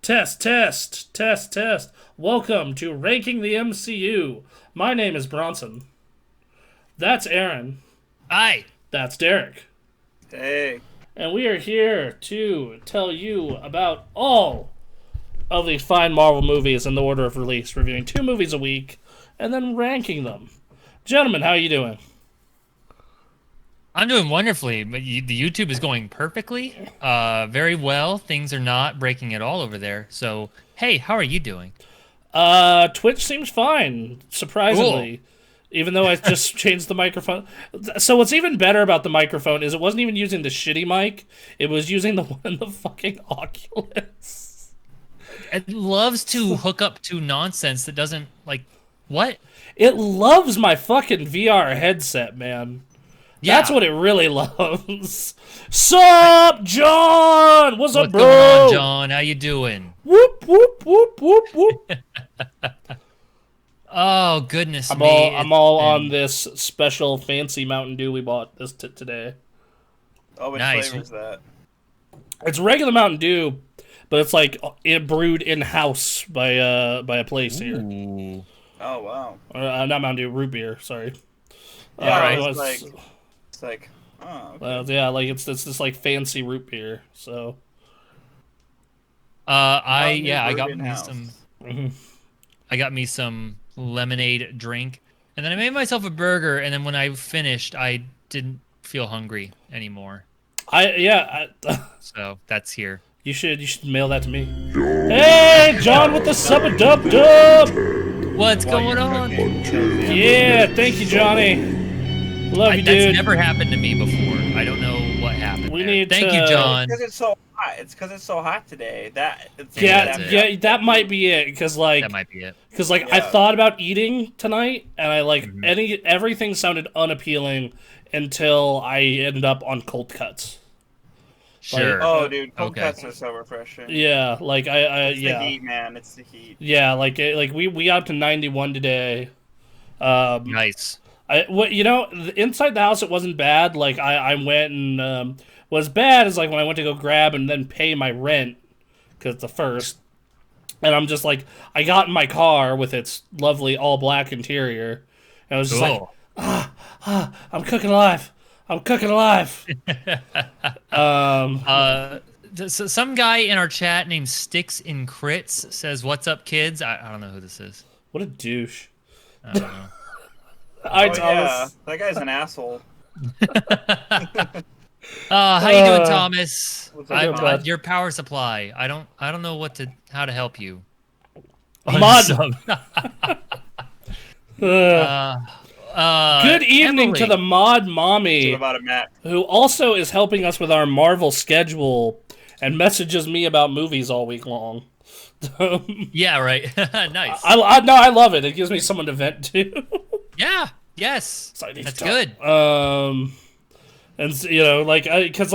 Test, test, test, test. Welcome to Ranking the MCU. My name is Bronson. That's Aaron. Hi. That's Derek. Hey. And we are here to tell you about all of these fine Marvel movies in the order of release, reviewing 2 movies a week, and then ranking them. Gentlemen, how are you doing? I'm doing wonderfully. The YouTube is going perfectly, very well. Things are not breaking at all over there. So, hey, how are you doing? Twitch seems fine, surprisingly. Cool. Even though I just changed the microphone. So what's even better about the microphone is it wasn't even using the shitty mic. It was using the one in the fucking Oculus. It loves to hook up to nonsense that doesn't, what? It loves my fucking VR headset, man. Yeah. That's what it really loves. Sup, John? What's up, bro? What's going on, John? How you doing? Whoop, whoop, whoop, whoop, whoop. Oh, goodness I'm me. I'm all on this special fancy Mountain Dew we bought today. Oh, which nice. flavor is that? It's regular Mountain Dew, but it's like it brewed in-house by a place here. Oh, wow. Not Mountain Dew, root beer, sorry. Yeah, right. It's like, oh, okay. Yeah, like it's this like fancy root beer, so. I got me in-house. some. Mm-hmm. I got me some lemonade drink, and then I made myself a burger. And then when I finished, I didn't feel hungry anymore. So that's here. You should mail that to me. Hey, John with the sub-a-dub-dub. What's going on? Yeah, thank you, Johnny. Love you, dude. That's never happened to me before. I don't know what happened. Thank you, John. Because it's so hot. It's because it's so hot today. That might be it. Because that might be it. Because I thought about eating tonight, and I everything sounded unappealing until I ended up on cold cuts. Sure. Oh, dude, cold cuts are so refreshing. Yeah, it's the heat, man. It's the heat. Yeah, we got up to 91 today. Nice. Inside the house it wasn't bad. Like I went and what's bad is like when I went to go grab and then pay my rent because it's the first, and I'm just like I got in my car with its lovely all black interior, and I was just like I'm cooking alive. I'm cooking alive. So some guy in our chat named Sticks in Crits says, "What's up, kids?" I don't know who this is. What a douche. I don't know. Yeah, that guy's an asshole. How you doing, Thomas? Good, your power supply. I don't know how to help you. Mod. Good evening Emily. to the mod mommy, About a Mac. who also is helping us with our Marvel schedule and messages me about movies all week long. Yeah, right. Nice. I love it. It gives me someone to vent to. Yeah. Yes. So That's good. And because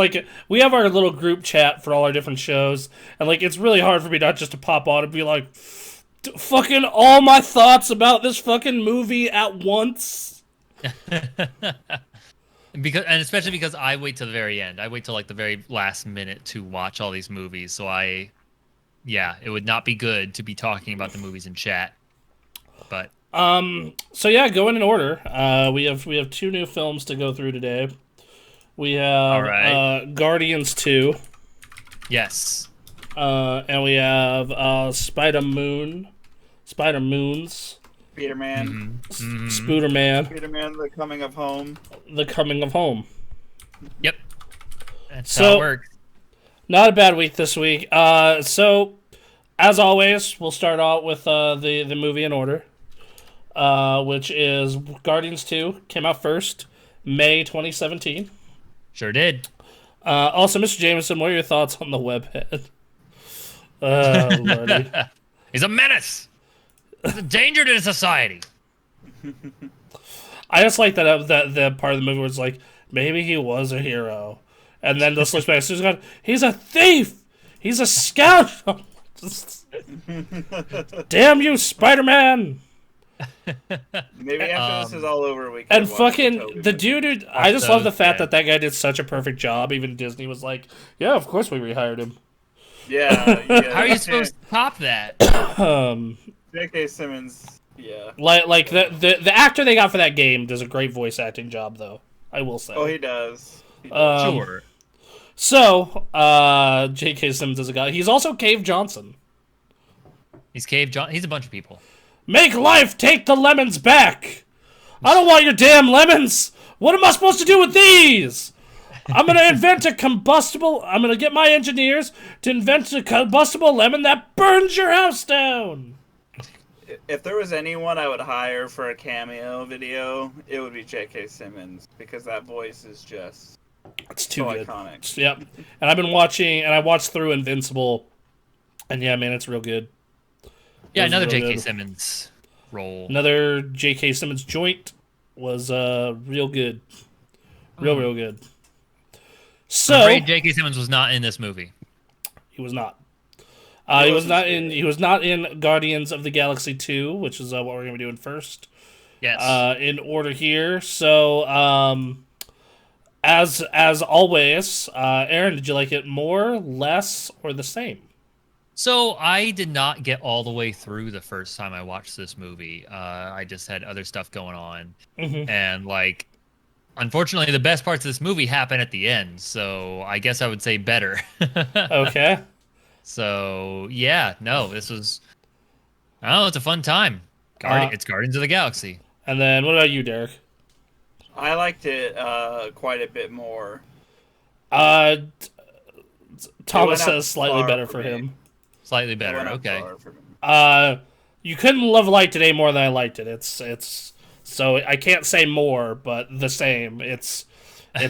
we have our little group chat for all our different shows, and it's really hard for me not just to pop on and be like, fucking all my thoughts about this fucking movie at once. Especially because I wait till the very end. I wait till the very last minute to watch all these movies. So it would not be good to be talking about the movies in chat. But going in order. We have 2 new films to go through today. We have Guardians 2. Yes. And we have Spider-Moons. Peter-Man. Spooderman. Peter-Man, The Coming of Home. The Coming of Home. Yep. That's how it works. Not a bad week this week. So, as always, we'll start out with the movie in order, which is Guardians 2. Came out first, May 2017. Sure did. Also, Mr. Jameson, what are your thoughts on the webhead? Oh, Lordy. He's a menace. He's a danger to society. I just like that part of the movie where it's like, maybe he was a hero. And then this looks back, he's a thief! He's a scoundrel! Damn you, Spider-Man! Maybe after this is all over, we can and fucking the dude. I just love the fact that guy did such a perfect job. Even Disney was like, "Yeah, of course we rehired him." Yeah. How are you supposed to top that? J.K. Simmons. Yeah. Like the actor they got for that game does a great voice acting job, though. I will say. Oh, he does. He does. Sure. So, J.K. Simmons is a guy. He's also Cave Johnson. He's Cave John. He's a bunch of people. Make life take the lemons back. I don't want your damn lemons. What am I supposed to do with these? I'm going to invent a combustible... I'm going to get my engineers to invent a combustible lemon that burns your house down. If there was anyone I would hire for a cameo video, it would be J.K. Simmons, because that voice is just It's too so good. iconic. Yep. And I've been watching... And I watched through Invincible. And yeah, man, it's real good. Yeah, It was another real J.K. good. Simmons role. Another J.K. Simmons joint was real good. Real good. I'm So... afraid J.K. Simmons was not in this movie. He was not. He was not in. He was not in Guardians of the Galaxy 2, which is what we're going to be doing first. Yes. In order here. So, as always, Aaron, did you like it more, less, or the same? So I did not get all the way through the first time I watched this movie. I just had other stuff going on, and like, unfortunately, the best parts of this movie happen at the end. So I guess I would say better. Okay. So yeah, no, this was. I don't know. It's a fun time. It's Guardians of the Galaxy. And then what about you, Derek? I liked it quite a bit more. Thomas went says up slightly far better for for me. him. Slightly It better. went up Okay. far for me. You couldn't have liked it any more than I liked it. It's so I can't say more, but the same. It's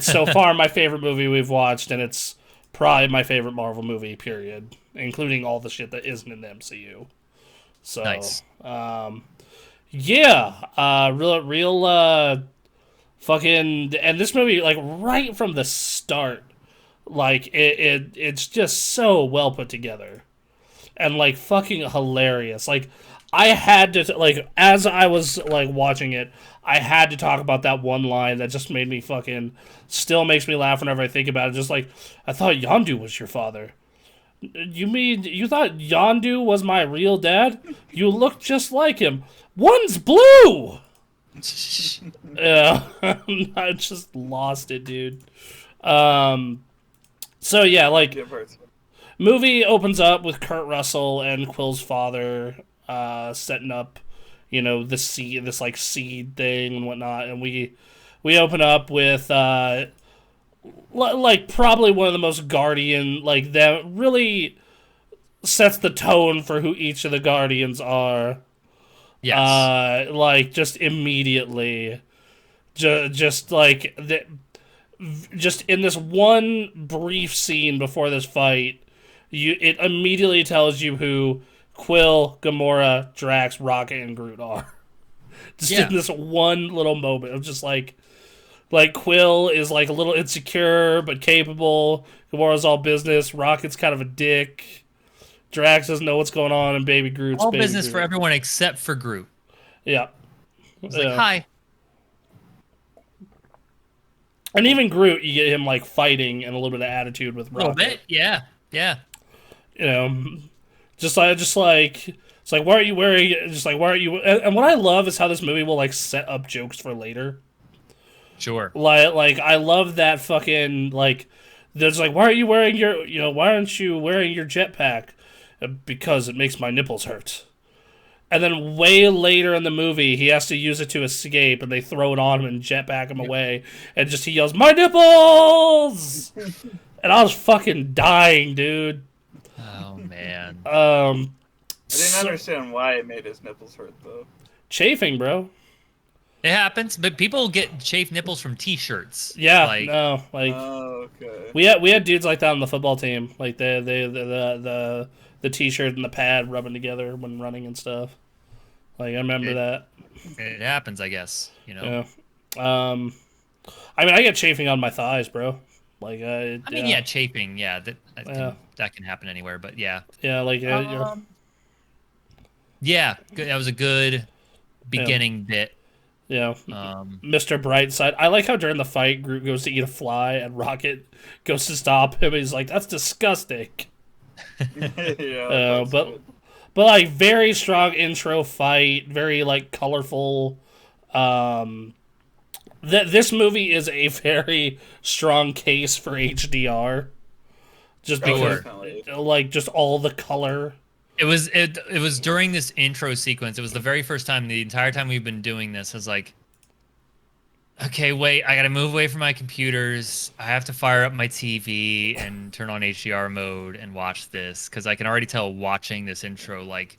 so far my favorite movie we've watched, and it's probably my favorite Marvel movie, period, including all the shit that isn't in the MCU. So, Nice. Yeah, real, fucking, and this movie, like, right from the start, like, it's just so well put together, and, like, fucking hilarious. Like, I had to, like, as I was, like, watching it, I had to talk about that one line that just made me fucking, still makes me laugh whenever I think about it. Just like, I thought Yondu was your father. You mean, you thought Yondu was my real dad? You look just like him. One's blue! Yeah, I just lost it, dude. So yeah, like, Good parts. movie opens up with Kurt Russell and Quill's father setting up, you know, the seed, this like seed thing and whatnot, and we open up with like probably one of the most Guardian, like, that really sets the tone for who each of the Guardians are. Yes. Like, just immediately, just like just in this one brief scene before this fight, it immediately tells you who Quill, Gamora, Drax, Rocket, and Groot are. Just in this one little moment of just like Quill is like a little insecure but capable. Gamora's all business. Rocket's kind of a dick. Drax doesn't know what's going on, and Baby Groot's All Baby business Groot. for everyone except for Groot. Yeah. It's like, hi. And even Groot, you get him like fighting and a little bit of attitude with A little Rocket. bit. Yeah. Yeah. You know, just like it's like, why aren't you wearing? Just like, why aren't you? And what I love is how this movie will like set up jokes for later. Sure. Like I love that fucking like. There's like, why aren't you wearing your? You know, why aren't you wearing your jetpack? Because it makes my nipples hurt. And then way later in the movie, he has to use it to escape, and they throw it on him and jetpack him away, and just he yells, "My nipples!" And I was fucking dying, dude. Oh man. I didn't understand why it made his nipples hurt, though. Chafing, bro. It happens, but people get chafed nipples from T-shirts. Yeah, Like, no, like Oh, okay. we had dudes like that on the football team, like the t-shirt and the pad rubbing together when running and stuff. Like I remember that. it happens, I guess. You know. Yeah. I mean, I get chafing on my thighs, bro. Like I mean, yeah, chafing. Yeah, that can happen anywhere. But yeah. yeah, like Yeah, that was a good beginning bit. yeah. Mr. Brightside. I like how during the fight, Groot goes to eat a fly and Rocket goes to stop him. And he's like, "That's disgusting." But good. like very strong intro fight, very like colorful. This movie is a very strong case for HDR, just because Definitely. like just all the color. It was during this intro sequence. It was the very first time the entire time we've been doing this. I was like, okay, wait, I gotta move away from my computers. I have to fire up my TV and turn on HDR mode and watch this because I can already tell watching this intro like,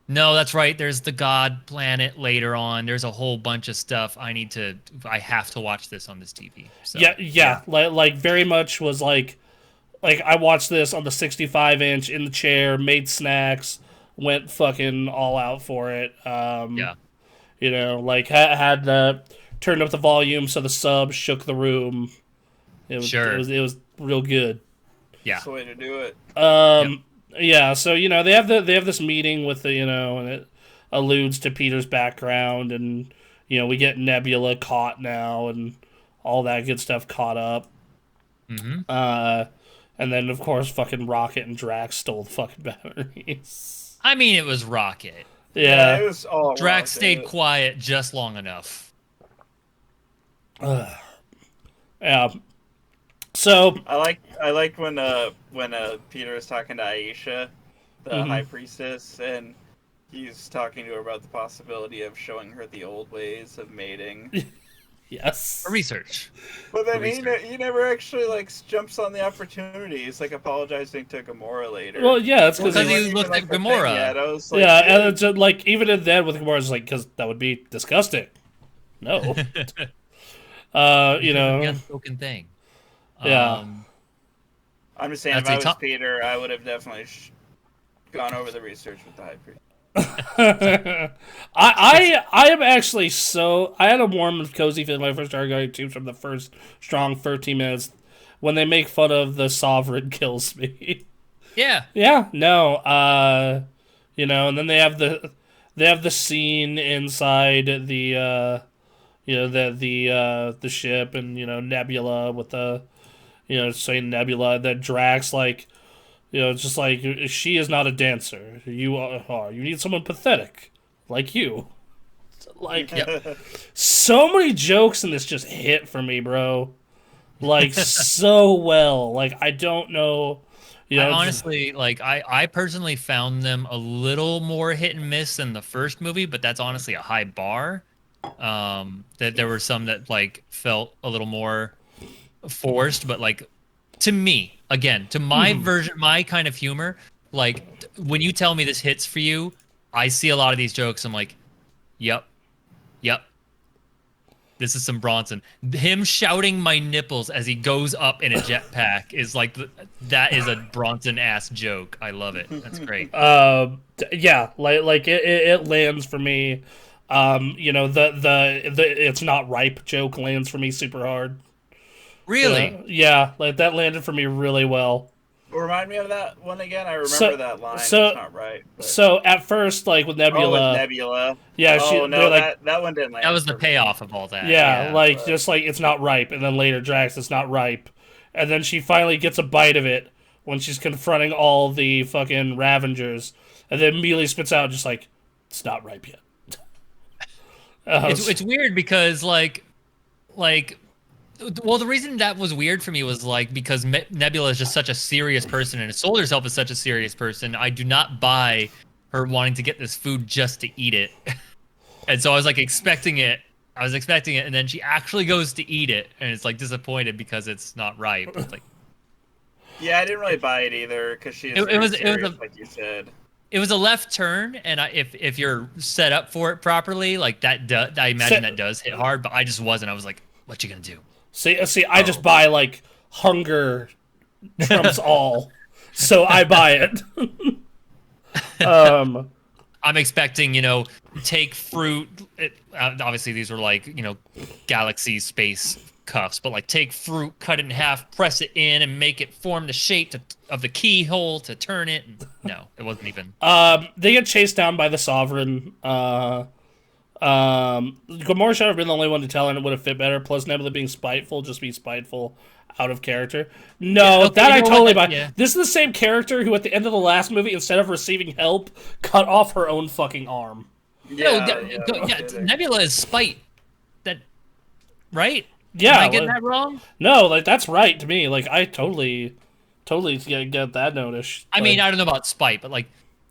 no, that's right. There's the God planet later on. There's a whole bunch of stuff. I have to watch this on this TV. So, Yeah. Like very much was like I watched this on the 65-inch in the chair, made snacks, went fucking all out for it. Yeah. You know, like had the turned up the volume so the sub shook the room. Sure. It was real good. Yeah. That's the way to do it. Yeah, so you know they have this meeting with the and it alludes to Peter's background, and we get Nebula caught now and all that good stuff caught up. And then of course fucking Rocket and Drax stole the fucking batteries. I mean, it was Rocket. Yeah, it was all Drax Rocket. stayed quiet just long enough. yeah. So I like when Peter is talking to Aisha, the high priestess, and he's talking to her about the possibility of showing her the old ways of mating. yes, For research. But then Research. he never actually like jumps on the opportunity. He's like apologizing to Gamora later. well, yeah, it's because Because wasn't he even, looked like, at a thing Gamora. yet. I was like, yeah, dude. and it's like even in that with Gamora's like because that would be disgusting. No, The unspoken thing. Yeah. I'm just saying, if That's I a was top- Peter, I would have definitely gone over the research with the high priest. I am actually I had a warm and cozy feeling when I first started going to from the first strong 13 minutes when they make fun of the Sovereign kills me. Yeah. Yeah, no, and then they have the scene inside the the ship and Nebula with the saying Nebula that Drax like it's just like she is not a dancer. You are. You need someone pathetic like you. Like so many jokes in this just hit for me, bro. Like so well. Like I don't know. I honestly, I personally found them a little more hit and miss than the first movie, but that's honestly a high bar. That there were some that like felt a little more forced, but like to me, again, to my version, my kind of humor, like when you tell me this hits for you, I see a lot of these jokes. I'm like, yep. This is some Bronson. Him shouting my nipples as he goes up in a jetpack is like that is a Bronson ass joke. I love it. That's great. Yeah, like it lands for me. The it's not ripe joke lands for me super hard. Really? Yeah, like that landed for me really well. Remind me of that one again. I remember that line. It's not right. But... So at first, like with Nebula, Nebula. Yeah, no, like, that one didn't land. That was the payoff of all that. Yeah, like just like it's not ripe, and then later Drax, it's not ripe, and then she finally gets a bite of it when she's confronting all the fucking Ravengers, and then immediately spits out just like it's not ripe yet. It's weird because well, the reason that was weird for me was like because Nebula is just such a serious person, and Soldier herself is such a serious person. I do not buy her wanting to get this food just to eat it, and so I was like expecting it. And then she actually goes to eat it, and it's like disappointed because it's not ripe. It's like, yeah, I didn't really buy it either because she is serious, like you said. It was a left turn, and if you're set up for it properly, like that, I imagine that does hit hard. But I just wasn't. I was like, "What you gonna do?" See, I just buy like hunger trumps all, so I buy it. I'm expecting, take fruit. Obviously, these were like, galaxy space cuffs, but like take fruit, cut it in half, press it in, and make it form the shape of the keyhole to turn it. And no, it wasn't even. They get chased down by the Sovereign. Gamora should have been the only one to tell her, and it would have fit better. Plus, Nebula being spiteful, just be spiteful out of character. No, Yeah, okay, that I you know totally what? buy. Yeah. This is the same character who, at the end of the last movie, instead of receiving help, cut off her own fucking arm. No, Yeah, Nebula is spite. That, right? Yeah, Am I getting that wrong? No, like that's right to me. Like I totally get that notice. I mean, I don't know about spite, but like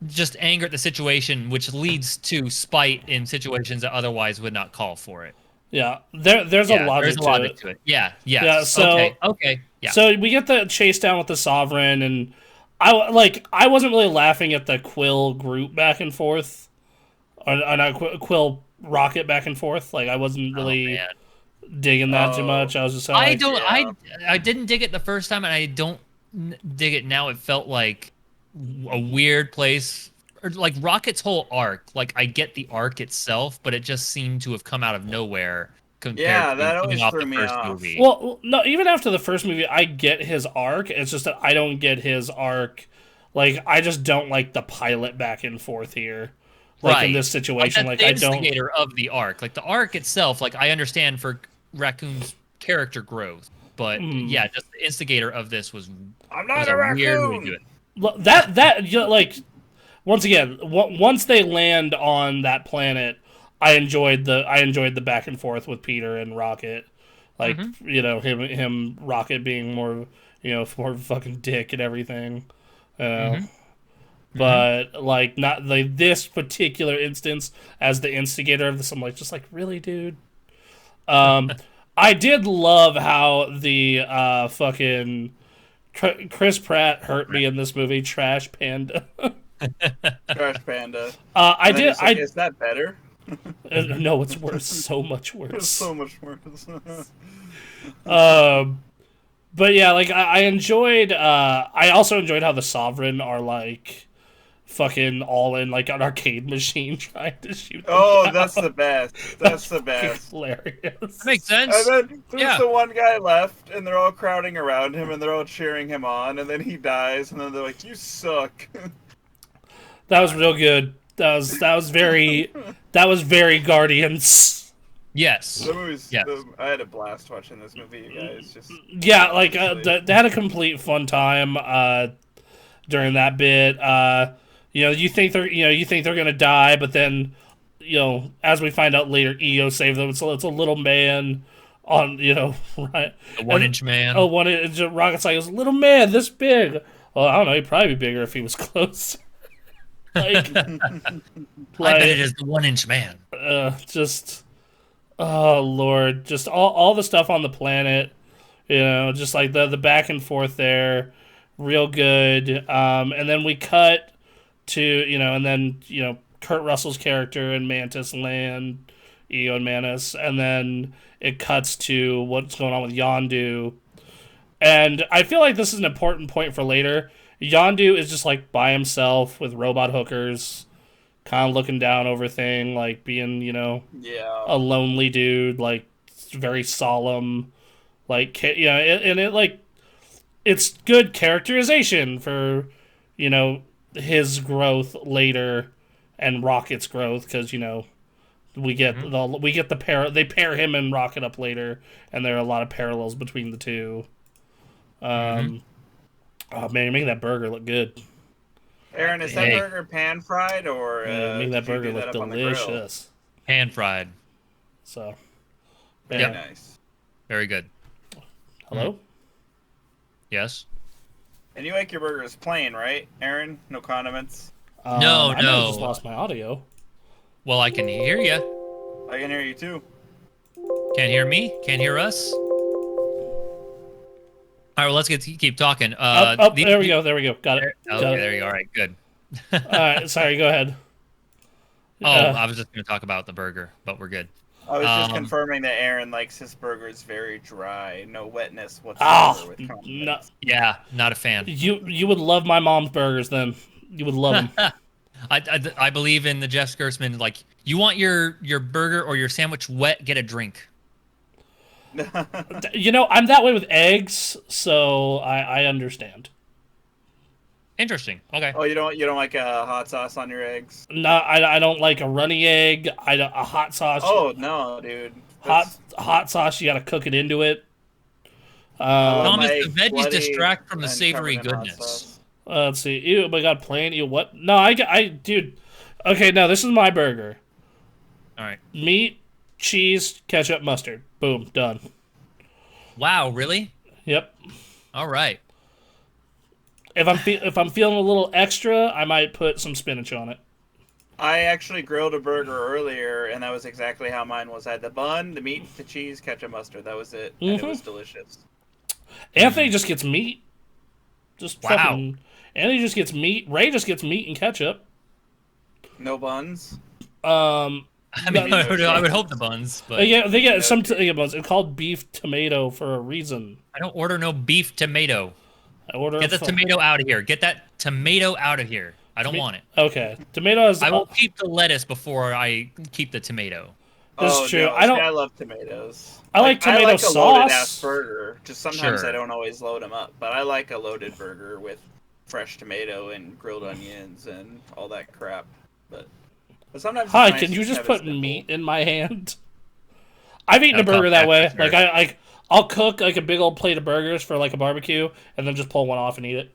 just anger at the situation, which leads to spite in situations that otherwise would not call for it. yeah, there's a logic to it. Yeah, yes. Yeah, so okay, yeah. So we get the chase down with the Sovereign, and I wasn't really laughing at the Quill group back and forth, or not Quill Rocket back and forth. Like I wasn't really digging that too much. I was just I didn't dig it the first time, and I don't dig it now. It felt like a weird place, or like Rocket's whole arc. Like I get the arc itself, but it just seemed to have come out of nowhere compared that to always coming off threw the me first off. movie. Well, no, even after the first movie, I get his arc. It's just that I don't get his arc. Like I just don't like the pilot back and forth here. Like in this situation, like I the don't. instigator of the arc, like the arc itself. Like I understand for Raccoon's character growth, but yeah, just the instigator of this was. I'm not a raccoon. Weird way to do it. That you know, like once again, once they land on that planet, I enjoyed the back and forth with Peter and Rocket, like you know him Rocket being more more fucking dick and everything, but like not like this particular instance as the instigator of this. I'm like just like really, dude. I did love how the fucking Chris Pratt hurt me in this movie. Trash Panda. Trash Panda. I did. Like, is that better? No, it's worse. So much worse. It's so much worse. But yeah, like I enjoyed. I also enjoyed how the Sovereign are like fucking all in like an arcade machine trying to shoot. Oh, that's the best. That's the best. Hilarious. That makes sense. And then there's the one guy left, and they're all crowding around him, and they're all cheering him on, and then he dies, and then they're like, "You suck." That was real good. That was very Guardians. Yes. The movie's, Yes. I had a blast watching this movie, you guys. Just Yeah, like they had a complete fun time during that bit. You think they're gonna die, but then as we find out later, EO saved them. It's a little man on right. A 1-inch man. Oh, 1 inch. Rocket's like, it's a little man this big. Well, I don't know. He'd probably be bigger if he was closer. Like, I bet it is the 1-inch man. Oh Lord, just all the stuff on the planet, just like the back and forth there, real good. And then we cut to and then Kurt Russell's character and Mantis land, Eo and Mantis, and then it cuts to what's going on with Yondu. And I feel like this is an important point for later. Yondu is just like by himself with robot hookers, kind of looking down over thing, like being, a lonely dude, like very solemn, like and it like it's good characterization for his growth later and Rocket's growth because we get the pair they pair him and Rocket up later, and there are a lot of parallels between the two. Oh man, you're making that burger look good. Aaron, is that burger pan fried or making that burger look delicious? Pan fried. So, very nice. Very good. Hello? Yes. And you like your burgers plain, right, Aaron? No condiments? No. I just lost my audio. Well, I can hear you. I can hear you too. Can't hear me? Can't hear us? All right, well, let's keep talking. There we go. Got it. Okay, there you go. All right, good. All right, sorry, go ahead. I was just going to talk about the burger, but we're good. I was just confirming that Aaron likes his burgers very dry, no wetness whatsoever with condiments. Yeah, not a fan. You would love my mom's burgers then. You would love them. I believe in the Jeff Gersman, like, you want your burger or your sandwich wet, get a drink. I'm that way with eggs, so I understand. Interesting. Okay. Oh, you don't like hot sauce on your eggs? No, I don't like a runny egg. A hot sauce. Oh no, dude. Hot sauce. You got to cook it into it. I love Thomas, my the eggs veggies bloody distract from the and savory covered in hot goodness. sauce. Let's see. Ew, my God, plain. Ew, what? No, dude. Okay, no, this is my burger. All right. Meat, cheese, ketchup, mustard. Boom, done. Wow, really? Yep. All right. If I'm feeling a little extra, I might put some spinach on it. I actually grilled a burger earlier, and that was exactly how mine was. I had the bun, the meat, the cheese, ketchup, mustard. That was it, and it was delicious. Anthony just gets meat. Just Wow. fucking. Anthony just gets meat. Ray just gets meat and ketchup. No buns. I mean, I would hope the buns, but They get some buns. It's called beef tomato for a reason. I don't order no beef tomato. I order. Get the tomato out of here. Get that tomato out of here. I don't want it. Okay, tomato is. I will keep the lettuce before I keep the tomato. That's true. No, I love tomatoes. I like tomato I like sauce. a loaded ass burger. Just sometimes Sure. I don't always load them up, but I like a loaded burger with fresh tomato and grilled onions and all that crap. But sometimes. Hi, it's nice can you just have put a simple- meat in my hand? I've eaten a That'll burger come that back way. for sure. Like I'll cook like a big old plate of burgers for like a barbecue, and then just pull one off and eat it.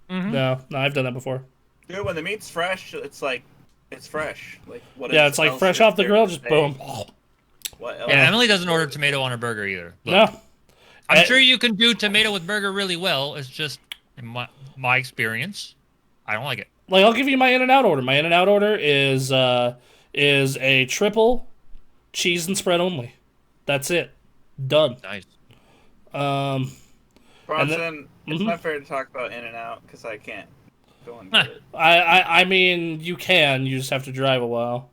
Mm-hmm. No, I've done that before. Dude, when the meat's fresh, it's fresh. Like what? Yeah, it's like else fresh is off the there grill, to just say? boom. What else? Yeah, Emily doesn't order tomato on her burger either. Look, No, I'm sure you can do tomato with burger really well. It's just in my experience, I don't like it. like I'll give you my In-N-Out order. My In-N-Out order is a triple cheese and spread only. That's it. Done. Nice. Bronson, it's Mhm. not fair to talk about In-N-Out because I can't go and get it. I mean, you can. You just have to drive a while.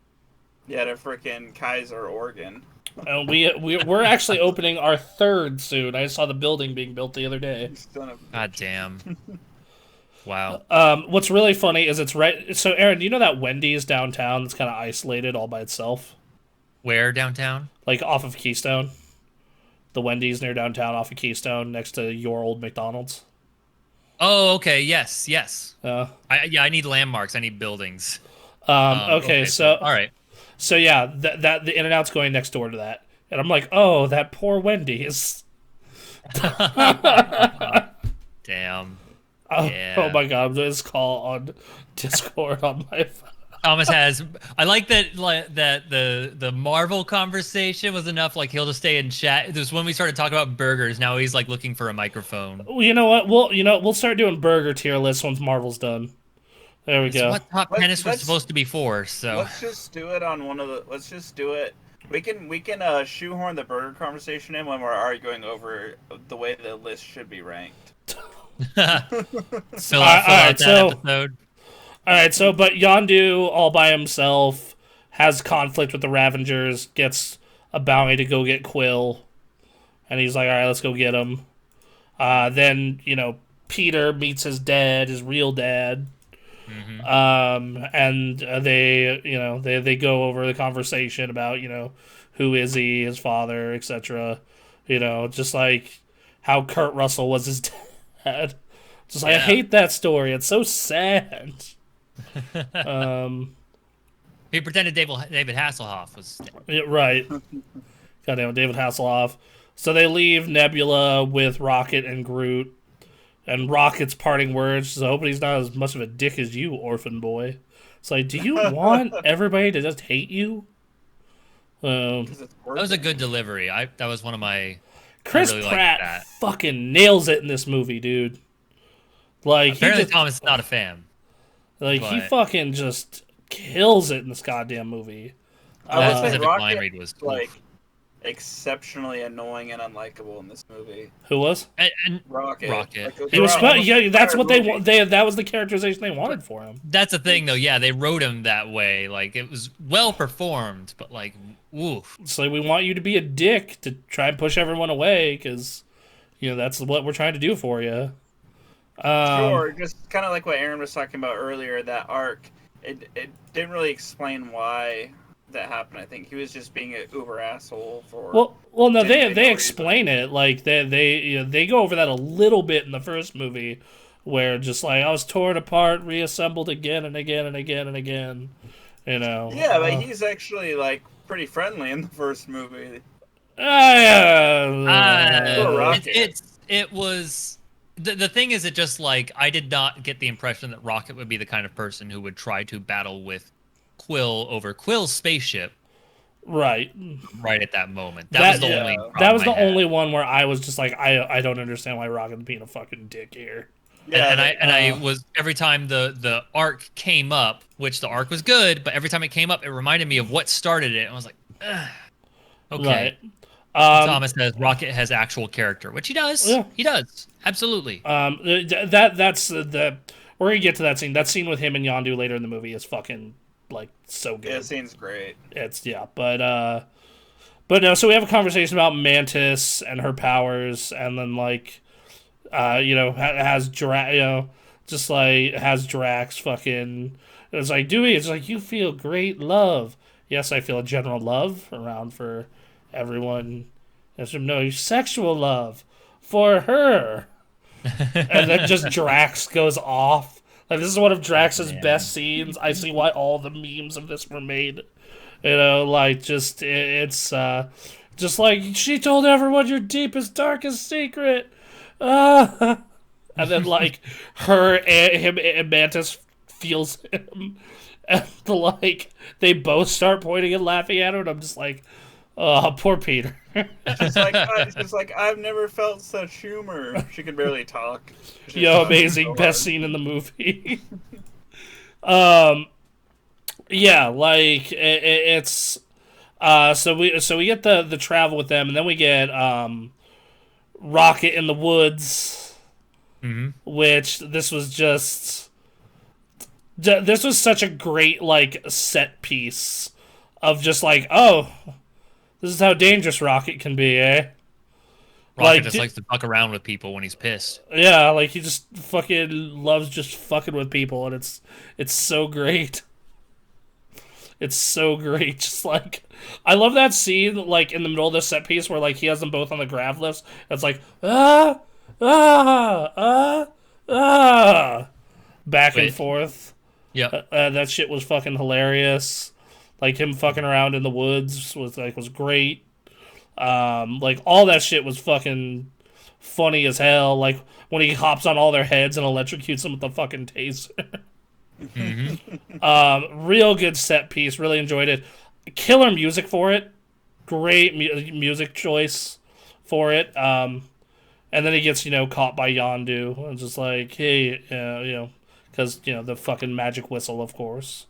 Yeah, to freaking Kaiser, Oregon. And we're actually opening our third soon. I saw the building being built the other day. Son of- God damn. Wow. What's really funny is it's right. So, Aaron, do you know that Wendy's downtown that's kind of isolated all by itself, Where downtown? like off of Keystone? The Wendy's near downtown, off of Keystone, next to your old McDonald's. Oh, okay. Yes, yes. Uh, I need landmarks. I need buildings. okay, so all right. so yeah, that the In-N-Out's going next door to that, and I'm like, oh, that poor Wendy's. Damn. Oh, Yeah. oh my god, this call on Discord on my phone. Thomas has. I like that. That the Marvel conversation was enough. Like he'll just stay in chat. It was when we started talking about burgers. Now he's like looking for a microphone. Well, you know what? We'll start doing burger tier lists once Marvel's done. There we It's go. what Top Tennis was let's- supposed to be for. So Let's just do it on one of the. Let's just do it. We can shoehorn the burger conversation in when we're arguing over the way the list should be ranked. fill out Alright, that so- episode. All right, so but Yondu all by himself has conflict with the Ravengers, gets a bounty to go get Quill, and he's like, all right, let's go get him. Then Peter meets his dad, his real dad. And they go over the conversation about who is he, his father, etc. Just like how Kurt Russell was his dad. Just like I Yeah. hate that story. It's so sad. He pretended David Hasselhoff was. Yeah, right. Goddamn David Hasselhoff. So they leave Nebula with Rocket and Groot. And Rocket's parting words is, I hope he's not as much of a dick as you, orphan boy. It's like, do you want everybody to just hate you? 'Cause it's That was a good delivery. That was one of my. Chris really liked Pratt that. fucking nails it in this movie, dude. Like Apparently, he Thomas is not a fan. he but- fucking just kills it in this goddamn movie. I would That say specific Rocket line read was like exceptionally annoying and unlikable in this movie. Who was? and Rocket. Rocket. Like, He was throughout yeah. That's what they entire want. movie. That was the characterization they wanted for him. That's the thing, though. Yeah, they wrote him that way. Like it was well performed, but like, oof. It's like we want you to be a dick to try and push everyone away because that's what we're trying to do for you. Sure, just kind of like what Aaron was talking about earlier. That arc, it didn't really explain why that happened. I think he was just being an uber asshole for. Well, no, genuinely they no explain it like they go over that a little bit in the first movie, where just like I was torn apart, reassembled again and again and again and again. You know. Yeah, but he's actually like pretty friendly in the first movie. It was the thing is, it just like I did not get the impression that Rocket would be the kind of person who would try to battle with Quill over Quill's spaceship. Right at that moment. That was the only that was the only one where I was just like I don't understand why Rocket's being a fucking dick here. Yeah, and I was every time the arc came up, which the arc was good, but every time it came up, it reminded me of what started it. And I was like, okay. Right. Thomas says Rocket has actual character, which he does. Yeah. He does, absolutely. That's the we're gonna get to that scene. That scene with him and Yondu later in the movie is fucking like so good. Yeah, that scene's great. It's but no. So we have a conversation about Mantis and her powers, and then like, has Drax fucking. It's like Dewey. It's like you feel great love. Yes, I feel a general love around for everyone. There's no sexual love for her. And then just Drax goes off. Like, this is one of Drax's best scenes. I see why all the memes of this were made. Like, just it's just like she told everyone your deepest, darkest secret. And then like him and Mantis feels him, and like they both start pointing and laughing at him. And I'm just like, oh, poor Peter. It's just like I've never felt such humor. She could barely talk. Amazing, so best scene in the movie. Yeah, like it's so we get the travel with them, and then we get Rocket in the woods, which this was such a great like set piece of just like, oh, this is how dangerous Rocket can be, eh? Rocket just likes to fuck around with people when he's pissed. Yeah, like he just fucking loves just fucking with people, and it's so great. It's so great. Just like, I love that scene, like in the middle of the set piece where like he has them both on the grav lifts. It's like back and forth. Yeah, that shit was fucking hilarious. Like him fucking around in the woods was great. Like all that shit was fucking funny as hell. Like when he hops on all their heads and electrocutes them with the fucking taser. Real good set piece. Really enjoyed it. Killer music for it. Great music choice for it. And then he gets caught by Yondu and just like, hey, because the fucking magic whistle, of course.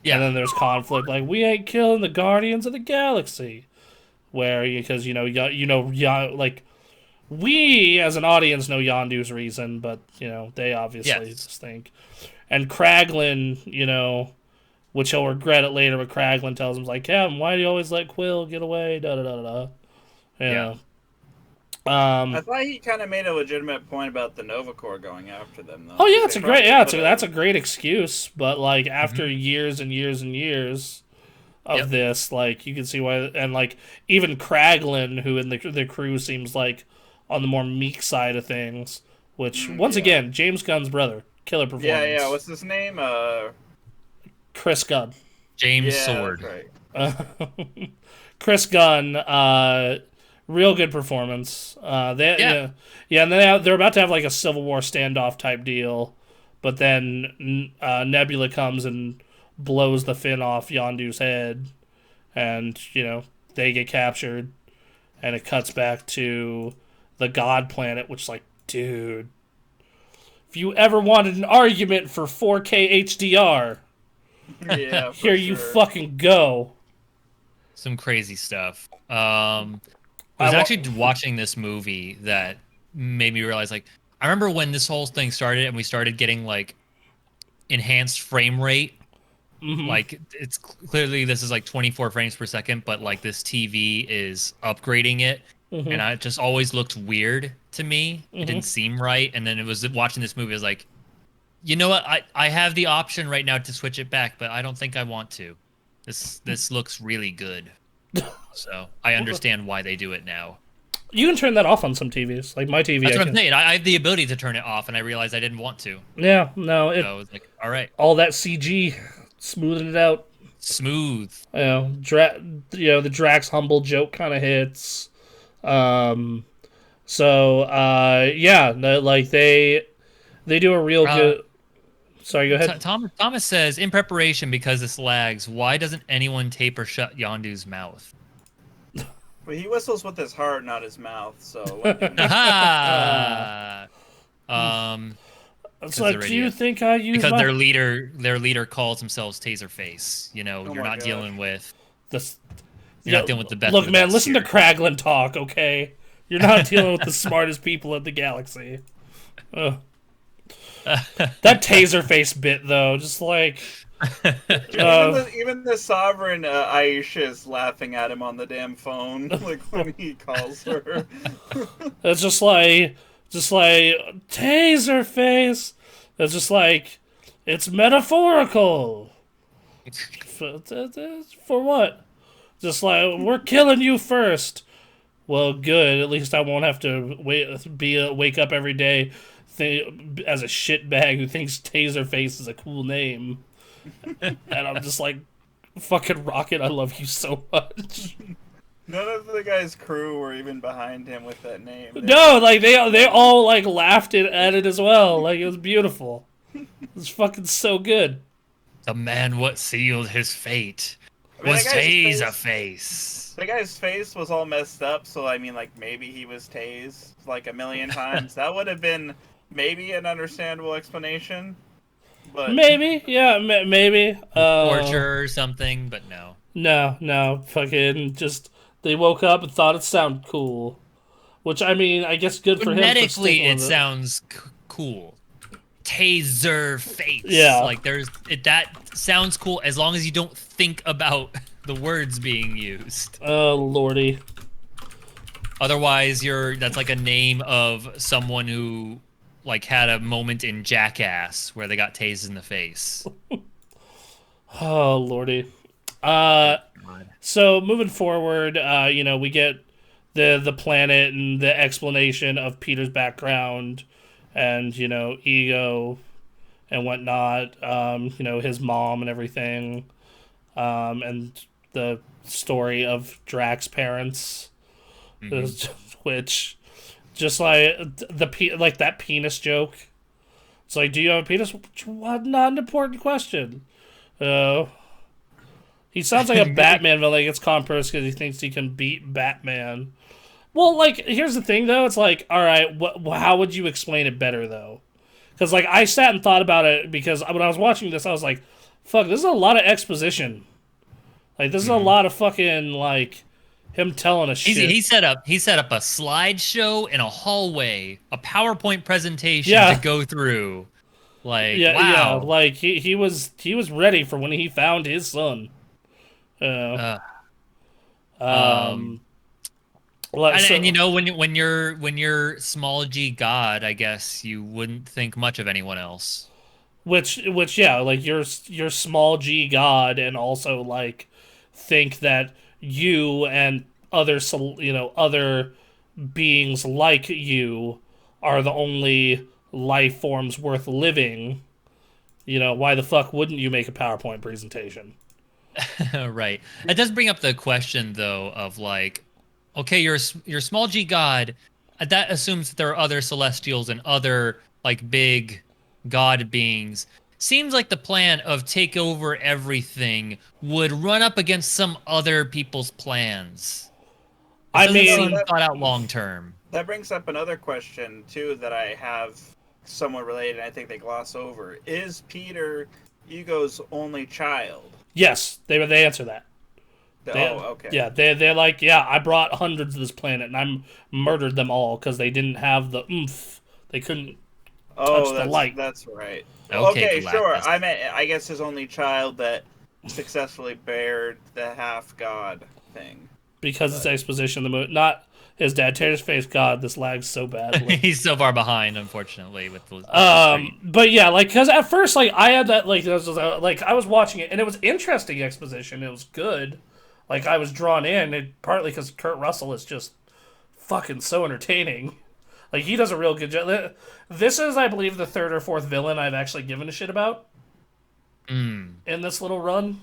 Yeah. And then there's conflict, like, we ain't killing the Guardians of the Galaxy. Where, because, like, we, as an audience, know Yondu's reason, but, they obviously just think. And Kraglin, which he'll regret it later, but Kraglin tells him, like, Captain, why do you always let Quill get away? Da-da-da-da-da. Yeah. I thought he kind of made a legitimate point about the Nova Corps going after them, though. Oh yeah, that's a great excuse. But like after years and years and years of this, like you can see why. And like even Kraglin, who in the crew seems like on the more meek side of things, which once again, James Gunn's brother, killer performance. Yeah. What's his name? Chris Gunn. James Sword. Right. Chris Gunn. Real good performance. And then they're about to have like a Civil War standoff type deal, but then Nebula comes and blows the fin off Yondu's head, and they get captured, and it cuts back to the God Planet, which is like, dude, if you ever wanted an argument for 4K HDR, here you fucking go. Some crazy stuff. I was actually watching this movie that made me realize, like, I remember when this whole thing started and we started getting, like, enhanced frame rate. Like, it's clearly this is, like, 24 frames per second, but, like, this TV is upgrading it. And it just always looked weird to me. It didn't seem right. And then it was watching this movie, I was like, you know what? I have the option right now to switch it back, but I don't think I want to. This looks really good. So I understand why they do it now. You can turn that off on some TVs. Like my TV. That's what I'm saying. I have the ability to turn it off, and I realized I didn't want to. Yeah, no. So I was like, all right. All that CG, smoothing it out. Smooth. The Drax humble joke kind of hits. Yeah, they do a real good. Sorry, go ahead. Thomas says, in preparation because this lags, why doesn't anyone tape or shut Yondu's mouth? Well, he whistles with his heart, not his mouth. So. So do you think I use because their leader calls themselves Taserface? You know, you're not dealing with this. You're not dealing with the best. Look, man, listen to Kraglin talk, okay? You're not dealing with the smartest people in the galaxy. Ugh. That Taserface bit, though, just like. Even the Sovereign Aisha is laughing at him on the damn phone, like when he calls her. It's just like Taserface. It's just like it's metaphorical. For what? Just like we're killing you first. Well, good. At least I won't have to wake up every day as a shitbag who thinks Taserface is a cool name. And I'm just like, fucking Rocket, I love you so much. None of the guy's crew were even behind him with that name. No, like they all like laughed at it as well. Like it was beautiful. It was fucking so good. The man what sealed his fate was Taserface. The guy's face was all messed up, so I mean, like maybe he was tased like a million times. That would have been maybe an understandable explanation. But maybe, yeah, maybe. Torture or something, but no. No, fucking just, they woke up and thought it sounded cool. Which, I mean, I guess good for him. Phonetically, it sounds cool. Taserface. Yeah. Like, that sounds cool as long as you don't think about the words being used. Oh, lordy. Otherwise, that's like a name of someone who like had a moment in Jackass where they got tased in the face. Oh, lordy. So moving forward, we get the planet and the explanation of Peter's background and, ego and whatnot, his mom and everything, and the story of Drax's parents, which... Just like that penis joke. It's like, do you have a penis? What? Not an important question. He sounds like a Batman villain. He gets Converse because he thinks he can beat Batman. Well, like, here's the thing, though. It's like, all right, how would you explain it better, though? Because, like, I sat and thought about it because when I was watching this, I was like, fuck, this is a lot of exposition. Like, this is a lot of fucking, like... him telling us shit. He set up a slideshow in a hallway, a PowerPoint presentation to go through. Like, wow. Yeah, like he was ready for when he found his son. And when you're small G God, I guess you wouldn't think much of anyone else. Which yeah, like you're small G God, and also like think that you and other beings like you are the only life forms worth living. Why the fuck wouldn't you make a PowerPoint presentation? Right. It does bring up the question, though, of like, okay, you're small G God. That assumes that there are other Celestials and other like big God beings. Seems like the plan of take over everything would run up against some other people's plans. I mean, thought out long term. That brings up another question too that I have somewhat related. And I think they gloss over. Is Peter Ego's only child? Yes, they answer that. Okay. Yeah, they're like, yeah, I brought hundreds to this planet and I murdered them all because they didn't have the oomph. They couldn't touch the light. That's right. Okay, sure. I guess his only child that successfully bared the half god thing. Because it's exposition of the movie, not his dad. Taserface, God, this lags so badly. He's so far behind, unfortunately, with the but yeah, like, because at first, like, I had that, like, I was watching it, and it was interesting exposition. It was good. Like, I was drawn in, partly because Kurt Russell is just fucking so entertaining. Like, he does a real good job. This is, I believe, the third or fourth villain I've actually given a shit about in this little run.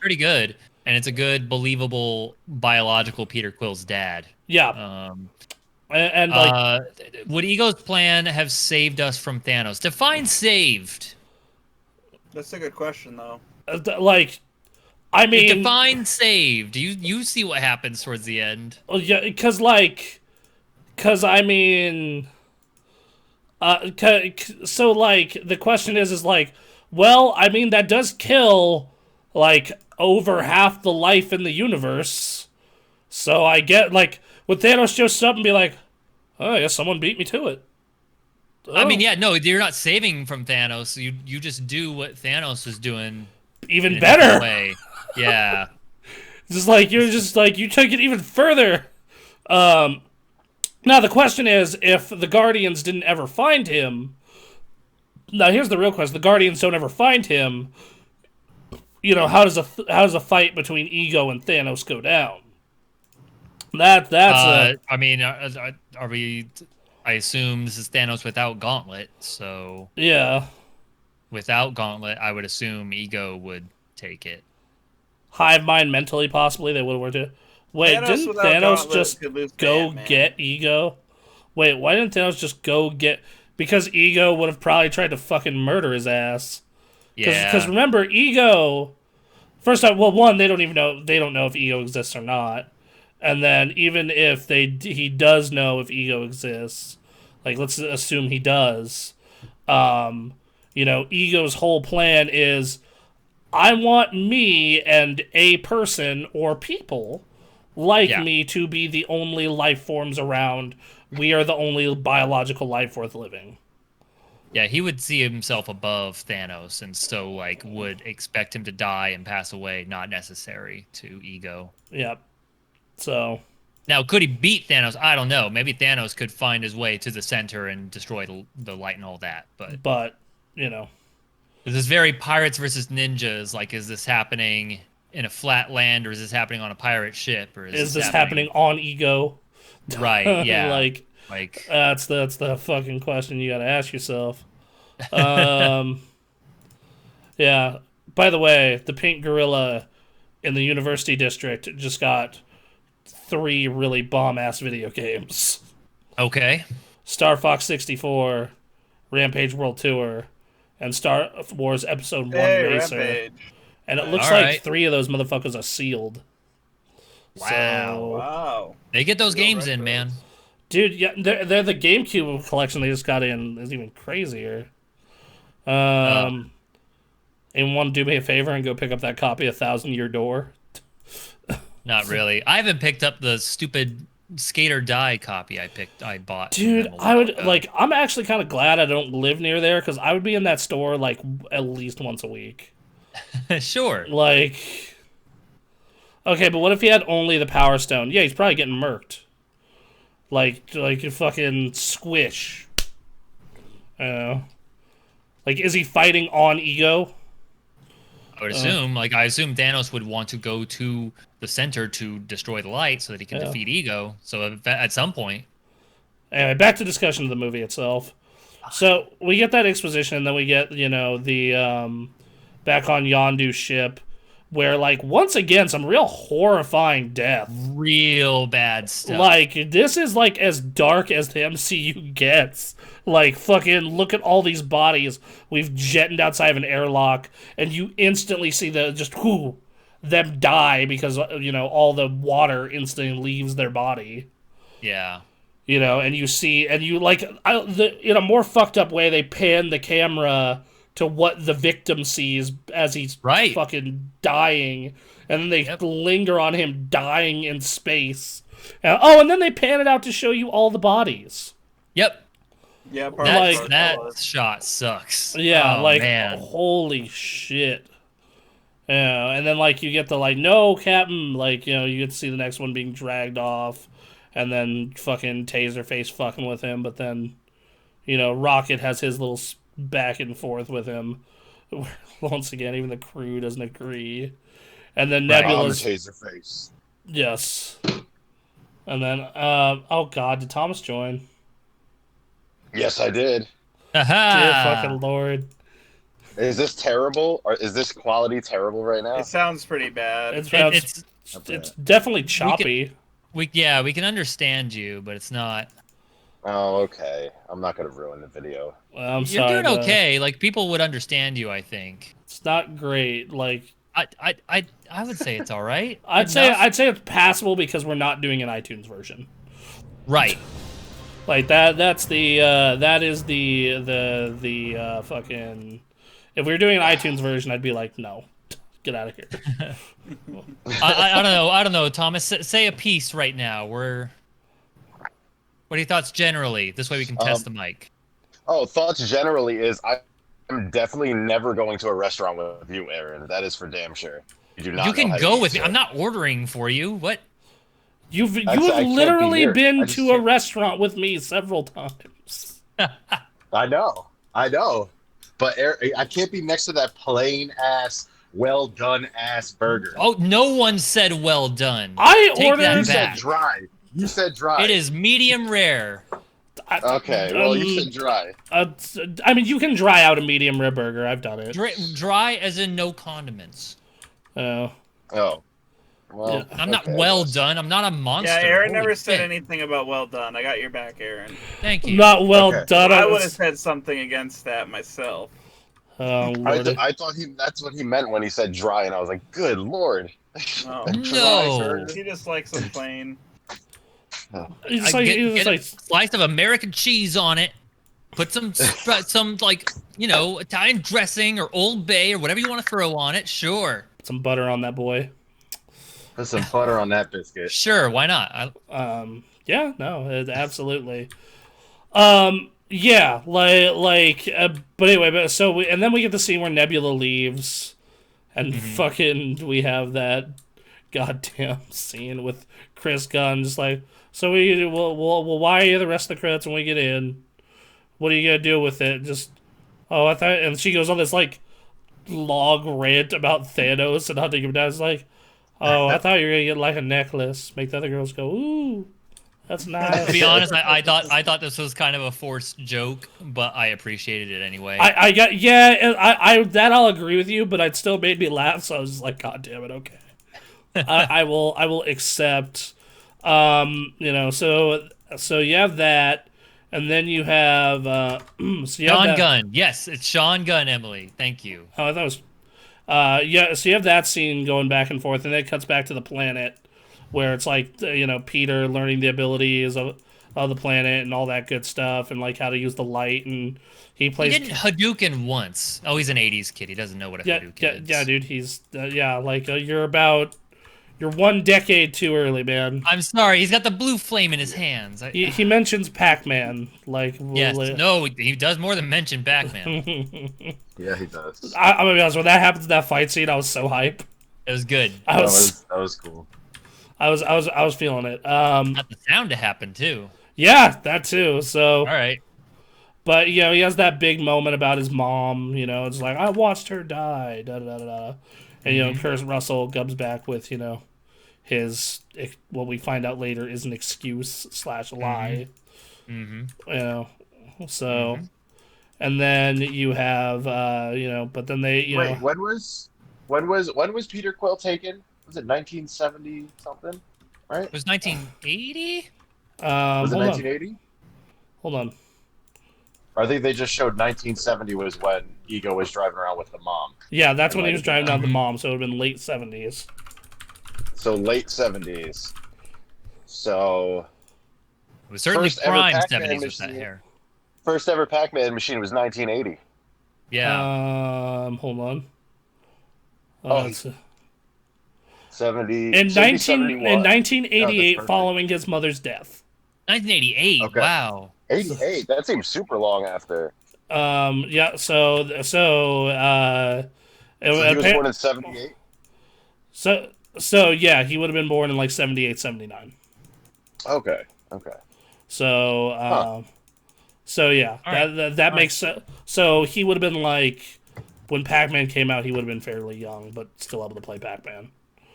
Pretty good. And it's a good, believable, biological Peter Quill's dad. Yeah. And like... would Ego's plan have saved us from Thanos? Define saved. That's a good question, though. Like, I mean... Define saved. You see what happens towards the end. Well, yeah, because I mean... so, like, the question is like, well, I mean, that does kill, like, over half the life in the universe. So I get, like, would Thanos just up and be like, oh, yeah, someone beat me to it. Oh. I mean, yeah, no, you're not saving from Thanos. You just do what Thanos is doing. Even better. Way. Yeah. Just like, you took it even further. Now, the question is, if the Guardians didn't ever find him... Now, here's the real question. The Guardians don't ever find him. You know, how does a fight between Ego and Thanos go down? I mean, are we... I assume this is Thanos without Gauntlet, so... Yeah. Without Gauntlet, I would assume Ego would take it. Hive mind mentally, possibly, they would have worked it. Wait, didn't Thanos just go get Ego? Wait, why didn't Thanos just go get... Because Ego would have probably tried to fucking murder his ass. Yeah. Because remember, Ego... First off, well, one, they don't know if Ego exists or not. And then, even if he does know if Ego exists, like, let's assume he does, you know, Ego's whole plan is, I want me and a person or people like me to be the only life forms around. We are the only biological life worth living. Yeah, he would see himself above Thanos, and so, like, would expect him to die and pass away, not necessary to Ego. Yep. So... Now, could he beat Thanos? I don't know. Maybe Thanos could find his way to the center and destroy the light and all that, But, you know... This is very pirates versus ninjas. Like, is this happening in a flat land, or is this happening on a pirate ship, or is this happening on Ego? Right, yeah. like that's the fucking question you gotta ask yourself. Yeah. By the way, the Pink Gorilla in the University District just got 3 really bomb-ass video games. Okay. Star Fox 64, Rampage World Tour, and Star Wars Episode 1 Racer. Rampage. And it looks like 3 of those motherfuckers are sealed. Wow. Wow. They get those games in, man. Dude, yeah, they're the GameCube collection they just got in is even crazier. And want to do me a favor and go pick up that copy of 1,000 Year Door? Not really. I haven't picked up the stupid Skate or Die copy I bought. Dude, I'm actually kind of glad I don't live near there, because I would be in that store, like, at least once a week. Sure. Like... Okay, but what if he had only the Power Stone? Yeah, he's probably getting murked. Like a fucking squish. I don't know. Like, is he fighting on Ego? I would assume. I assume Thanos would want to go to the center to destroy the light so that he can defeat Ego. So at some point. Anyway, back to discussion of the movie itself. So we get that exposition, and then we get, you know, the back on Yondu's ship, where, like, once again, some real horrifying death. Real bad stuff. Like, this is, like, as dark as the MCU gets. Like, fucking look at all these bodies we've jetted outside of an airlock, and you instantly see them die because, you know, all the water instantly leaves their body. Yeah. You know, and you see, and you, like, in a more fucked up way, they pan the camera to what the victim sees as he's fucking dying, and then they linger on him dying in space. And then they pan it out to show you all the bodies. Yep. Yeah, that shot sucks. Yeah, man. Holy shit. Yeah, and then, like, you get the, like, no, Captain, like, you know, you get to see the next one being dragged off, and then fucking Taserface fucking with him, but then, you know, Rocket has his little back and forth with him. Once again, even the crew doesn't agree. And then Nebula's Taserface. Yes. And then, oh god, did Thomas join? Yes, I did. Dear fucking Aha! lord. Is this terrible? Or is this quality terrible right now? It sounds pretty bad. It's Okay. definitely We choppy. we can understand you, but it's not. Oh, okay. I'm not gonna ruin the video. I'm You're sorry, doing but okay. Like people would understand you, I think. it's not great. Like I would say it's all right. I'd say Enough. it's passable because we're not doing an iTunes version. Right. Like that's that is the fucking. If we were doing an iTunes version, I'd be like, no, get out of here. I don't know, Thomas. Say a piece right now. What are your thoughts generally? This way we can test the mic. Oh, thoughts generally is I'm definitely never going to a restaurant with you, Aaron. That is for damn sure. You do not. You know can how to go eat, with me. sir. I'm not ordering for you. What? You I have can't be literally here. been I just to a can't. restaurant with me several times. I know. But I can't be next to that plain ass, well done ass burger. Oh, no one said well done. I Take ordered. that You said back. dry. You said dry. It is medium rare. Okay, well, you said dry. I mean, you can dry out a medium rare burger. I've done it. Dry as in no condiments. Oh. Oh. Well, Yeah. I'm not okay, I well guess. done. I'm not a monster. Yeah, Aaron Holy never said shit. anything about well done. I got your back, Aaron. Thank you. Not well Okay. done. I would have said something against that myself. Oh, lordy. I thought that's what he meant when he said dry, and I was like, good lord. No. A dry No. burger? He just likes them plain. He's just I like, get, he's get just a like, slice of American cheese on it. Put some like Italian dressing or Old Bay or whatever you want to throw on it. Sure, some butter on that boy. Put some butter on that biscuit. sure. Why not? Yeah, no, absolutely. Yeah, but anyway, and then we get the scene where Nebula leaves, and fucking we have that goddamn scene with Chris Gunn just like, so well, why are you the rest of the credits when we get in? What are you gonna do with it? Just, oh, I thought, and she goes on this like long rant about Thanos and hunting him down. It's like, oh, I thought you were gonna get like a necklace, make the other girls go, ooh, that's nice. To be honest, I thought this was kind of a forced joke, but I appreciated it anyway. I got, yeah, I that I'll agree with you, but it still made me laugh. So I was just like, God damn it, okay. I will accept. So you have that. And then you have Sean Gunn. Yes, it's Sean Gunn, Emily. Thank you. Oh, I thought it was so you have that scene going back and forth, and then it cuts back to the planet where it's like Peter learning the abilities of the planet and all that good stuff, and like how to use the light, and he plays. He didn't Hadouken once. Oh, he's an '80s kid. He doesn't know what a Hadouken is. Yeah, dude. He's you're 1 decade too early, man. I'm sorry. He's got the blue flame in his hands. He mentions Pac-Man, like Yes. No, he does more than mention Pac-Man. Yeah, he does. I'm gonna be honest. When that happens in that fight scene, I was so hype. It was good. I was That was cool. I was feeling it. Got the sound to happen too. Yeah, that too. So, All right. but he has that big moment about his mom. It's like I watched her die. Da da da da. And Kurt Russell comes back with his what we find out later is an excuse / lie. So, and then you have but then they Wait, when was Peter Quill taken? Was it 1970 something? Right? It was 1980. Was it hold on. 1980? Hold on. I think they just showed 1970 was when Ego was driving around with the mom. Yeah, that's when he was driving down the mom. So it would have been late 70s. So late 70s. So It was certainly First ever prime Pac-Man 70s with that machine. hair. first ever Pac-Man machine was 1980. Yeah. Hold on. Oh, It's, 70 in 71. 1988, perfect. following his mother's death. 1988. Okay. Wow. 88. That seems super long after. Yeah. So he was born in 78. So yeah, he would have been born in like 78, 79. Okay. So so yeah, that makes sense. So he would have been like when Pac-Man came out, he would have been fairly young, but still able to play Pac-Man.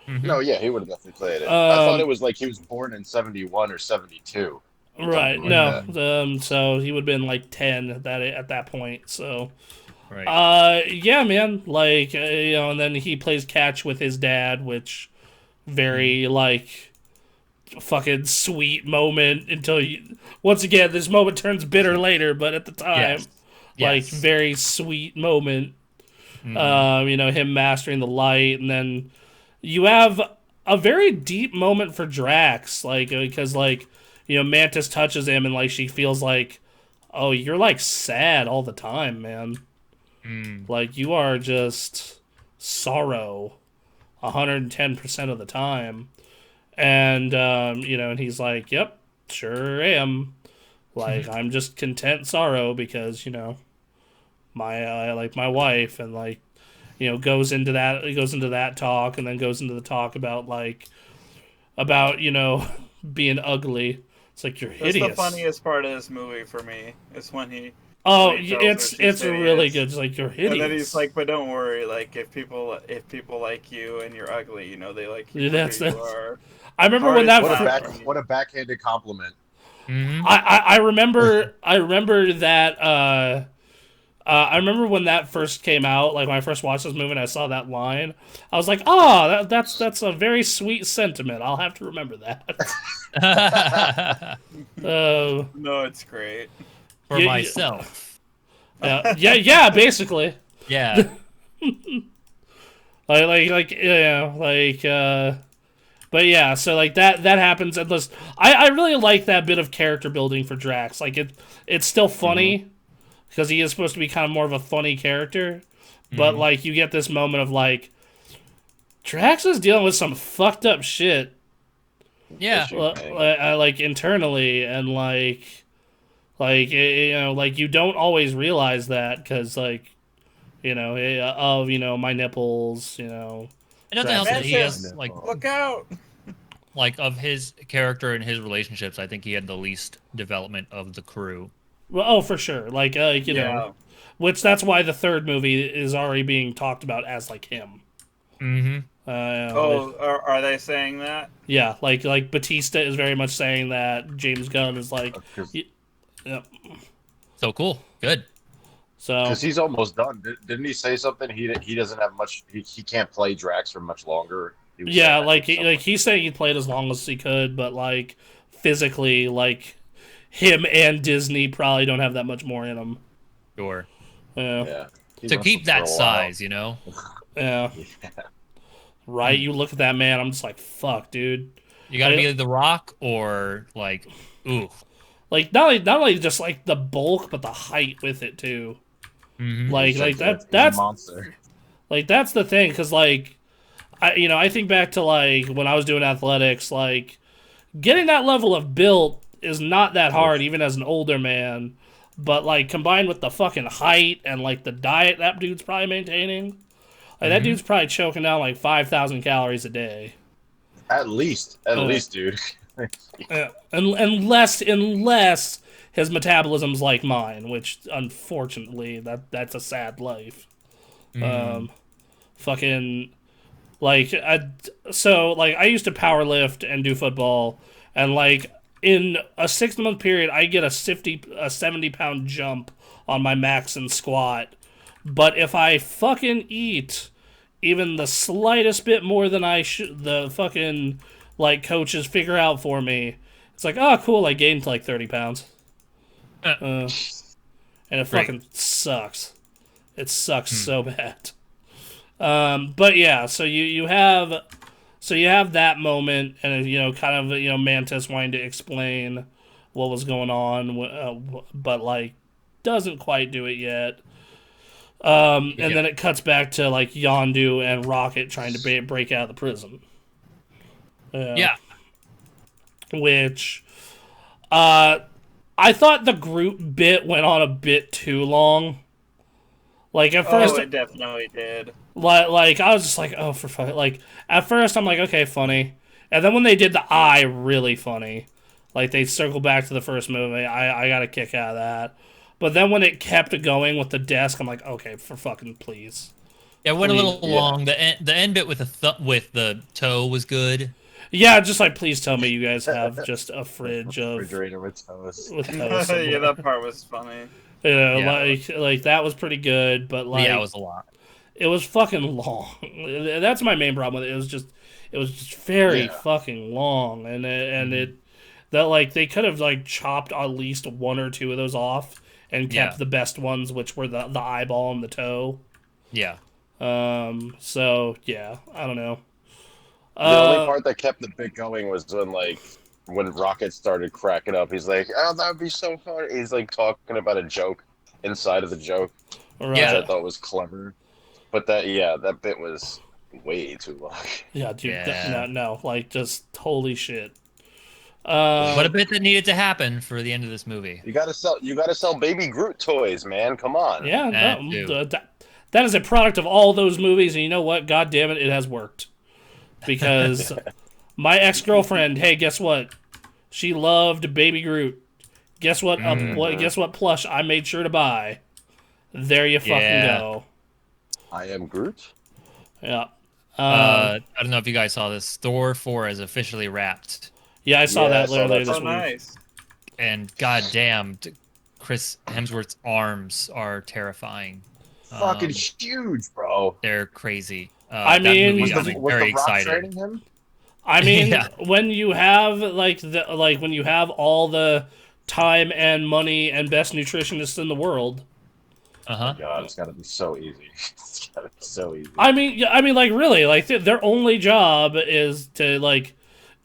No, yeah, he would have definitely played it. I thought it was like he was born in 71 or 72. Right. Something No. like that. So he would have been like 10 at that point. So. Right. Yeah, man. Like, and then he plays catch with his dad, which very like fucking sweet moment until you. Once again, this moment turns bitter later, but at the time, like very sweet moment. Him mastering the light, and then you have a very deep moment for Drax, like because like Mantis touches him and like she feels like, oh, you're like sad all the time, man. Like you are just sorrow 110% of the time. And and he's like, yep, sure am. Like I'm just content sorrow because, I like my wife, and like, goes into that talk, and then goes into the talk about being ugly. It's like you're hideous. That's the funniest part of this movie for me. Is when he Oh, he tells her it's she's really hideous. good. It's like you're hideous. And then he's like, "But don't worry. Like if people like you and you're ugly, they like you for who you are." I remember when that. What a backhanded compliment. I remember that. I remember when that first came out. Like when I first watched this movie, and I saw that line. I was like, "Oh, that's a very sweet sentiment. I'll have to remember that." No, it's great. For myself. Yeah, basically. Yeah. But yeah, so like that happens. And I really like that bit of character building for Drax. Like it's still funny because he is supposed to be kind of more of a funny character, but like you get this moment of like Drax is dealing with some fucked up shit. Yeah. Like internally, and like you don't always realize that because my nipples, And nothing else that he has like look out. Like of his character and his relationships, I think he had the least development of the crew. Well, for sure. Like which that's why the third movie is already being talked about as like him. Are they saying that? Yeah, like Batista is very much saying that. James Gunn is like, yep. So cool, good. So because he's almost done. Didn't he say something? He doesn't have much. He can't play Drax for much longer. Yeah, he's saying he played as long as he could, but like physically, like him and Disney probably don't have that much more in them. Sure. Yeah. To keep that size, Yeah. Yeah. Right. You look at that man. I'm just like, fuck, dude. You got to be The Rock or like, ooh. Like not only just like the bulk, but the height with it too. Like that's monster. Like that's the thing, because like I think back to like when I was doing athletics, like getting that level of build is not that hard, even as an older man. But like combined with the fucking height and like the diet that dude's probably maintaining, like that dude's probably choking down like 5,000 calories a day. At least, dude. Unless his metabolism's like mine, which unfortunately that's a sad life. Fucking like I used to power lift and do football, and like in a 6-month period I get a 70-pound jump on my max and squat. But if I fucking eat even the slightest bit more than the fucking like coaches figure out for me, it's like, oh cool, I gained like 30 pounds. And it fucking sucks. It sucks so bad. But yeah, so you have that moment, and kind of Mantis wanting to explain what was going on, but like doesn't quite do it yet. And then it cuts back to like Yondu and Rocket trying to break out of the prison. Yeah. Which, I thought the group bit went on a bit too long. Like at first, it definitely did. Like I was just like, oh, for fuck. Like at first, I'm like, okay, funny, and then when they did the eye, really funny. Like they circled back to the first movie. I got a kick out of that. But then when it kept going with the desk, I'm like, okay, for fucking please. Yeah, it went a little Yeah. long. The end bit with the toe was good. Yeah, just like please tell me you guys have just a fridge of refrigerator with toast. with toast somewhere. Yeah, that part was funny. You know, Yeah. like that was pretty good, but like Yeah, it was a lot. it was fucking long. That's my main problem with it. It was just very Yeah. fucking long, and it that like they could have like chopped at least one or two of those off and kept Yeah. the best ones, which were the eyeball and the toe. Yeah. So yeah, I don't know. The only part that kept the bit going was when Rocket started cracking up. He's like, "Oh, that would be so funny." He's like talking about a joke inside of the joke, Right. which Yeah. I thought was clever. But that bit was way too long. Yeah, dude. Yeah. No, like just holy shit. What a bit that needed to happen for the end of this movie. You gotta sell Baby Groot toys, man. Come on. Yeah, That no, too. that is a product of all those movies, and you know what? God damn it, it has worked. Because my ex-girlfriend, hey, guess what? She loved Baby Groot. Guess what? Guess what plush I made sure to buy? There you fucking Yeah. go. I am Groot. Yeah. I don't know if you guys saw this. Thor 4 is officially wrapped. Yeah, I saw Yeah, that I saw literally that. this So week. nice. And goddamn, Chris Hemsworth's arms are terrifying. Fucking huge, bro. They're crazy. I that mean- movie got Was me the very Rock excited. training him? I mean, Yeah. when you have when you have all the time and money and best nutritionists in the world. God, it's gotta be so easy. It's gotta be so easy. I mean, like really, like their only job is to like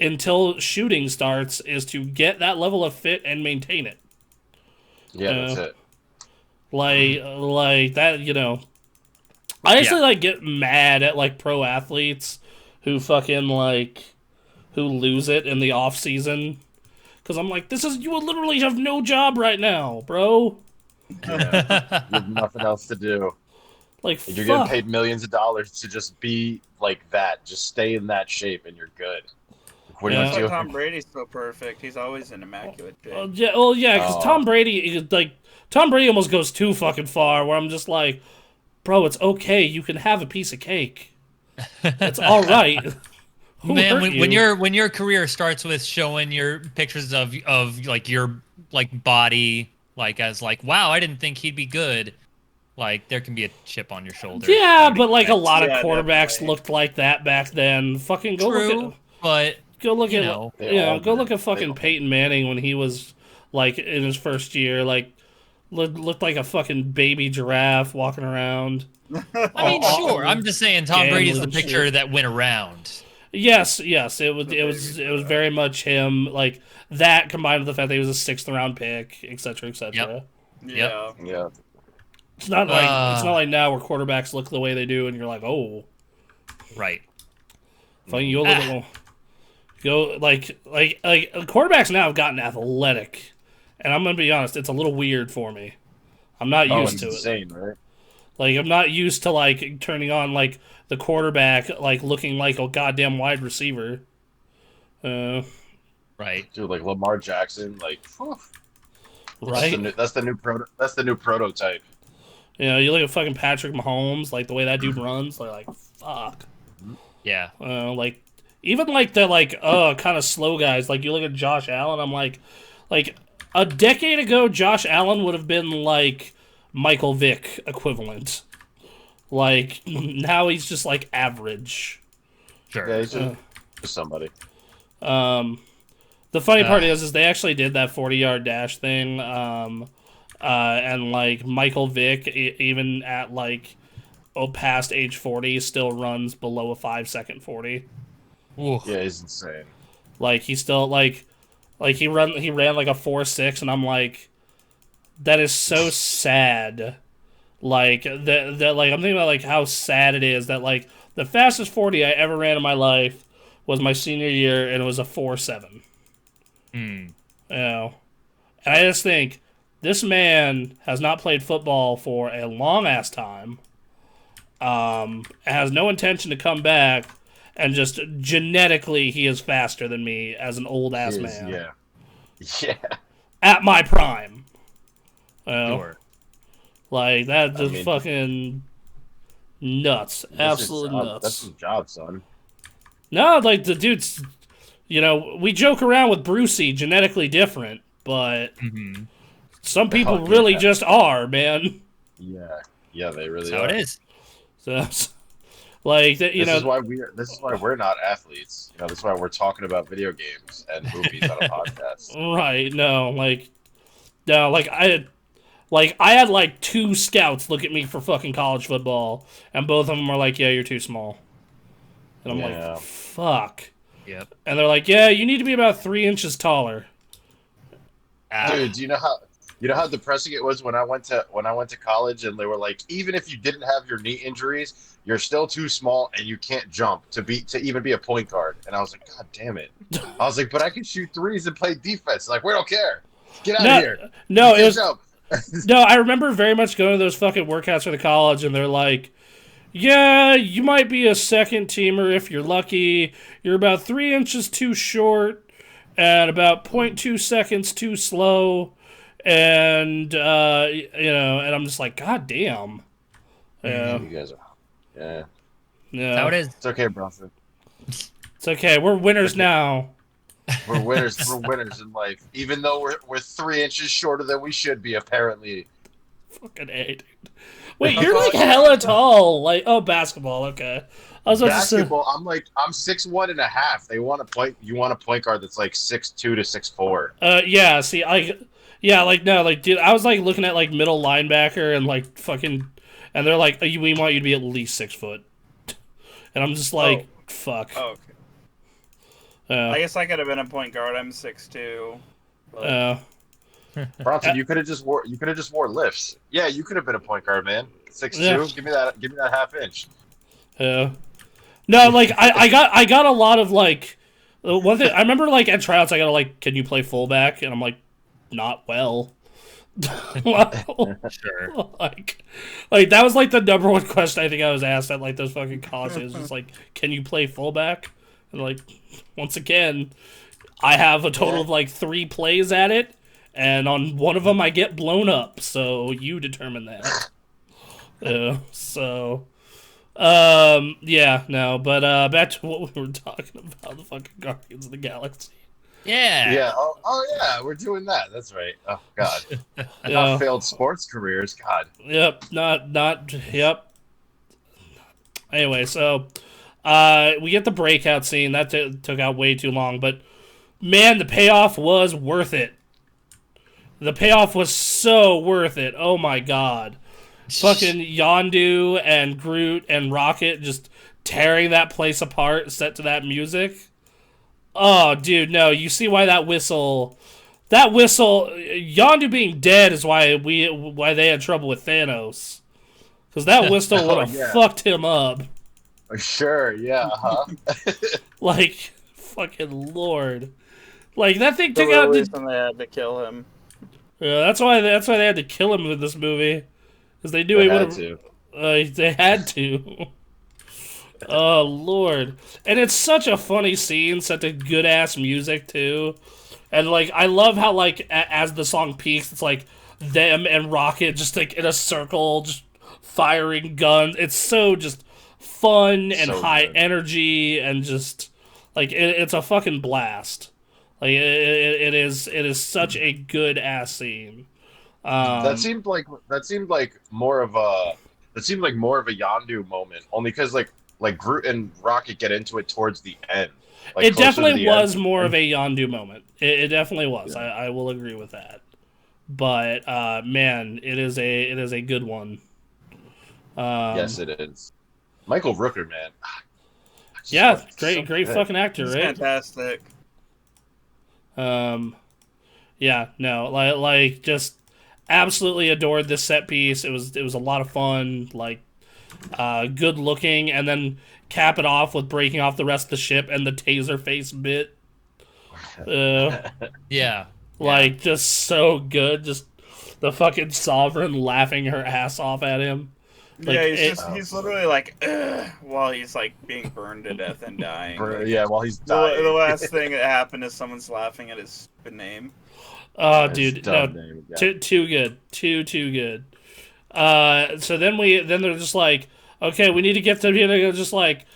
until shooting starts is to get that level of fit and maintain it. Yeah, that's it. Like that, you know. I actually Yeah. like get mad at like pro athletes who fucking like who lose it in the off season because I'm like, you will literally have no job right now, bro. Yeah. You have nothing else to do. Like, You're fuck. getting paid millions of dollars to just be like that. Just stay in that shape and you're good. What Yeah. That's are why you Tom doing? Brady's so perfect. He's always in immaculate shape. Yeah, because Oh. Tom Brady, like, Tom Brady almost goes too fucking far. Where I'm just like, bro, it's okay. You can have a piece of cake. It's all right. Who Man, hurt when your career starts with showing your pictures of like your like body like as like, wow, I didn't think he'd be good. Like there can be a chip on your shoulder. Yeah, I would but like a expect. lot of Yeah, quarterbacks definitely. looked like that back then. Fucking go look True, at but go look you at know, They all go did. look at fucking They all Peyton Manning when he was like in his first year, like looked like a fucking baby giraffe walking around. I mean, Oh, sure. I'm just saying Tom gambling Brady's the and picture shit. that went around. Yes, it was very much him, like that combined with the fact that he was a 6th round pick, etc., etc. Yeah. Yeah. It's not like now where quarterbacks look the way they do, and you're like, oh, Right. fucking you look at like quarterbacks now have gotten athletic, and I'm gonna be honest, it's a little weird for me. I'm not Oh, used it's to it. insane, right? Like I'm not used to like turning on like the quarterback like looking like a goddamn wide receiver. Right. Dude, like Lamar Jackson, like whew. Right? That's the new prototype. You know, you look at fucking Patrick Mahomes, like the way that dude runs, like fuck. Yeah. Like even like the kind of slow guys. Like you look at Josh Allen, I'm like a decade ago, Josh Allen would have been like Michael Vick equivalent. Like now he's just like average. Sure. Yeah, he's just somebody. The funny part is they actually did that 40-yard dash thing, and like Michael Vick, even at like past age 40, still runs below a 5-second 40. Ooh. Yeah, he's insane. Like he still like he ran like a 4.6, and I'm like, that is so sad. Like that like I'm thinking about like how sad it is that like the fastest 40 I ever ran in my life was my senior year, and it was a 4.7. You know, and I just think this man has not played football for a long ass time. Has no intention to come back, and just genetically he is faster than me as an old ass He is, man. yeah. Yeah. At my prime. You know? Sure. Like that just mean- fucking nuts, absolutely That's nuts. his job, son. No, like the dude's, we joke around with Brucey, genetically different, but Mm-hmm. some people Oh, really yeah. just are, man. Yeah, they really That's how are. it is. So, like that, This is why we're not athletes. This is why we're talking about video games and movies on a podcast. right? No, like I had like 2 scouts look at me for fucking college football, and both of them were like, "Yeah, you're too small," and I'm Yeah. like, "Fuck," Yep. and they're like, "Yeah, you need to be about 3 inches taller." Dude, do you know how depressing it was when I went to college and they were like, even if you didn't have your knee injuries, you're still too small and you can't jump to even be a point guard. And I was like, God damn it. I was like, but I can shoot threes and play defense. Like, we don't care. Get out of here. No, You it was can't jump. no. I remember very much going to those fucking workouts for the college, and they're like, "Yeah, you might be a second teamer if you're lucky. You're about 3 inches too short, and about 0.2 seconds too slow." And and I'm just like, God damn. Yeah. You guys are. Yeah. Yeah. That's how it is. It's okay, Bronson. It's okay. We're winners now. We're winners. We're winners in life. Even though we're 3 inches shorter than we should be, apparently. Fucking A, dude. Wait, you're like hella tall. Like, oh, basketball. Okay. I was about Basketball, I'm 6'1" and a half. You want a point guard that's like 6'2" to 6'4". Yeah. See, dude, I was like looking at like middle linebacker and like fucking, and they're like, we want you to be at least 6 foot, and I'm just like, fuck. Oh, okay. I guess I could have been a point guard. I'm 6'2". Bronson, you could have just wore lifts. Yeah, you could have been a point guard, man. 6'2". Yeah. Give me that half inch. Yeah. No, like I got a lot of like one thing. I remember like at tryouts I got like, can you play fullback? And I'm like, not well. Sure. like that was like the number one question I think I was asked at like those fucking colleges. It's like, can you play fullback? And like, once again, I have a total of like 3 plays at it, and on one of them I get blown up. So you determine that. Back to what we were talking about, the fucking Guardians of the Galaxy. Yeah. Yeah. Oh yeah, we're doing that. That's right. Oh God. Not failed sports careers. God. Yep. Yep. Anyway, so we get the breakout scene that took out way too long, but man, the payoff was worth it. The payoff was so worth it. Oh my God. Fucking Yondu and Groot and Rocket just tearing that place apart set to that music. Oh, dude, no. You see why that whistle... Yondu being dead is why they had trouble with Thanos. Because that whistle would have fucked him up. Sure, yeah, Like, fucking Lord. Like, that thing took out... They had to kill him. Yeah, that's why they had to kill him in this movie. Because they knew he would have... they had to. Oh, Lord. And it's such a funny scene, such a good-ass music, too. And, like, I love how, like, as the song peaks, it's, like, them and Rocket just, like, in a circle, just firing guns. It's so just fun and high energy and just, like, it's a fucking blast. Like, it is such a good-ass scene. That seemed like more of a Yondu moment, only because like Groot and Rocket get into it towards the end. Like, it definitely was more of a Yondu moment. It definitely was. Yeah. I will agree with that. But man, it is a good one. Yes, it is. Michael Rooker, man. Yeah, great fucking actor, He's right? Fantastic. Yeah, no, like just absolutely adored this set piece. It was a lot of fun, like good looking, and then cap it off with breaking off the rest of the ship and the taser face bit. Yeah. Like just so good. Just the fucking Sovereign laughing her ass off at him. Like, yeah, he's literally like, ugh, while he's like being burned to death and dying. Yeah, while he's dying. The last thing that happened is someone's laughing at his name. Oh, dude, no, too good, too good. So then they're just like, okay, we need to get to just like.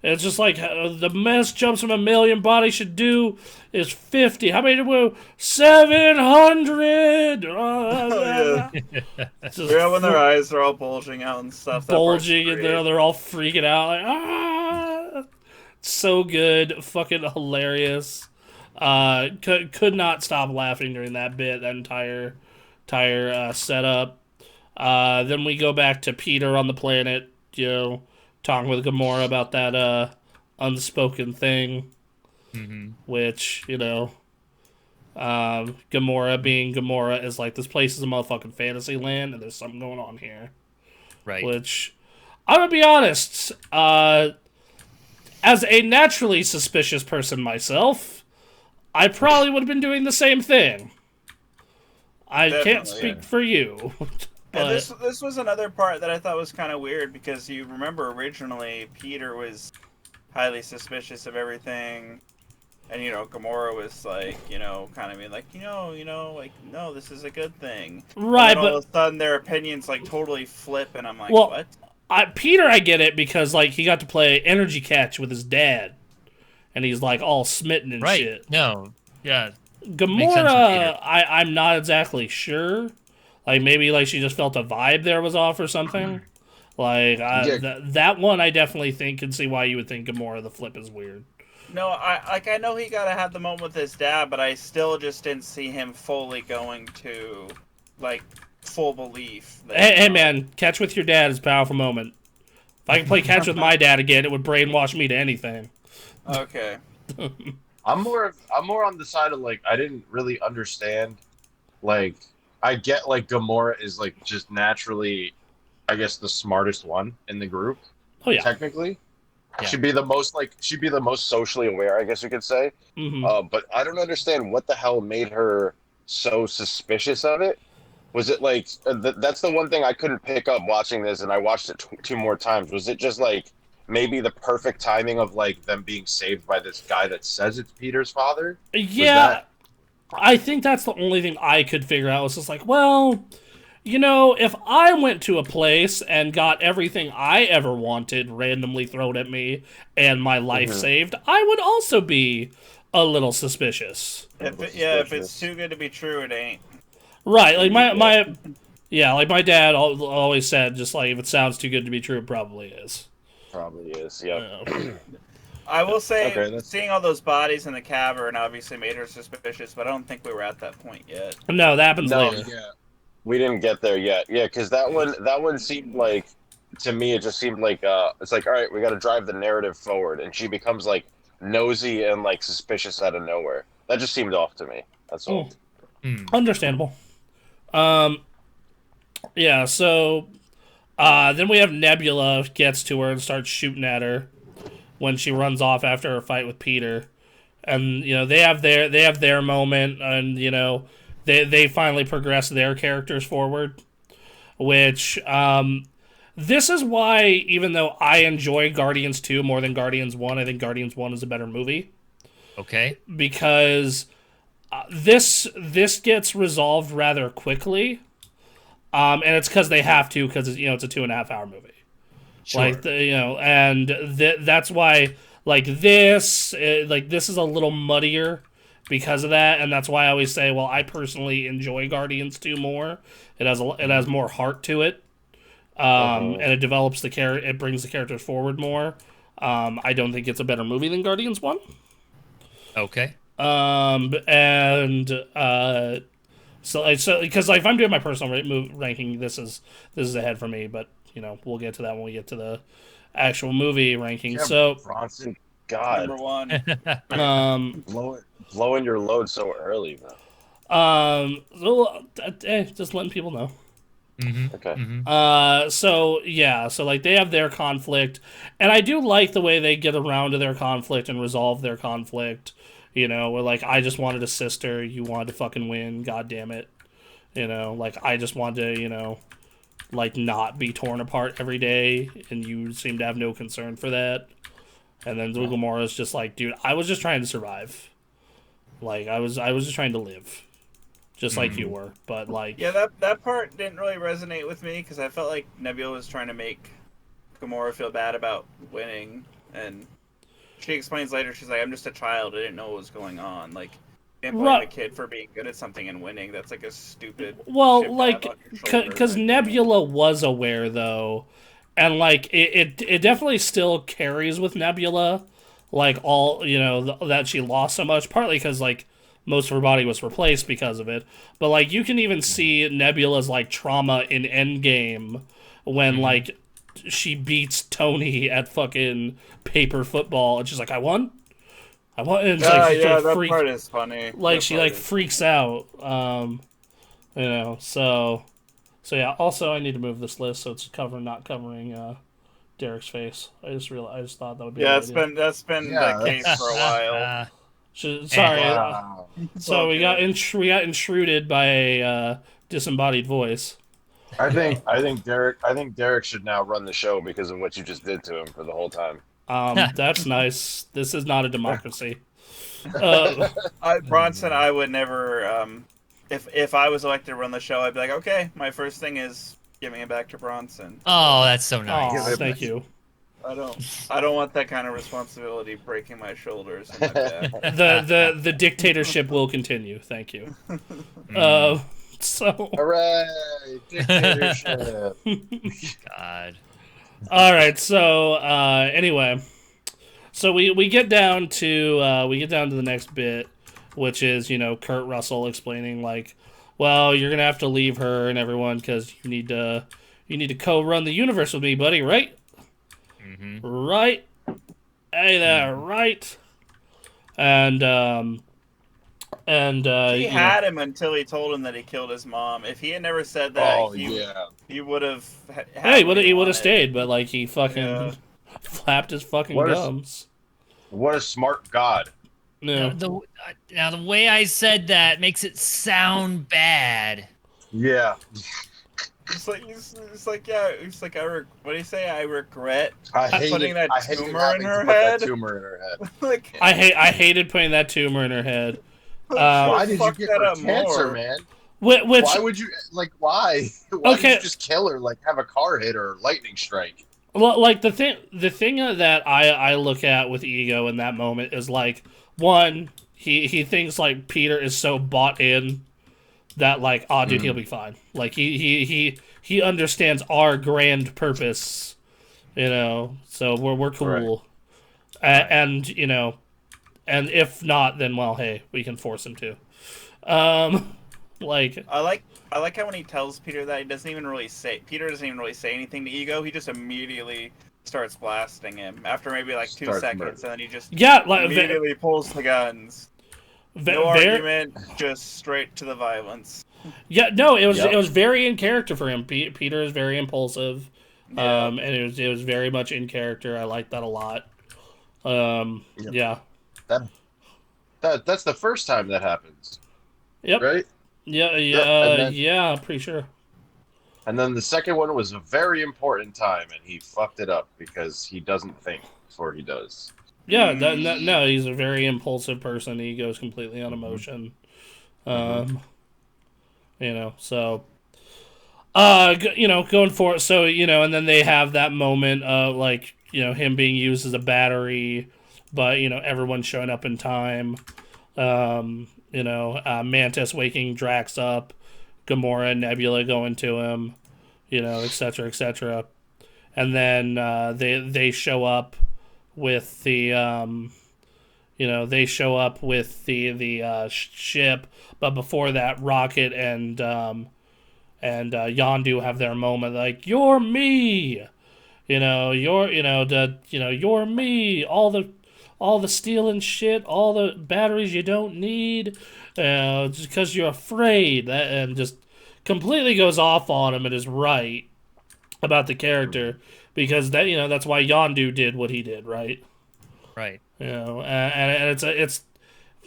It's just like the mess jumps from 1,000,000 bodies should do is 50. How many do we? 700. Oh, yeah. When their eyes are all bulging out and stuff. Bulging, and they're all freaking out. Like, ah! So good. Fucking hilarious. Could not stop laughing during that bit, that entire setup. Then we go back to Peter on the planet, talking with Gamora about that unspoken thing, which, Gamora being Gamora is like, this place is a motherfucking fantasy land and there's something going on here. Right. Which, I'm gonna be honest, as a naturally suspicious person myself, I probably would have been doing the same thing. I can't speak for you. And this was another part that I thought was kind of weird, because you remember originally Peter was highly suspicious of everything, and Gamora was like, kind of being like, like, no, this is a good thing. Right, but all of a sudden their opinions like totally flip, and I'm like, well, what? Peter, I get it, because like he got to play energy catch with his dad, and he's like all smitten and shit. No, yeah. Gamora, I'm not exactly sure. Like, maybe, like, she just felt a vibe there was off or something. Like, that one I definitely can see why you would think Gamora the flip is weird. No, I know he got to have the moment with his dad, but I still just didn't see him fully going to, like, full belief. Hey, man, catch with your dad is a powerful moment. If I could play catch with my dad again, it would brainwash me to anything. Okay. I'm more on the side of, like, I didn't really understand, like, I get, like, Gamora is, like, just naturally, I guess, the smartest one in the group. Oh, yeah. Technically. Yeah. She'd be the most socially aware, I guess you could say. Mm-hmm. But I don't understand what the hell made her so suspicious of it. Was it, like, that's the one thing I couldn't pick up watching this, and I watched it two more times. Was it just, like, maybe the perfect timing of, like, them being saved by this guy that says it's Peter's father? Yeah. I think that's the only thing I could figure out. Was just like, well, if I went to a place and got everything I ever wanted randomly thrown at me and my life saved, I would also be a little suspicious. If it's too good to be true, it ain't. Right, like my dad always said, just like, if it sounds too good to be true, it probably is. Probably is, yeah. I will say, seeing all those bodies in the cavern obviously made her suspicious, but I don't think we were at that point yet. No, that happens later. Yeah. We didn't get there yet. Yeah, because that one seemed like, to me, it just seemed like, it's like, all right, we got to drive the narrative forward, and she becomes, like, nosy and, like, suspicious out of nowhere. That just seemed off to me. That's all. Understandable. Yeah, so then we have Nebula gets to her and starts shooting at her when she runs off after her fight with Peter. And, they have their moment, and, they finally progress their characters forward, which, this is why, even though I enjoy Guardians 2 more than Guardians 1, I think Guardians 1 is a better movie. Okay. Because this gets resolved rather quickly, and it's because they have to, because, it's a 2.5 hour movie. Sure. Like, and that's why, this is a little muddier because of that, and that's why I always say, well, I personally enjoy Guardians 2 more. It has more heart to it, and it develops it brings the characters forward more. I don't think it's a better movie than Guardians 1. Okay. So because if I'm doing my personal ranking, this is ahead for me, but we'll get to that when we get to the actual movie ranking. Yeah, so Bronson, God, number one. Blowing your load so early, man. Just letting people know. Mm-hmm. Okay. Mm-hmm. So they have their conflict, and I do like the way they get around to their conflict and resolve their conflict. We're like, I just wanted a sister, you wanted to fucking win, god damn it. I just wanted to, not be torn apart every day, and you seem to have no concern for that. And then Gamora's just like, dude, I was just trying to survive. I was just trying to live. Just like you were. But, Yeah, that part didn't really resonate with me, because I felt like Nebula was trying to make Gamora feel bad about winning, and she explains later, she's like, I'm just a child, I didn't know what was going on. Like, you can't blame a kid for being good at something and winning. That's like a stupid Well, like, because Nebula was aware, though, and, like, it definitely still carries with Nebula, like, all, you know, that she lost so much, partly because, like, most of her body was replaced because of it, but, like, you can even see Nebula's, like, trauma in Endgame when, like, she beats Tony at fucking paper football, and she's like, I won? And it's like, that part is funny. Like, she, like, freaks out, you know, so yeah, also, I need to move this list so it's not covering, Derek's face. I just thought that would be that's been the case for a while. Sorry. Wow. So we got intruded by a disembodied voice. I think Derek should now run the show because of what you just did to him for the whole time. That's nice. This is not a democracy. Bronson, I would never. If I was elected to run the show, I'd be like, okay, my first thing is giving it back to Bronson. Oh, that's so nice. Oh, thank you. I don't want that kind of responsibility breaking my shoulders and my back. The dictatorship will continue. Thank you. So. Hooray! Dictatorship. God. All right. So anyway, so we get down to the next bit, which is, you know, Kurt Russell explaining, like, well, you're gonna have to leave her and everyone because you need to co-run the universe with me, buddy, right? Mm-hmm. Right. Hey there, right? And he had him until he told him that he killed his mom. If he had never said that, he would have. He would have stayed, but like he fucking flapped his fucking gums. What a smart god. No. Now the way I said that makes it sound bad. Yeah. It's like what do you say? I regret putting that tumor in her head. Like, I hated putting that tumor in her head. Why did you get her cancer, man? Why would you why? Why did you just kill her? Like, have a car hit her, lightning strike. Well, like the thing that I look at with Ego in that moment is, like, one, he thinks, like, Peter is so bought in that, like, oh, dude, he'll be fine. Like, he understands our grand purpose, you know. So we're cool, right. And you know, and if not, then, well, hey, we can force him to. Like, I like how when he tells Peter that, Peter doesn't even really say anything to Ego. He just immediately starts blasting him after maybe like 2 seconds, and then he just immediately pulls the guns. No argument, just straight to the violence. Yeah, no, it was very in character for him. Peter is very impulsive, and it was very much in character. I like that a lot. Yeah. That's the first time that happens. Yep. Right? Yeah, pretty sure. And then the second one was a very important time, and he fucked it up because he doesn't think before he does. Yeah, no, he's a very impulsive person. He goes completely on emotion. You know, so, you know, going for it. So, you know, and then they have that moment of, like, you know, him being used as a battery, but, you know, everyone showing up in time. You know, Mantis waking Drax up, Gamora and Nebula going to him, you know, etc., etc. And then they show up with the ship, but before that, Rocket and Yondu have their moment, like, you're me, you're me, all the stealing shit, all the batteries you don't need, just because you're afraid, and just completely goes off on him and is right about the character, because that's why Yondu did what he did, right? Right. You know, and it's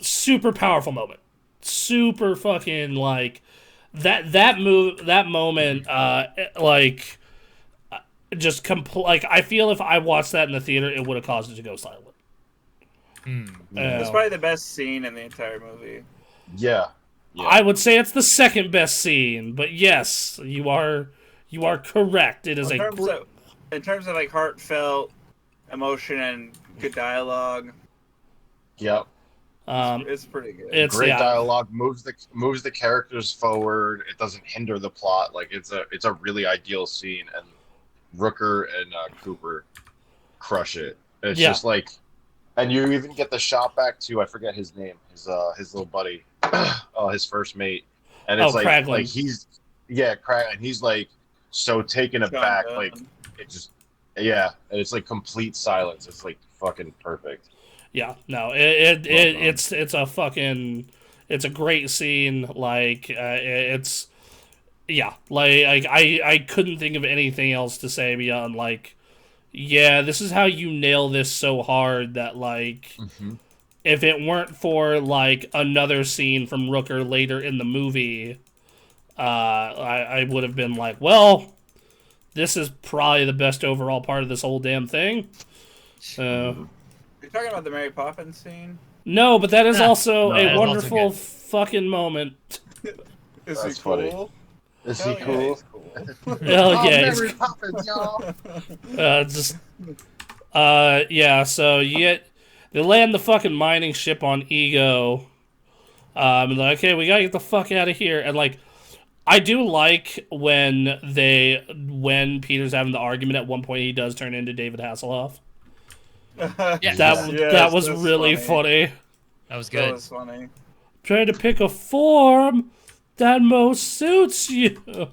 super powerful moment, super fucking, like, that moment, like, just like, I feel if I watched that in the theater, it would have caused it to go silent. It's probably the best scene in the entire movie. Yeah. I would say it's the second best scene, but yes, you are correct. It is in in terms of like heartfelt emotion and good dialogue, Yep. it's pretty good. It's Great yeah. dialogue, moves the characters forward. It doesn't hinder the plot. Like it's a really ideal scene, and Rooker and Cooper crush it. It's Yeah. just like, and you even get the shot back to, I forget his name, his little buddy, his first mate, and it's Kraglin. like he's Crag, and he's like so taken aback, like it just and it's like complete silence. It's like fucking perfect. Yeah, no, it's a fucking, it's a great scene. Like it's like I couldn't think of anything else to say beyond like, yeah, this is how you nail this so hard that like, if it weren't for like another scene from Rooker later in the movie, I would have been like, well, this is probably the best overall part of this whole damn thing. You're talking about the Mary Poppins scene? No, but that is also No, a that's wonderful also good. fucking moment. Is That's he funny. cool? Is Hell he yeah, cool? he's cool. Hell yeah, Mary Poppins, y'all. So they land the fucking mining ship on Ego. And like, okay, we gotta get the fuck out of here. And like, I do like when Peter's having the argument at one point, he does turn into David Hasselhoff. That was really funny. That was That good. was funny. Trying to pick a form that most suits you. Oh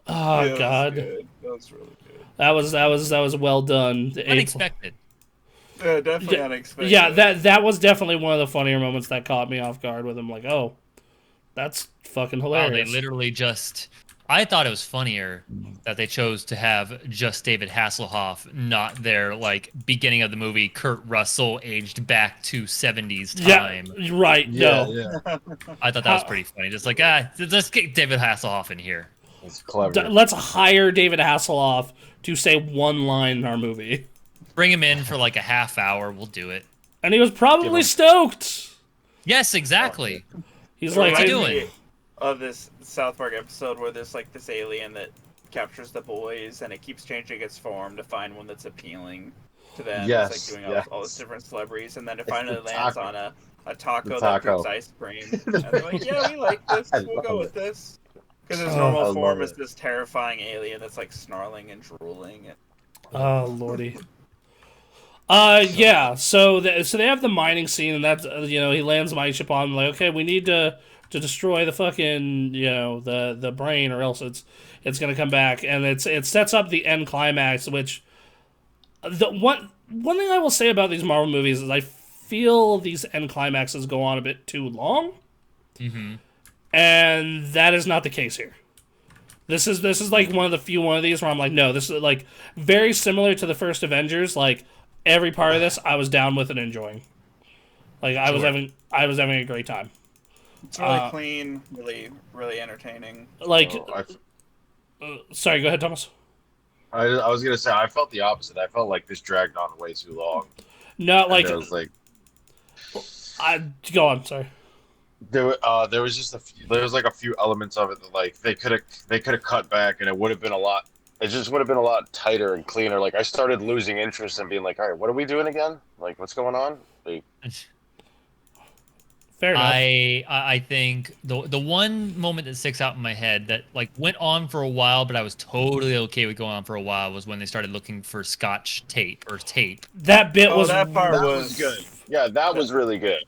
That was God, good. That was really good. that was well done. Unexpected. Yeah, definitely unexpected. Yeah, that was definitely one of the funnier moments that caught me off guard with him. Like, oh, that's fucking Wow, hilarious. they literally just. I thought it was funnier that they chose to have just David Hasselhoff, not their like beginning of the movie Kurt Russell aged back to 70s time. Yeah, right. No, I thought that was pretty funny. Just like let's get David Hasselhoff in here. It's clever. Let's hire David Hasselhoff to say one line in our movie, Bring him in for like a half hour. We'll do it. and he was probably stoked. Yes, exactly. He's It like, What's he reminds doing? me Of this South Park episode where there's like this alien that captures the boys and it keeps changing its form to find one that's appealing to them. Yes, It's like doing yes. all these different celebrities, and then it It's finally the lands taco. on a taco The that taco. cooks ice cream. And they're like, yeah, we like this. I We'll go love with this. Because his Oh, normal I love form is it. this terrifying alien that's like snarling and drooling. And... oh lordy. Yeah. So they have the mining scene, and that's he lands the mining ship on. Like, okay, we need to destroy the fucking the brain, or else it's gonna come back, and it sets up the end climax. Which the one thing I will say about these Marvel movies is I feel these end climaxes go on a bit too long, and that is not the case here. This is like one of the few one of these where I'm like, no, this is like very similar to the first Avengers. Like every part of this, I was down with and enjoying. Like I was having a great time. It's really clean, really entertaining. Like, Oh, sorry, go ahead, Thomas. I was gonna say I felt the opposite. I felt like this dragged on way too long. No, like, And it was like go on. Sorry. there was just there was like a few elements of it that like they could have cut back, and it would have been a lot. It just would have been a lot tighter and cleaner. Like I started losing interest and being like, all right, what are we doing again? Like what's going on? Like, Fair enough. I think the one moment that sticks out in my head that like went on for a while, but I was totally okay with going on for a while was when they started looking for Scotch tape. That bit was that part that was was good. Yeah, that was really good.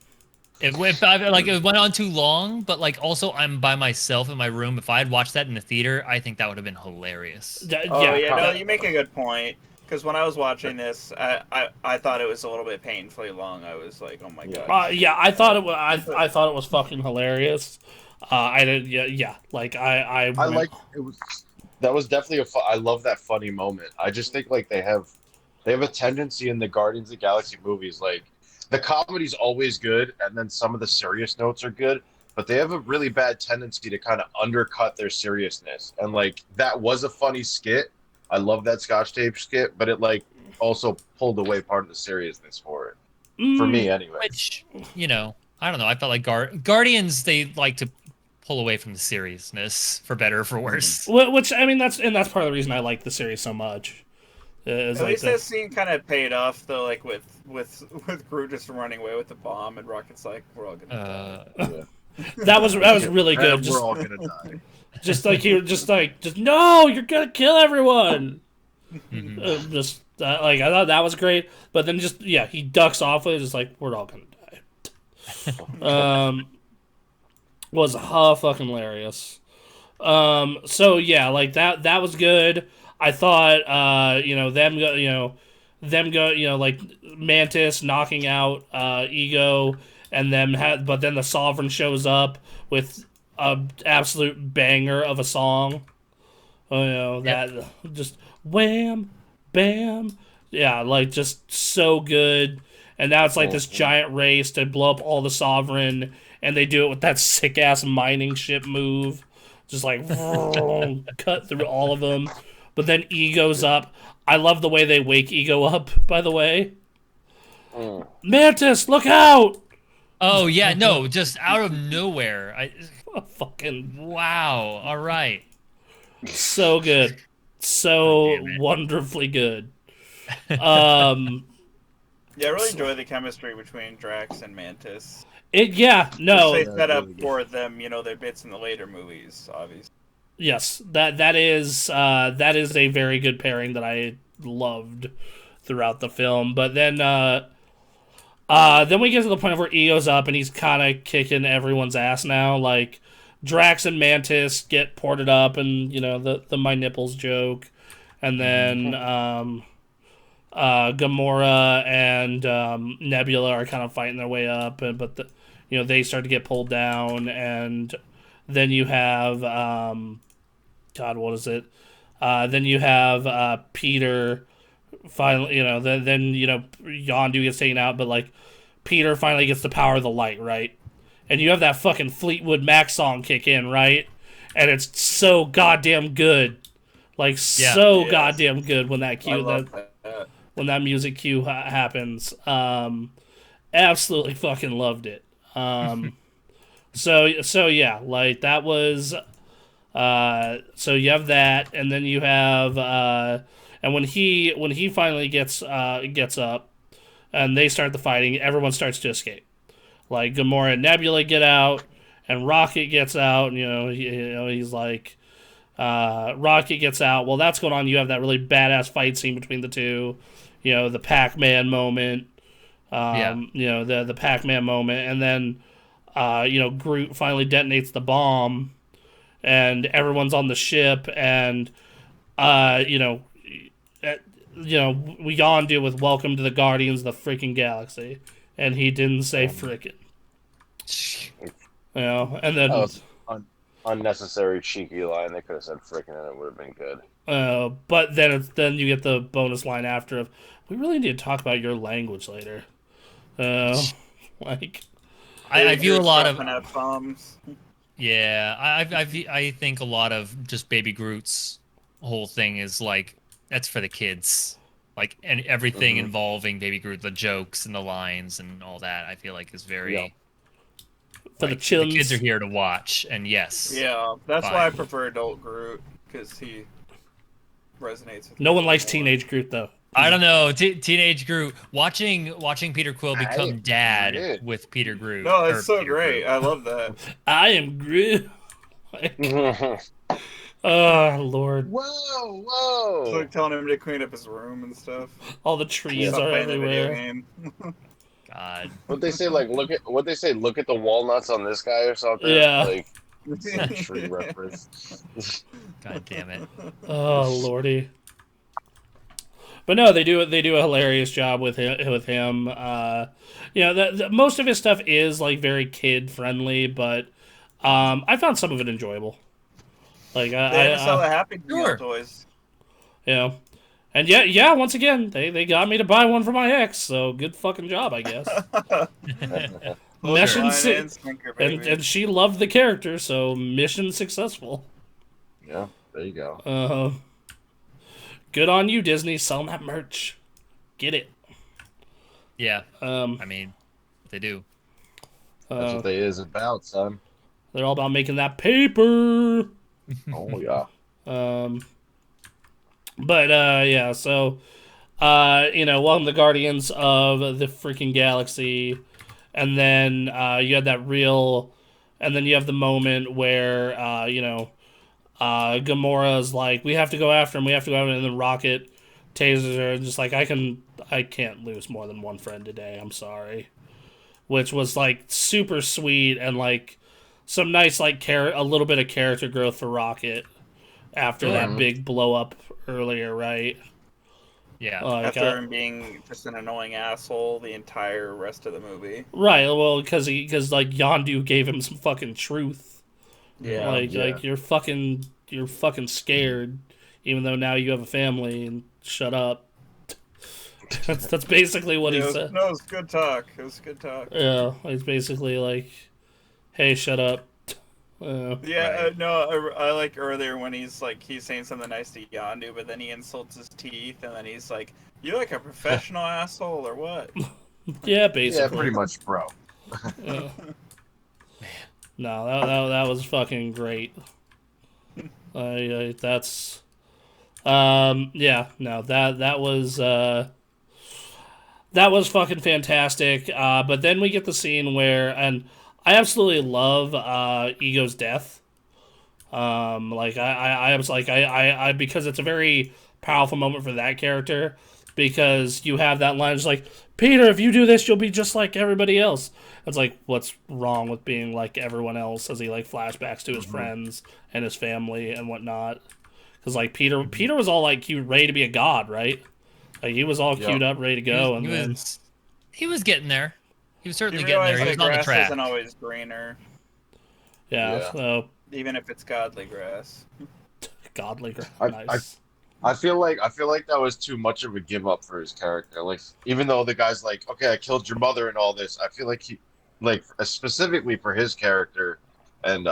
It went on too long, but like also I'm by myself in my room. If I had watched that in the theater, I think that would have been hilarious. No, you make a good point. Because when I was watching this, I thought it was a little bit painfully long. I was like, oh my god. I thought it was. I thought it was fucking hilarious. I did. Yeah. Like I like it was. That was definitely I love that funny moment. I just think like they have a tendency in the Guardians of the Galaxy movies, like the comedy's always good, and then some of the serious notes are good, but they have a really bad tendency to kind of undercut their seriousness. And like that was a funny skit. I love that Scotch tape skit, but it like also pulled away part of the seriousness for it. For me, anyway. Which I don't know. I felt like Guardians, they like to pull away from the seriousness, for better or for worse. Which I mean, that's part of the reason I like the series so much. At least that scene kind of paid off though, like with Groot just running away with the bomb, and Rocket's like, "We're all gonna die." That was really good. We're all gonna die. Just no, you're gonna kill everyone. I thought that was great, but then he ducks off it, just like we're all gonna die. Was fucking hilarious. So yeah, like that was good. I thought like Mantis knocking out Ego, and but then the Sovereign shows up with a absolute banger of a song. That just wham, bam, yeah, like just so good. And now it's like this giant race to blow up all the Sovereign, and they do it with that sick ass mining ship move, just like cut through all of them. But then Ego's up. I love the way they wake Ego up, by the way. Mantis, look out! Oh, yeah, no, just out of nowhere. Fucking... Wow, all right. So good. So wonderfully good. Yeah, I really enjoy the chemistry between Drax and Mantis. They set up for them, their bits in the later movies, obviously. Yes, that is a very good pairing that I loved throughout the film. But then we get to the point where Ego's up and he's kind of kicking everyone's ass now. Like Drax and Mantis get ported up, and the my nipples joke, and then Gamora and Nebula are kind of fighting their way up, but they start to get pulled down, and then you have God, what is it? Then you have Peter. Finally, then Yondu gets taken out, but like Peter finally gets the power of the light, right? And you have that fucking Fleetwood Mac song kick in, right? And it's so goddamn good, like goddamn good when that when that music cue happens. Absolutely fucking loved it. So yeah, like that was. So you have that, and then you have and when he finally gets up, and they start the fighting, everyone starts to escape. Like Gamora and Nebula get out, and Rocket gets out, and he's like, Rocket gets out. Well, that's going on. You have that really badass fight scene between the two. The Pac-Man moment. The Pac-Man moment, and then Groot finally detonates the bomb, and everyone's on the ship, and we on do with "Welcome to the Guardians of the freaking Galaxy," and he didn't say frickin'. And then unnecessary cheeky line. They could have said frickin' and it would have been good. But then you get the bonus line after of, "We really need to talk about your language later." Like I view a lot of bombs. Yeah, I think a lot of just Baby Groot's whole thing is like that's for the kids, like, and everything involving Baby Groot, the jokes and the lines and all that. I feel like is very for the children. The kids are here to watch, and yes, that's why I prefer adult Groot, because he resonates with. No one likes teenage Groot though. I don't know, teenage Groot. Watching Peter Quill become dad with Peter Groot. No, it's so great. Groot. I love that. I am Groot. Oh Lord! Whoa! It's like telling him to clean up his room and stuff. All the trees are everywhere. God. What they say? Like, look at the walnuts on this guy or something. Yeah. Like, tree reference. God damn it! Oh Lordy! But no, they do a hilarious job with him. Most of his stuff is like very kid friendly, but I found some of it enjoyable. Like they sell the Happy Meal toys. Yeah, and once again, they got me to buy one for my ex. So good fucking job, I guess. And she loved the character, so mission successful. Yeah, there you go. Good on you, Disney. Selling that merch. Get it. Yeah. I mean, they do. That's what they is about, son. They're all about making that paper. Oh yeah. But yeah, so welcome to Guardians of the freaking Galaxy, and then you had that real, and then you have the moment where Gamora's like, we have to go after him, and then Rocket tasers her, and just like, I can't lose more than one friend today. I'm sorry, which was like super sweet and like some nice like a little bit of character growth for Rocket after that big blow up earlier, right? Yeah. After him being just an annoying asshole the entire rest of the movie. Right. Well, because like Yondu gave him some fucking truth. Yeah. Like you're fucking scared, even though now you have a family, and shut up. that's basically what he said. No, it was good talk. Yeah, he's basically like, hey, shut up. I like earlier when he's saying something nice to Yondu, but then he insults his teeth, and then he's like, "You like a professional asshole or what?" Yeah, basically. Yeah, pretty much, bro. Yeah. No, that was fucking great. That's that was fucking fantastic. But then we get the scene where, and I absolutely love Ego's death. I was like, I because it's a very powerful moment for that character, because you have that line, it's like, Peter, if you do this, you'll be just like everybody else. It's like, what's wrong with being like everyone else, as he like flashbacks to his friends and his family and whatnot. Because like Peter was all like cute, ready to be a god, right? Like he was all queued up, ready to go, he was getting there. He was certainly getting realized there. He was that on the grass track. isn't always greener, yeah. So even if it's godly grass. godly grass, nice. I feel like that was too much of a give up for his character. Like, even though the guy's like, okay, I killed your mother and all this, I feel like he, like, specifically for his character and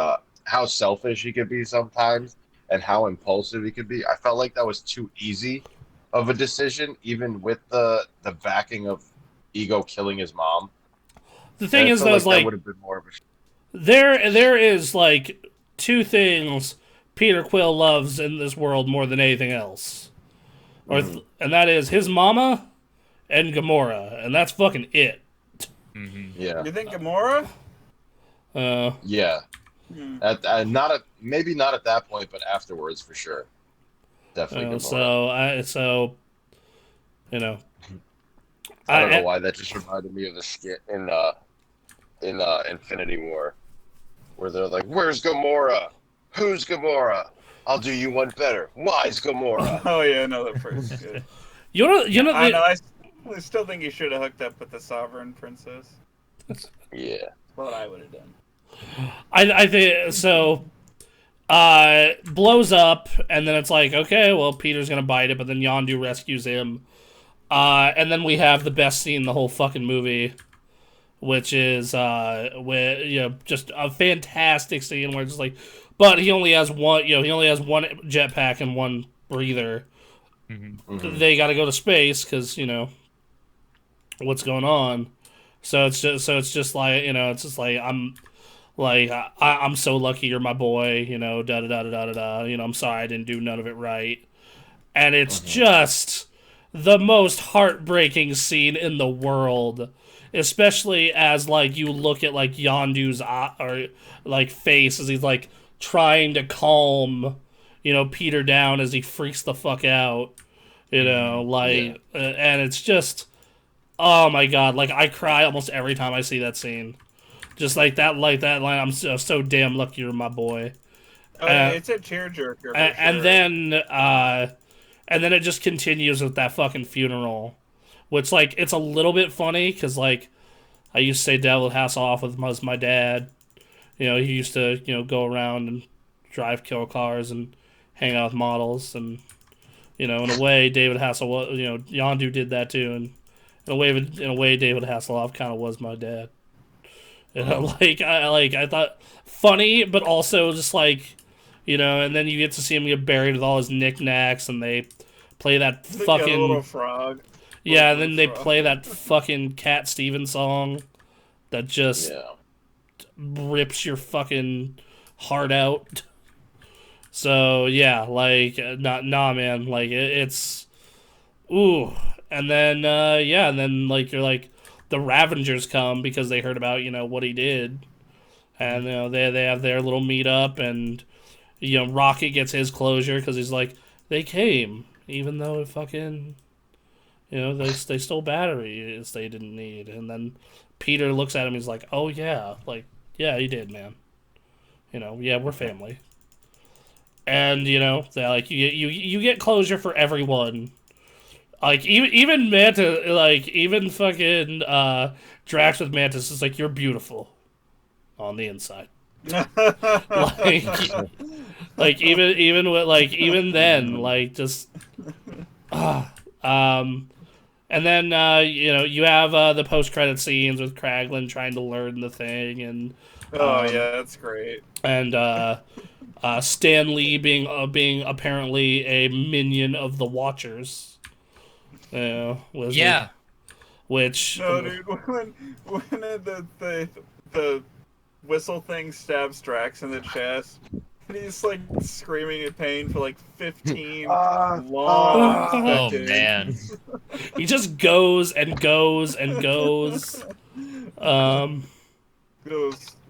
how selfish he could be sometimes and how impulsive he could be, I felt like that was too easy of a decision, even with the backing of Ego killing his mom. The thing is, though, like, would have been more of a... there is like two things Peter Quill loves in this world more than anything else, and that is his mama and Gamora, and that's fucking it. Yeah. You think Gamora? Yeah. Maybe not at that point, but afterwards for sure. Definitely. So I don't know why that just reminded me of the skit in Infinity War, where they're like, "Where's Gamora? Who's Gamora? I'll do you one better. Why's Gamora?" Oh yeah, no, that part's good. I I still think you should have hooked up with the Sovereign Princess. Yeah. That's what I would have done. I think so. Blows up, and then it's like, okay, well, Peter's gonna bite it, but then Yondu rescues him. And then we have the best scene in the whole fucking movie, which is just a fantastic scene where it's like, but he only has one jetpack and one breather. They got to go to space because what's going on. So it's just like I'm so lucky you're my boy. Da da da da da da. I'm sorry I didn't do none of it right, and it's just the most heartbreaking scene in the world, especially as like you look at like Yondu's face as he's like trying to calm Peter down as he freaks the fuck out, and it's just, oh my god, like I cry almost every time I see that scene, just like that line. I'm so damn lucky you're my boy. It's a tearjerker for sure. And then it just continues with that fucking funeral, which, like, it's a little bit funny, because, like, I used to say David Hasselhoff was my dad. He used to, go around and drive kill cars and hang out with models, and, in a way, David Hasselhoff, Yondu did that too, and in a way, David Hasselhoff kind of was my dad. I thought funny, but also just, like, and then you get to see him get buried with all his knickknacks, and they play that fucking little frog. Yeah, and then they play that fucking Cat Stevens song that just rips your fucking heart out. So yeah, like nah, man, like it's ooh, and then and then like you're like the Ravengers come because they heard about what he did, and they have their little meetup, and Rocket gets his closure because he's like they came even though it fucking they stole batteries they didn't need, and then Peter looks at him, he's like, oh yeah, like yeah he did, man, yeah, we're family. And they like you get closure for everyone. Like even Mantis, like even fucking Drax with Mantis is like, you're beautiful on the inside. like even then, like just and then you have the post credit scenes with Kraglin trying to learn the thing, and oh yeah, that's great. And Stan Lee being apparently a minion of the Watchers. Yeah. Which no, dude, when the whistle thing stabs Drax in the chest, and he's like screaming in pain for like 15 long seconds. Oh man. He just goes and goes and goes. That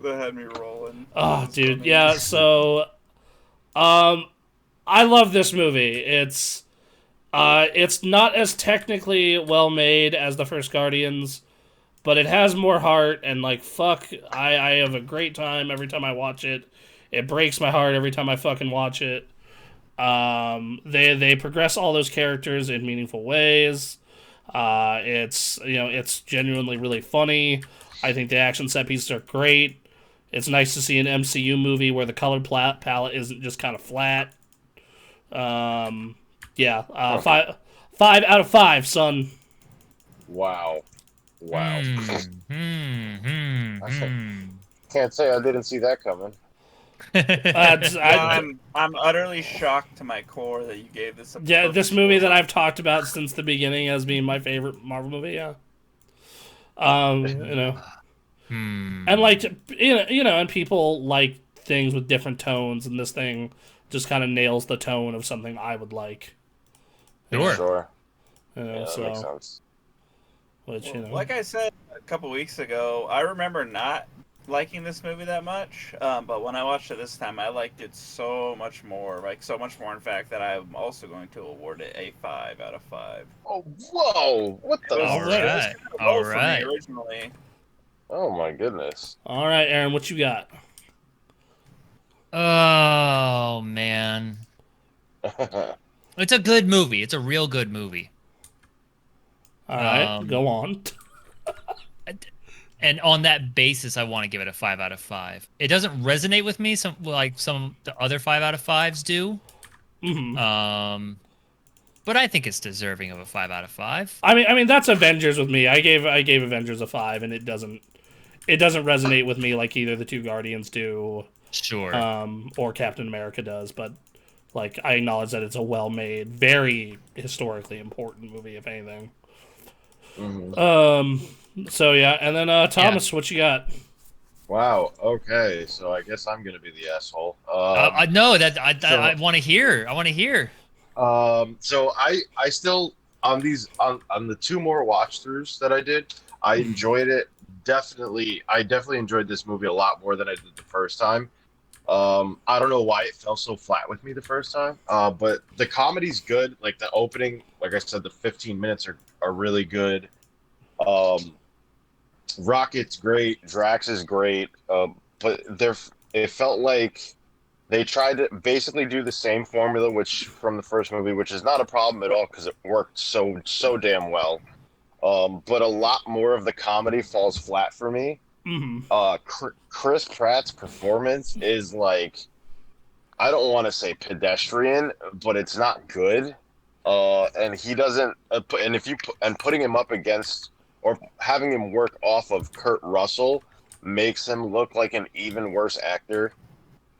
had me rolling. Oh, dude, funny. Yeah. So, I love this movie. It's not as technically well made as the first Guardians, but it has more heart, and like fuck, I have a great time every time I watch it. It breaks my heart every time I fucking watch it. They progress all those characters in meaningful ways. It's genuinely really funny. I think the action set pieces are great. It's nice to see an MCU movie where the color palette isn't just kind of flat. Yeah, 5 out of 5, son. Wow. Can't say I didn't see that coming. I'm utterly shocked to my core that you gave this. This movie that I've talked about since the beginning as being my favorite Marvel movie. Yeah. And like and people like things with different tones, and this thing just kind of nails the tone of something I would like. Sure. Yeah, that makes sense. Which like I said a couple weeks ago, I remember not liking this movie that much, but when I watched it this time, I liked it so much more. Like so much more, in fact, that I'm also going to award it a 5 out of 5. Oh, whoa! What the? All right. Originally. Oh my goodness. All right, Aaron, what you got? Oh man, it's a good movie. It's a real good movie. All right, go on. And on that basis, I want to give it a 5 out of 5. It doesn't resonate with me some the other 5 out of 5s do. Mm-hmm. But I think it's deserving of a 5 out of 5. I mean that's Avengers with me. I gave Avengers a 5, and it doesn't resonate with me like either the two Guardians do. Sure. Or Captain America does, but like I acknowledge that it's a well-made, very historically important movie, if anything. Mm-hmm. So yeah, and then Thomas, what you got? Wow. Okay, so I guess I'm gonna be the asshole. No, I want to hear. I want to hear. So I still on the 2 more watch throughs that I did, I enjoyed it. I definitely enjoyed this movie a lot more than I did the first time. I don't know why it fell so flat with me the first time. But the comedy's good. Like the opening, like I said, the 15 minutes are really good. Rocket's great, Drax is great, but it felt like they tried to basically do the same formula which from the first movie, which is not a problem at all because it worked so damn well. But a lot more of the comedy falls flat for me. Mm-hmm. Chris Pratt's performance is like, I don't want to say pedestrian, but it's not good. And he doesn't. And putting him up against or having him work off of Kurt Russell makes him look like an even worse actor.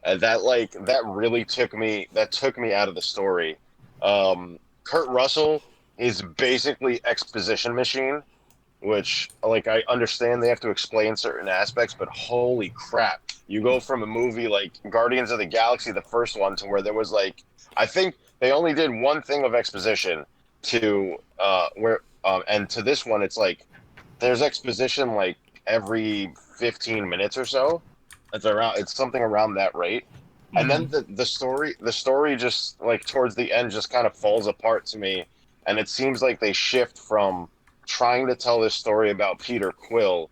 And that really took me out of the story. Kurt Russell is basically exposition machine. which like I understand they have to explain certain aspects, but holy crap, you go from a movie like Guardians of the Galaxy, the first one, to where there was like, I think they only did one thing of exposition to and to this one it's like there's exposition like every 15 minutes or so. It's something around that rate. And then the story just like towards the end just kind of falls apart to me, and it seems like they shift from trying to tell this story about Peter Quill,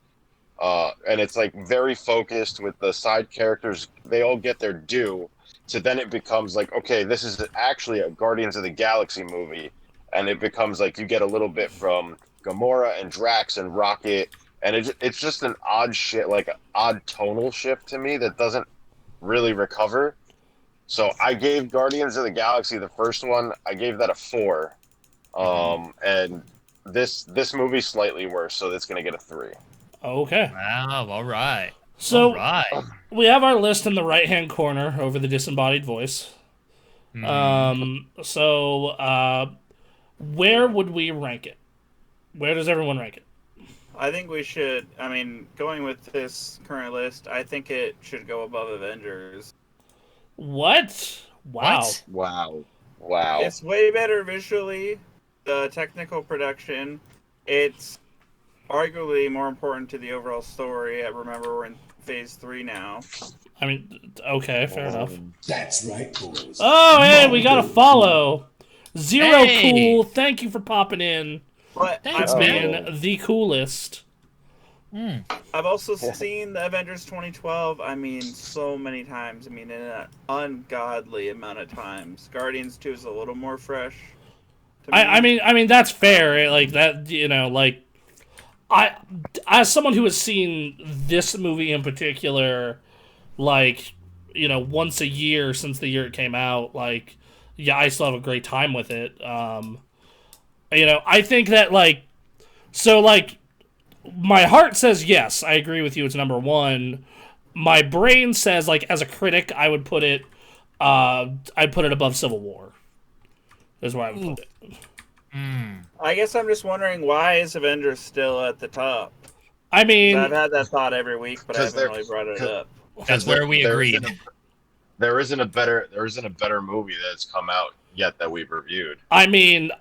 and it's like very focused with the side characters, they all get their due, to then it becomes like, okay, this is actually a Guardians of the Galaxy movie, and it becomes like you get a little bit from Gamora and Drax and Rocket, and it's just an odd odd tonal shift to me that doesn't really recover. So I gave Guardians of the Galaxy, the first one, I gave that a 4. And this movie's slightly worse, so it's gonna get a 3. Okay. Wow, all right. So all right. we have our list in the right-hand corner over the disembodied voice. So where would we rank it? Where does everyone rank it? I think we should, going with this current list, I think it should go above Avengers. What? Wow. What? Wow. It's way better visually. The technical production, it's arguably more important to the overall story. I remember we're in phase 3 now. I mean, okay, fair enough. That's right, boys. Oh, hey, we got a follow. Zero Hey. Cool, thank you for popping in. But Thanks, I've, man. Being the coolest. I've also seen the Avengers 2012, so many times. In an ungodly amount of times. Guardians 2 is a little more fresh to me. I mean that's fair. Like that, like I, as someone who has seen this movie in particular, like once a year since the year it came out, like I still have a great time with it. I think that my heart says yes, I agree with you. It's number 1. My brain says as a critic, I would put it, I'd put it above Civil War. Is where I would put it. I guess I'm just wondering, why is Avengers still at the top? I mean, I've had that thought every week, but I haven't really brought it up. That's where we agreed. There isn't a better movie that's come out yet that we've reviewed. I mean,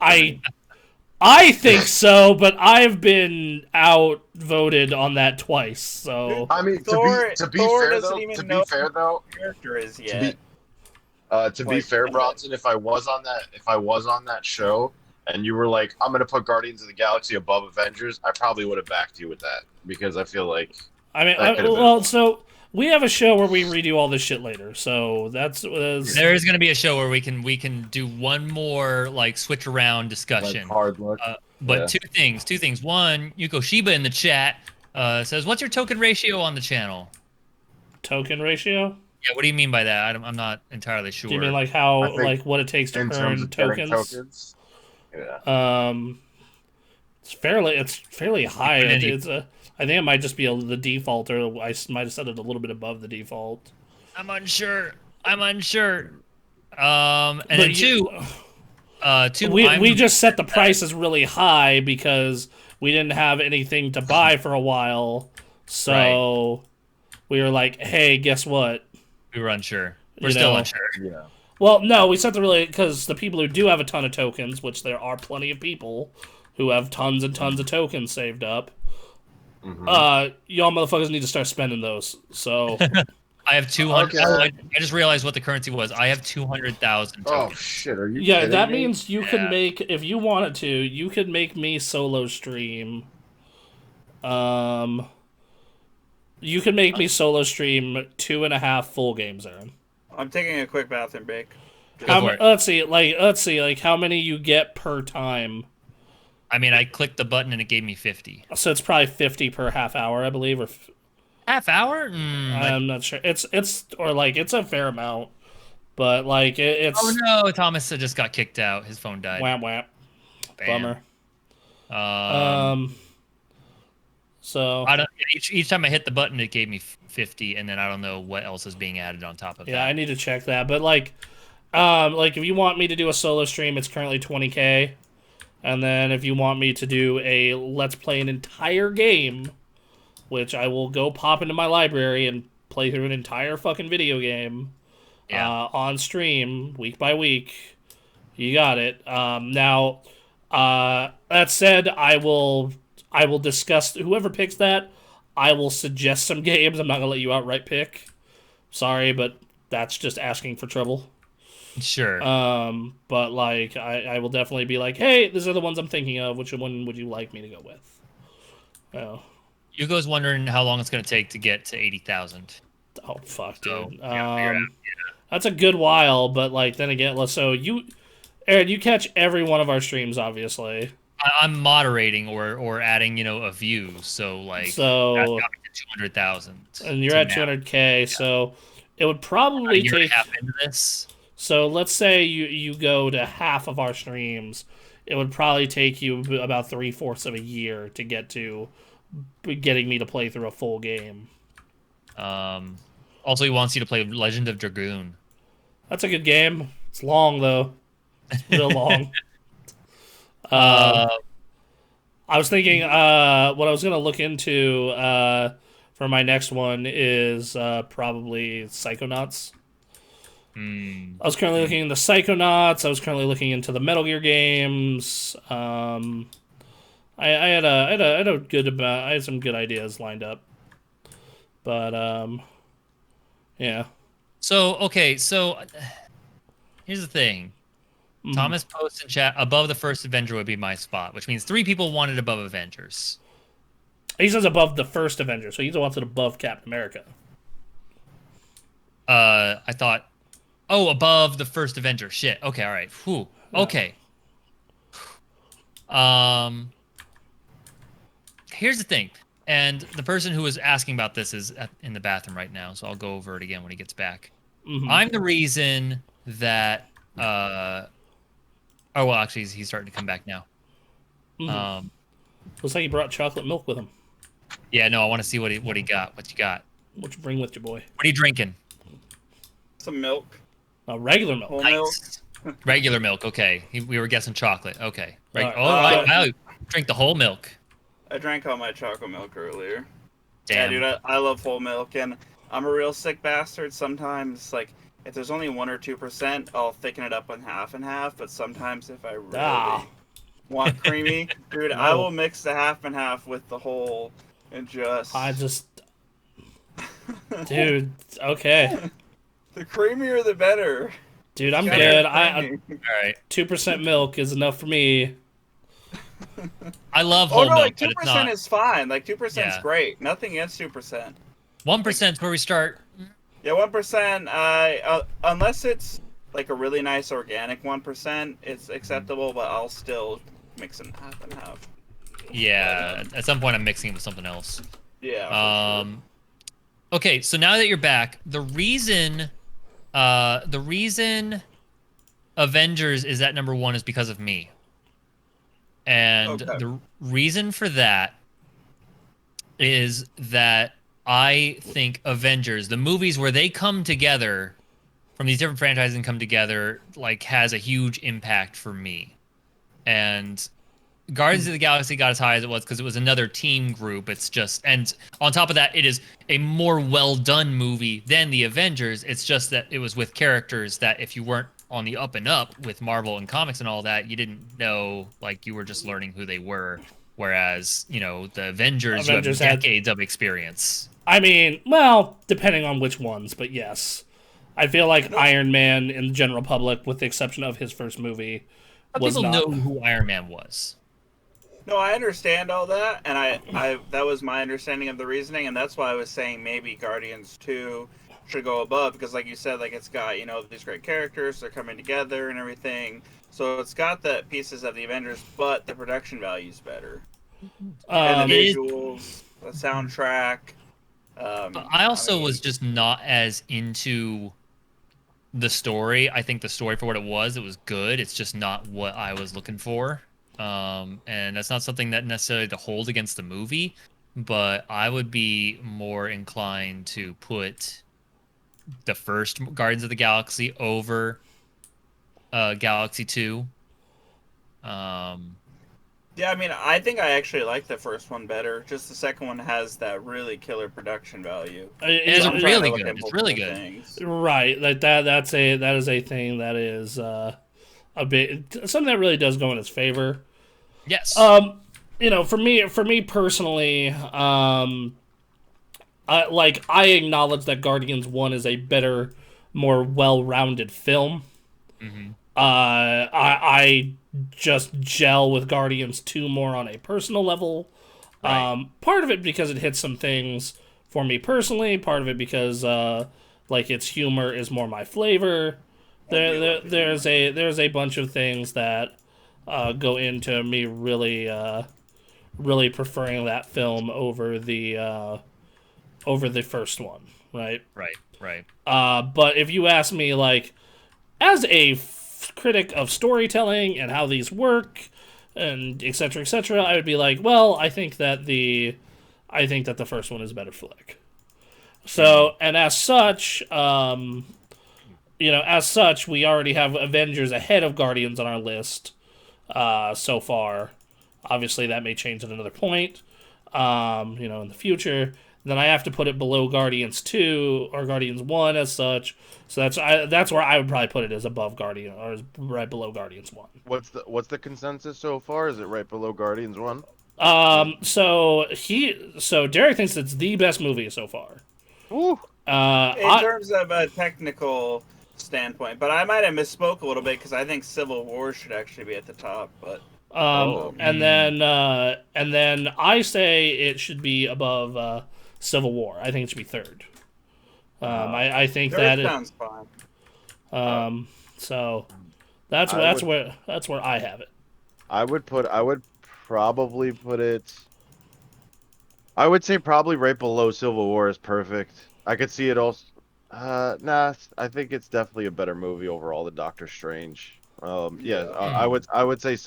I think so, but I've been outvoted on that twice. So I mean, Thor to be doesn't fair though, character is yet. to be fair, Bronson, if I was on that show and you were like, I'm gonna put Guardians of the Galaxy above Avengers, I probably would have backed you with that, because I feel like so we have a show where we redo all this shit later. So there is going to be a show where we can do one more switch around discussion. hard look. But two things. One, Yuko Shiba in the chat says, "What's your token ratio on the channel?" Token ratio? Yeah, what do you mean by that? I'm not entirely sure. Do you mean what it takes to earn tokens? Yeah. It's fairly high. I think it might just be the default, or I might have set it a little bit above the default. I'm unsure. And then two, we just set the prices really high because we didn't have anything to buy for a while, so we were like, "Hey, guess what?" We were unsure. We're still unsure. Yeah. Well, no, we set because the people who do have a ton of tokens, which there are plenty of people who have tons and tons of tokens saved up. Mm-hmm. Y'all motherfuckers need to start spending those. So I have 200. Okay. I just realized what the currency was. I have 200,000 Oh tokens. shit! Are you? yeah, kidding that me? means you could make, if you wanted to, you could make me solo stream. You could make me solo stream 2.5 full games, Aaron. I'm taking a quick bathroom break. Let's see, how many you get per time. I clicked the button and it gave me 50. So it's probably 50 per half hour, I believe, or Half hour? I'm not sure. It's a fair amount, but it's. Oh no, Thomas just got kicked out. His phone died. Wham wham. Bam. Bummer. So I don't. Each time I hit the button, it gave me 50, and then I don't know what else is being added on top of that. yeah, I need to check that. But if you want me to do a solo stream, it's currently 20K. And then if you want me to do a let's play an entire game, which I will go pop into my library and play through an entire fucking video game on stream week by week, you got it. Now, that said, I will discuss whoever picks that. I will suggest some games. I'm not gonna let you outright pick. Sorry, but that's just asking for trouble. Sure. But like, I will definitely be like, hey, these are the ones I'm thinking of. Which one would you like me to go with? Oh, Hugo's wondering how long it's going to take to get to 80,000. oh fuck, So, dude. That's a good while, but like then again, so Aaron, you catch every one of our streams, obviously. I'm moderating or adding, a view. So like that's So got me to 200,000. and you're at 200K, so it would probably a year and take. a half into this. So let's say you go to half of our streams, it would probably take you about 3/4 of a year to get to getting me to play through a full game. Also, he wants you to play Legend of Dragoon. That's a good game. It's long though. It's real long. I was thinking what I was gonna look into for my next one is probably Psychonauts. I was currently looking into Psychonauts. I was currently looking into the Metal Gear games. I had some good ideas lined up, but yeah. So here's the thing. Thomas posts in chat above the first Avenger would be my spot, which means 3 people wanted above Avengers. He says above the first Avenger, so he wants it above Captain America. I thought, above the first Avenger. Shit. Okay, all right. Whew. Okay. Here's the thing, and the person who was asking about this is in the bathroom right now, so I'll go over it again when he gets back. I'm the reason that. Oh well, actually, he's starting to come back now. Looks like he brought chocolate milk with him. Yeah, no, I want to see what he got. What you got? What you bring with you, boy? What are you drinking? Some milk. Regular milk. Whole milk. Regular milk. Okay, we were guessing chocolate. Okay. Right. Wow. Drink the whole milk. I drank all my chocolate milk earlier. Damn. Yeah, dude, I love whole milk, and I'm a real sick bastard. Sometimes, like, if there's only 1 or 2%, I'll thicken it up on half and half. But sometimes, if I really want creamy, dude, I will mix the half and half with the whole and just. Dude, okay. The creamier, the better. Dude, I'm good. All right. 2% milk is enough for me. I love whole milk, like 2% but it's not. is fine. Like 2% is great. Nothing against 2%. 1% is where we start. Yeah, 1%. Unless it's like a really nice organic 1%, it's acceptable. But I'll still mix them half and half. Yeah, at some point I'm mixing it with something else. Yeah. Okay, so now that you're back, the reason Avengers is at number 1 is because of me. And the reason for that is that I think Avengers, the movies where they come together from these different franchises and come together, like, has a huge impact for me. And Guardians of the Galaxy got as high as it was because it was another team group. It's just, and on top of that, it is a more well-done movie than the Avengers. It's just that it was with characters that if you weren't on the up and up with Marvel and comics and all that, you didn't know, like, you were just learning who they were. Whereas, the Avengers you have decades of experience. I mean, well, depending on which ones, but yes. I feel like Iron Man in the general public, with the exception of his first movie, people know who Iron Man was. No, I understand all that, and I that was my understanding of the reasoning, and that's why I was saying maybe Guardians 2 should go above, because like you said, like, it's got, these great characters, they're coming together and everything, so it's got the pieces of the Avengers, but the production value's better. And the visuals, the soundtrack. I also was just not as into the story. I think the story, for what it was good. It's just not what I was looking for. And that's not something that necessarily to hold against the movie, but I would be more inclined to put the first Guardians of the Galaxy over Galaxy 2. Yeah, I mean, I think I actually like the first one better. Just the second one has that really killer production value. It's I'm trying really to look good. at It's really multiple good. things. Right, like that is a thing that is a bit something that really does go in its favor. Yes. For me personally, I acknowledge that Guardians 1 is a better, more well-rounded film. Mm-hmm. I just gel with Guardians 2 more on a personal level. Right. Part of it because it hits some things for me personally. Part of it because its humor is more my flavor. There's a bunch of things that go into me really preferring that film over the first one, right? Right. But if you ask me, as a critic of storytelling and how these work, and etc., I would be like, well, I think that the first one is a better flick. So, and as such, we already have Avengers ahead of Guardians on our list so far. Obviously, that may change at another point, in the future. Then I have to put it below Guardians 2 or Guardians 1 as such. So that's where I would probably put it, as above Guardian, or as right below Guardians 1. What's the consensus so far? Is it right below Guardians 1? So Derek thinks it's the best movie so far. Ooh. In terms of a technical standpoint, but I might have misspoke a little bit because I think Civil War should actually be at the top. But and then I say it should be above Civil War. I think it should be third. I think third that sounds fine. So that's where I have it. I would probably put it. I would say probably right below Civil War is perfect. I could see it also. Nah, I think it's definitely a better movie overall than Doctor Strange. I would say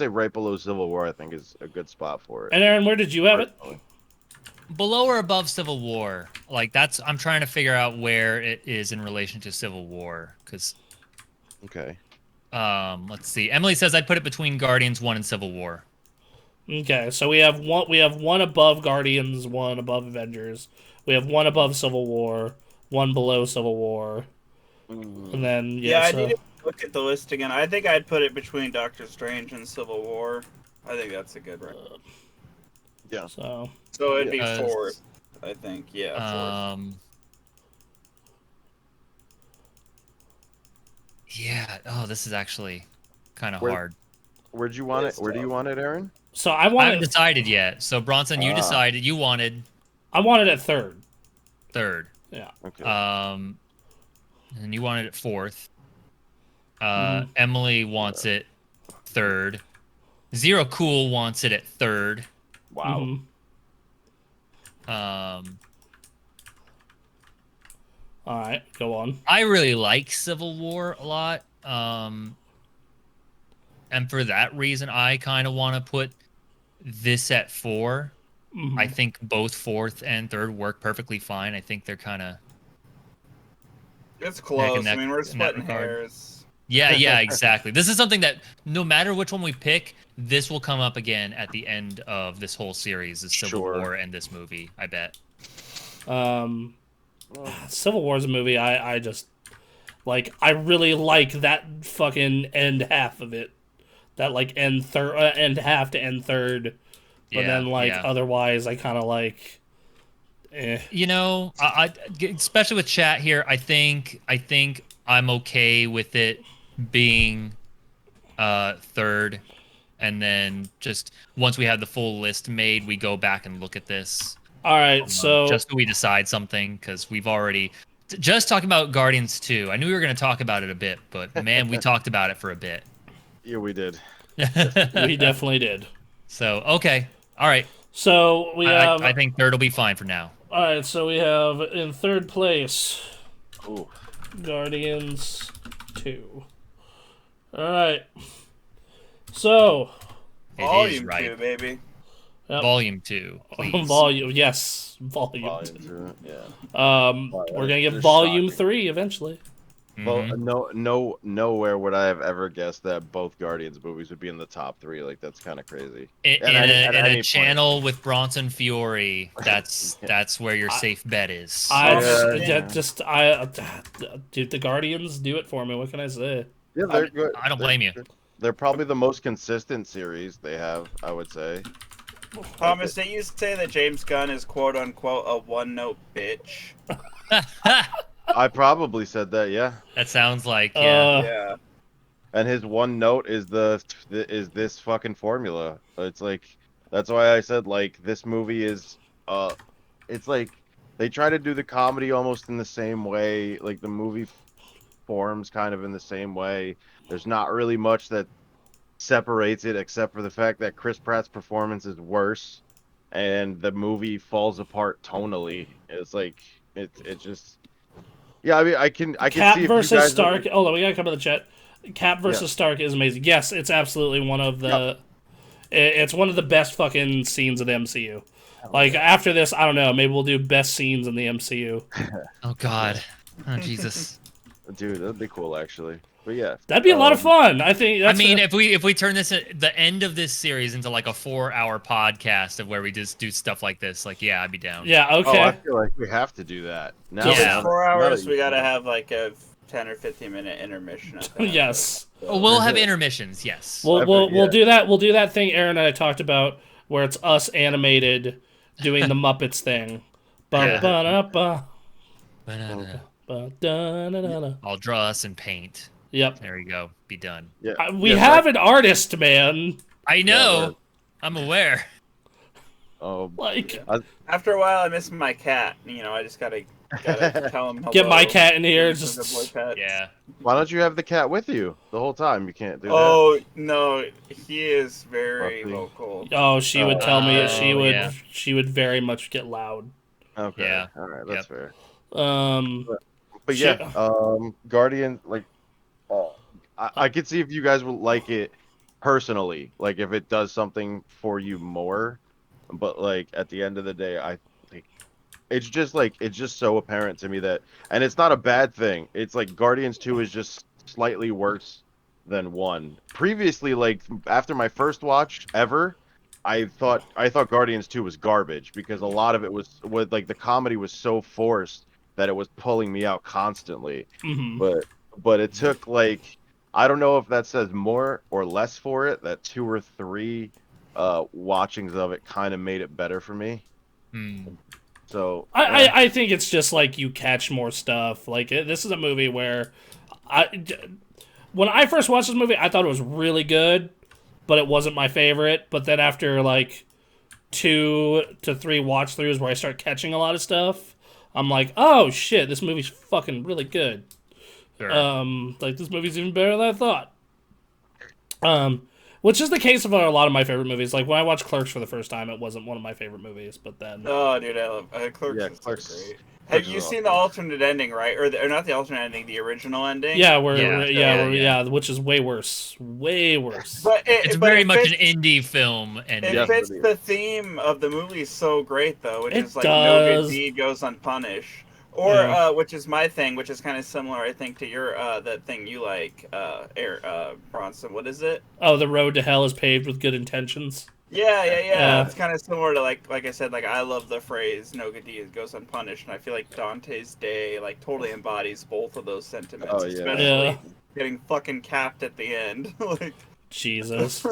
right below Civil War. I think is a good spot for it. And Aaron, where did you have it? Below or above Civil War? I'm trying to figure out where it is in relation to Civil War. Because, okay. Let's see. Emily says I'd put it between Guardians 1 and Civil War. Okay, so we have one above Guardians, one above Avengers. We have one above Civil War, one below Civil War, and then I need to look at the list again. I think I'd put it between Doctor Strange and Civil War. I think that's a good rank. Yeah. So it'd be fourth, I think. Yeah. Fourth. Yeah. Oh, this is actually kind of hard. Where'd you want it? Where do you want it, Aaron? So I haven't decided yet. So Bronson, you decided. You wanted. I wanted it third. Third. Yeah. Okay. And you wanted it fourth. Emily wants it third. Zero Cool wants it at third. Wow. All right, go on. I really like Civil War a lot. And for that reason, I kind of want to put this at 4. I think both fourth and third work perfectly fine. I think they're kind of... It's close. I mean, we're splitting hairs. Yeah, exactly. This is something that no matter which one we pick, this will come up again at the end of this whole series, the Civil War and this movie, I bet. Civil War is a movie I just... I really like that fucking end half of it. That, end half to end third. But otherwise, I kind of like... I especially with chat here, I think I'm okay with it being third, and then just once we have the full list made, we go back and look at this. All right, so just so we decide something, because we've already just talking about Guardians 2. I knew we were going to talk about it a bit, but man, we talked about it for a bit. Yeah, we did. We definitely did. So okay, all right. So we have. I think third will be fine for now. All right, so we have in third place, Ooh. Guardians 2. All right. So. Volume 2, baby. Yep. Volume 2, please. Volume 2. Yeah. We're gonna get Volume 3 eventually. Well, Mhm. nowhere would I have ever guessed that both Guardians movies would be in the top three. Like that's kind of crazy. In, At in any a at in a any point. channel with Bronson Fury, that's where your I- safe bet is. Yeah. Dude, the Guardians do it for me. What can I say? Yeah, I they're good. I don't blame you. They're probably the most consistent series they have, I would say. Thomas, did you say that James Gunn is quote unquote a one-note bitch? I probably said that, yeah. That sounds like yeah. Yeah. And his one note is this fucking formula. It's like that's why I said like this movie is it's like they try to do the comedy almost in the same way, like the movie forms kind of in the same way. There's not really much that separates it except for the fact that Chris Pratt's performance is worse and the movie falls apart tonally. It's like it just yeah, I mean I can Cap see if you versus guys Stark. Hold on, we gotta come to the chat. Cap versus Yeah. Stark is amazing. Yes, it's absolutely one of the. It's one of the best fucking scenes of the MCU. Like after this, I don't know. Maybe we'll do best scenes in the MCU. Oh God. Oh Jesus. Dude, that'd be cool actually. But yeah. That'd be a lot of fun. I think. I That's mean, if we turn the end of this series into like a 4-hour podcast of where we just do stuff like this, like yeah, I'd be down. yeah. Oh, Okay. I feel like we have to do that. Now Yeah. that- 4 now that hours, you- we gotta have like a 10 or 15-minute intermission. I think. Yes. Oh, we'll have intermissions. Yes. We'll Yeah. do that. We'll do that thing Aaron and I talked about where it's us animated doing the Muppets thing. Yeah. Ba-ba-da-ba, Ba-da-da-da. ba-da-da-da-da. I'll draw us and paint. Yep. There we go. Be done. Yeah. We Yeah, have an artist, man. I know. word. I'm aware. Oh, Like, After a while, I miss my cat. You know, I just gotta tell him hello. get my cat in here. He's a Just boy cat. Yeah. why don't you have the cat with you the whole time? You can't do Oh no, he is very Puppy. vocal. oh, she would tell me yeah. she would very much get loud. that. Okay. Yeah. All right, that's fair. But Shit. yeah, Guardian, like, I could see if you guys would like it personally, like if it does something for you more. But like at the end of the day, I think it's just so apparent to me that, and it's not a bad thing. It's like Guardians 2 is just slightly worse than 1. Previously, like after my first watch ever, I thought Guardians 2 was garbage because a lot of it was like the comedy was so forced that it was pulling me out constantly. Mhm. But it took like I don't know if that says more or less for it, that 2 or 3 watchings of it kind of made it better for me. Hmm. So I think it's just like you catch more stuff. Like this is a movie where when I first watched this movie, I thought it was really good, but it wasn't my favorite. But then after like 2 to 3 watch throughs where I start catching a lot of stuff, I'm like, oh shit, this movie's fucking really good. Sure. Like this movie's even better than I thought. Which is the case of a lot of my favorite movies. Like when I watched Clerks for the first time, it wasn't one of my favorite movies, but then Oh, dude, I love Clerks. Yeah, is so Clerks- great. Clerks Have you is seen the alternate ending, right? Or not the alternate ending, the original ending? yeah, Yeah. which is way worse, way worse. But It's but very it much fits, an indie film, and It Yes, fits it is. the theme of the movie so great, though, which It is like no does. good deed goes unpunished. Or, Yeah. which is my thing, which is kind of similar, I think, to your that thing you like, Bronson. What is it? Oh, the road to hell is paved with good intentions. Yeah. Yeah. It's kind of similar to like I said, like I love the phrase "no good deed goes unpunished," and I feel like Dante's Day like totally embodies both of those sentiments, Oh, yeah. especially Yeah. getting fucking capped at the end. Like, Jesus.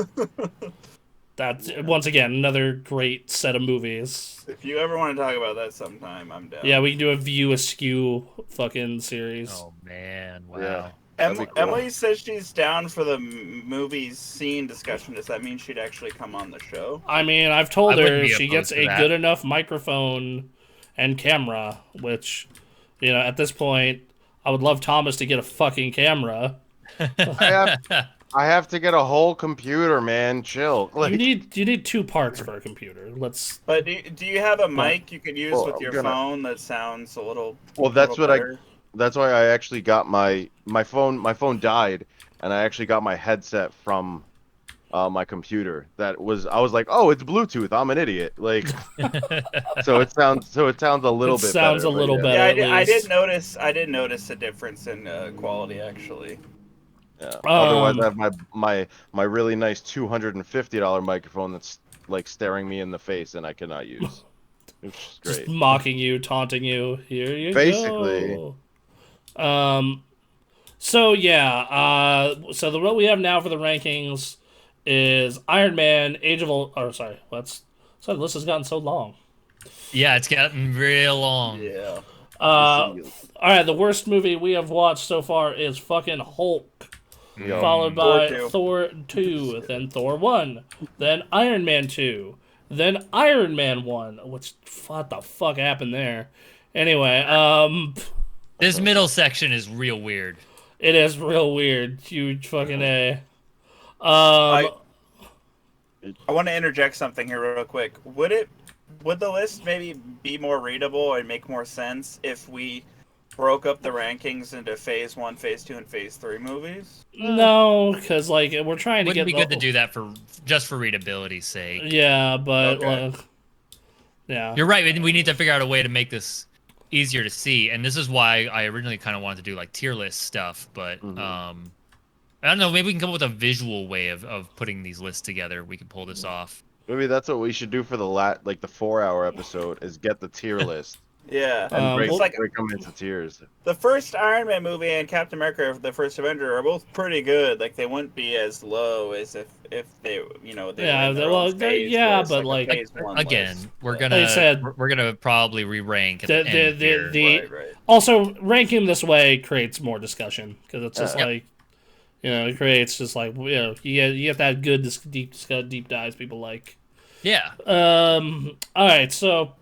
That's once again another great set of movies. if you ever want to talk about that sometime, I'm down. Yeah, we can do a View Askew fucking series. oh man, wow. Yeah. That'd be cool. Emily says she's down for the movie's scene discussion. Does that mean she'd actually come on the show? I mean, I've told I her wouldn't if be she gets opposed to a that. good enough microphone and camera, which, you know, at this point, I would love Thomas to get a fucking camera. I have to get a whole computer, man. Chill. Like, You need 2 parts for a computer. Let's. But do you have a mic you could use Well, with I'm your gonna- phone that sounds a little? Well, that's little what better? that's why I actually got my phone. My phone died, and I actually got my headset from my computer. I was like, oh, it's Bluetooth. I'm an idiot. Like, so it sounds a little It bit sounds better. a little yeah. better. Yeah, at I did least. notice. I did notice a difference in quality actually. Yeah. Otherwise, I Um, have my really nice $250 microphone that's like staring me in the face and I cannot use. It's just great. mocking you, taunting you. Here you Basically, go. Um. So yeah. So what we have now for the rankings is Iron Man, Age of Ul- Oh, sorry. Let's. So the list has gotten so long. Yeah, it's gotten real long. Yeah. Uh. All right. The worst movie we have watched so far is fucking Hulk, yo, followed Thor by 2. Thor 2, then Thor 1, then Iron Man 2, then Iron Man 1. What the fuck happened there? Anyway, This middle section is real weird. it is real weird. Huge fucking A. I Um, I want to interject something here real quick. Would the list maybe be more readable and make more sense if we broke up the rankings into Phase 1, Phase 2, and Phase 3 movies? no, because like we're trying to Wouldn't get be good to do that for just for readability's sake. Yeah, but Okay. like, yeah. You're right. We need to figure out a way to make this easier to see, and this is why I originally kind of wanted to do like tier list stuff. But I don't know. Maybe we can come up with a visual way of putting these lists together. We can pull this off. maybe that's what we should do for the like the 4-hour episode is get the tier list Yeah. and break It's like break them into tiers. the first Iron Man movie and Captain America: The First Avenger are both pretty good. Like they wouldn't be as low as if they they Yeah, were in their well, own phase, yeah, where it's but a like phase one Again, list. we're But- gonna Like I said, we're gonna probably re-rank at the, end here. right. also ranking this way creates more discussion because it's just Yep. like, it creates just like, you have that good deep dives people like. Yeah. All right, so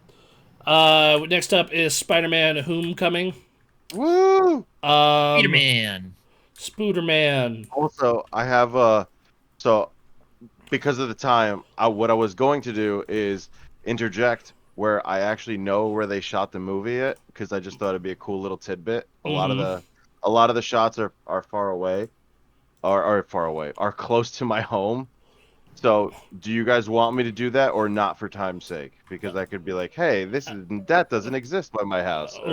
next up is Spider-Man: Homecoming. Woo! Spider-Man. Spooderman. Also, I have so because of the time, what I was going to do is interject where I actually know where they shot the movie at because I just thought it'd be a cool little tidbit. A lot of the shots are far away, are far away, are close to my home. So, do you guys want me to do that or not for time's sake? Because I could be like, hey, that doesn't exist by my house. Or,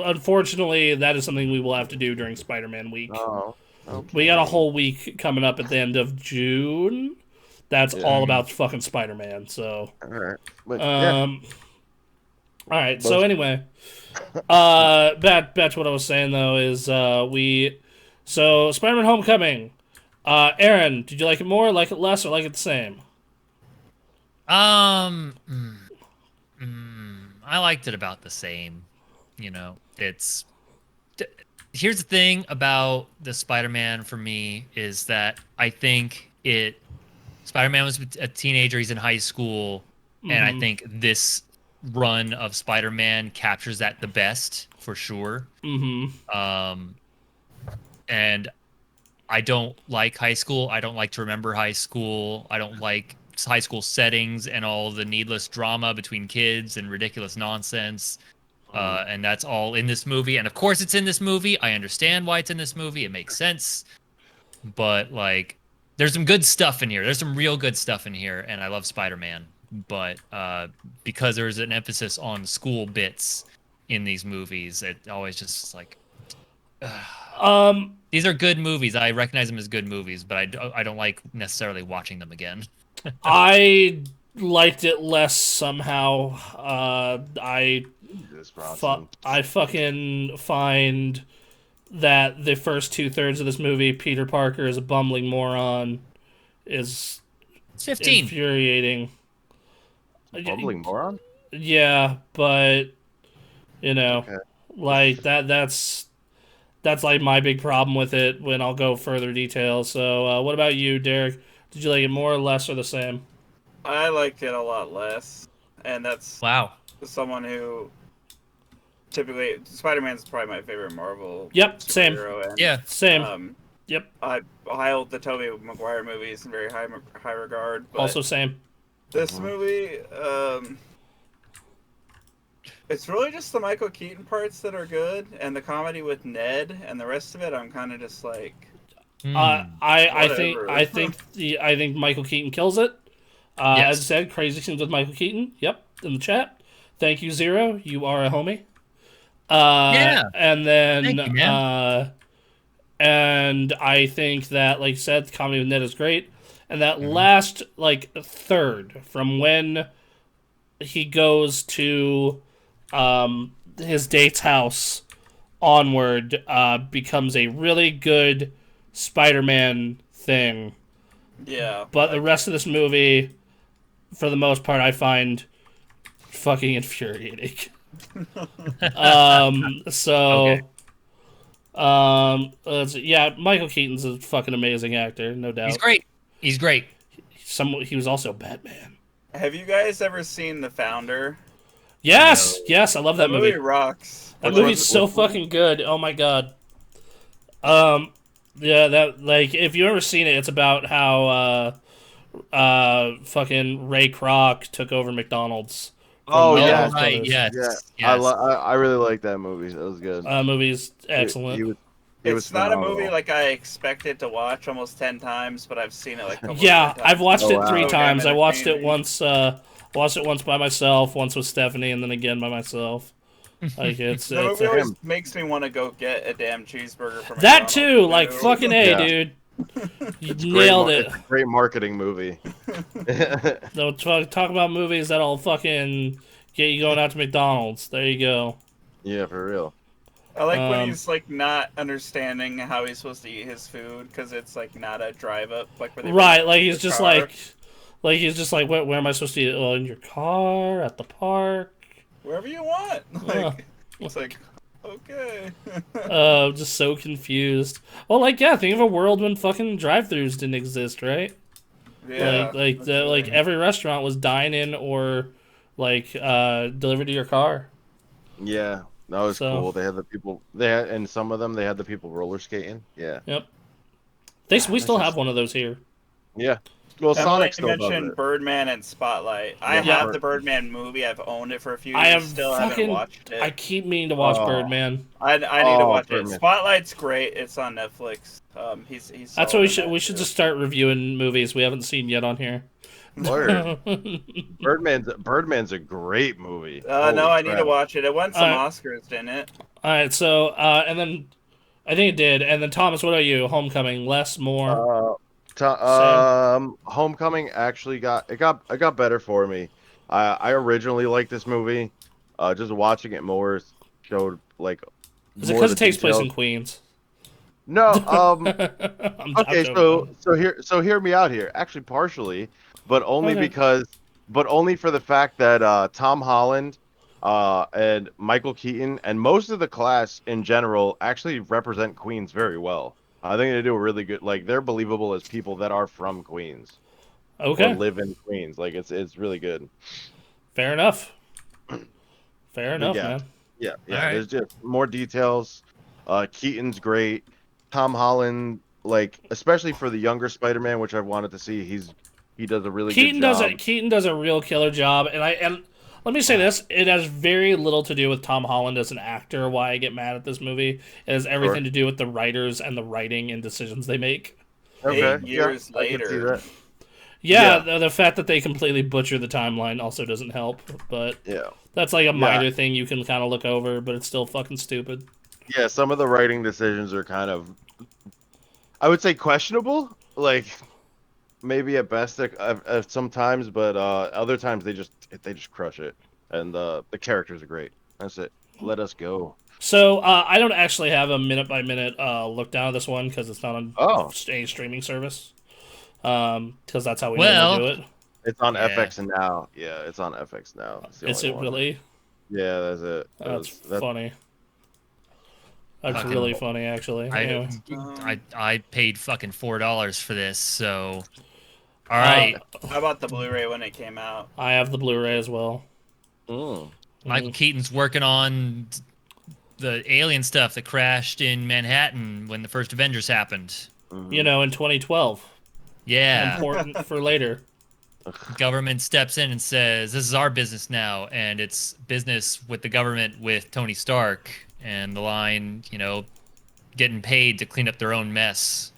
Unfortunately, that is something we will have to do during Spider-Man week. oh, okay. We got a whole week coming up at the end of June. That's all about fucking Spider-Man. So, All right. But, yeah. all right. So anyway, back to what I was saying though is so Spider-Man: Homecoming. Aaron, did you like it more, like it less, or like it the same? I liked it about the same. It's here's the thing about the Spider-Man for me is that I think Spider-Man was a teenager, he's in high school, and I think this run of Spider-Man captures that the best for sure. And I don't like high school. I don't like to remember high school. I don't like high school settings and all the needless drama between kids and ridiculous nonsense. And that's all in this movie. And of course it's in this movie. I understand why it's in this movie. It makes sense. But like there's some good stuff in here. There's some real good stuff in here, and I love Spider-Man. But because there's an emphasis on school bits in these movies, it always just like these are good movies. I recognize them as good movies, but I don't like necessarily watching them again. I liked it less somehow. I fucking find that the first 2/3 of this movie, Peter Parker is a bumbling moron, is It's 15. infuriating. Bumbling moron? Yeah, but Okay. like that's like my big problem with it when I'll go further detail. So, what about you, Derek? Did you like it more or less or the same? I liked it a lot less, and that's Wow. someone who typically Spider-Man's probably my favorite Marvel. Yep, same. superhero, and, Yeah. Same. Yep. I hold the Tobey Maguire movies in very high regard. But Also same. this movie, it's really just the Michael Keaton parts that are good, and the comedy with Ned, and the rest of it, I'm kind of just like. Whatever. I think Michael Keaton kills it. Yes. As I said, crazy scenes with Michael Keaton. Yep, in the chat. Thank you, Zero. You are a homie. Yeah. And then Thank you, man. and I think that, like you said, comedy with Ned is great. And that last like third from when he goes to his date's house onward becomes a really good Spider-Man thing. Yeah. But the rest of this movie, for the most part, I find fucking infuriating. Okay. Yeah, Michael Keaton's a fucking amazing actor, no doubt. He's great. He was also Batman. Have you guys ever seen The Founder? Yes, No. yes, I love that movie. Rocks. That Which movie's one? so Which one? fucking good. Oh my god. Yeah, that like if you've ever seen it, it's about how fucking Ray Kroc took over McDonald's. Oh, From yeah. Blues Right. Brothers. Yes. Yeah, Yes. I really like that movie. That was good. Movie's excellent. He was It's not a phenomenal. movie like I expected to watch almost 10 times, but I've seen it like almost Yeah, 10 times. I've watched Oh, it 3 wow. times. I watched it Entertaining. once by myself, once with Stephanie, and then again by myself. Like it's The movie it's always makes me want to go get a damn cheeseburger from that McDonald's, too. Like fucking A, Yeah. dude. You It's great nailed it. It's a great marketing movie. So talk about movies that'll fucking get you going out to McDonald's. There you go. Yeah, for real. I like when Um, he's like not understanding how he's supposed to eat his food because it's like not a drive up like where they Right, bring like it he's to the just car. he's just like, where am I supposed to eat it? Well, in your car, at the park. Wherever you want. Yeah. Like it's like okay. Just so confused. Well, like yeah, think of a world when fucking drive-throughs didn't exist, right? Yeah. Like every restaurant was dine-in or like delivered to your car. Yeah, that was So- cool. They had the people. And some of them they had the people roller skating. Yeah, Yep. We still have one of those here. yeah. Well, Emily Sonic still does mentioned it. Birdman and Spotlight. I Yeah. have the Birdman movie. I've owned it for a few I years. have Still haven't fucking. watched it. I keep meaning to watch Oh. Birdman. I need to Oh, watch it. Birdman. Spotlight's great. It's on Netflix. He's That's solid what we in should. that, We should too. just start reviewing movies we haven't seen yet on here. Word. Birdman's a great movie. No, Holy I need to crap. watch it. It won some Alright. Oscars, didn't it? All right, so and then I think it did, and then Thomas, what about you? Homecoming, less, more. Homecoming actually got better for me. I originally liked this movie. Just watching it more showed like Is it more because of it the takes place in details. Queens? No, I'm okay, joking. so hear me out here. Actually, partially, but only Okay. only for the fact that Tom Holland, and Michael Keaton, and most of the class in general actually represent Queens very well. I think they do a really good. Like they're believable as people that are from Queens or Okay, live in Queens. Like it's really good. fair enough. Fair enough, yeah. man. Yeah. Alright. There's just more details. Keaton's great. Tom Holland, like especially for the younger Spider-Man, which I've wanted to see, he does a really Keaton good does job. it. Keaton does a real killer job, and let me say this: it has very little to do with Tom Holland as an actor. Why I get mad at this movie, it has everything to do with the writers and the writing and decisions they make. Okay, 8 years I can see later. that. Yeah, Yeah. the fact that they completely butcher the timeline also doesn't help, but Yeah. that's like a minor thing you can kind of look over, but it's still fucking stupid. Yeah, some of the writing decisions are kind of, I would say, questionable. Like maybe at best sometimes, but other times they just crush it, and the characters are great. That's it. Let us go. So I don't actually have a minute by minute look down at this one because it's not on Oh. a streaming service. Because that's how we Well, normally do it. It's on Yeah. FX now. Yeah, it's on FX now. It's the Is only it one. really? Yeah, that's it. That's That's funny. That's Fucking- really funny, actually. Anyway. I paid fucking $4 for this, so. All right, How about the Blu-ray when it came out? I have the Blu-ray as well. Michael Keaton's working on the alien stuff that crashed in Manhattan when the first Avengers happened. You know, in 2012. Yeah, Important for later. government steps in and says, "This is our business now," and it's business with the government with Tony Stark and the line, getting paid to clean up their own mess.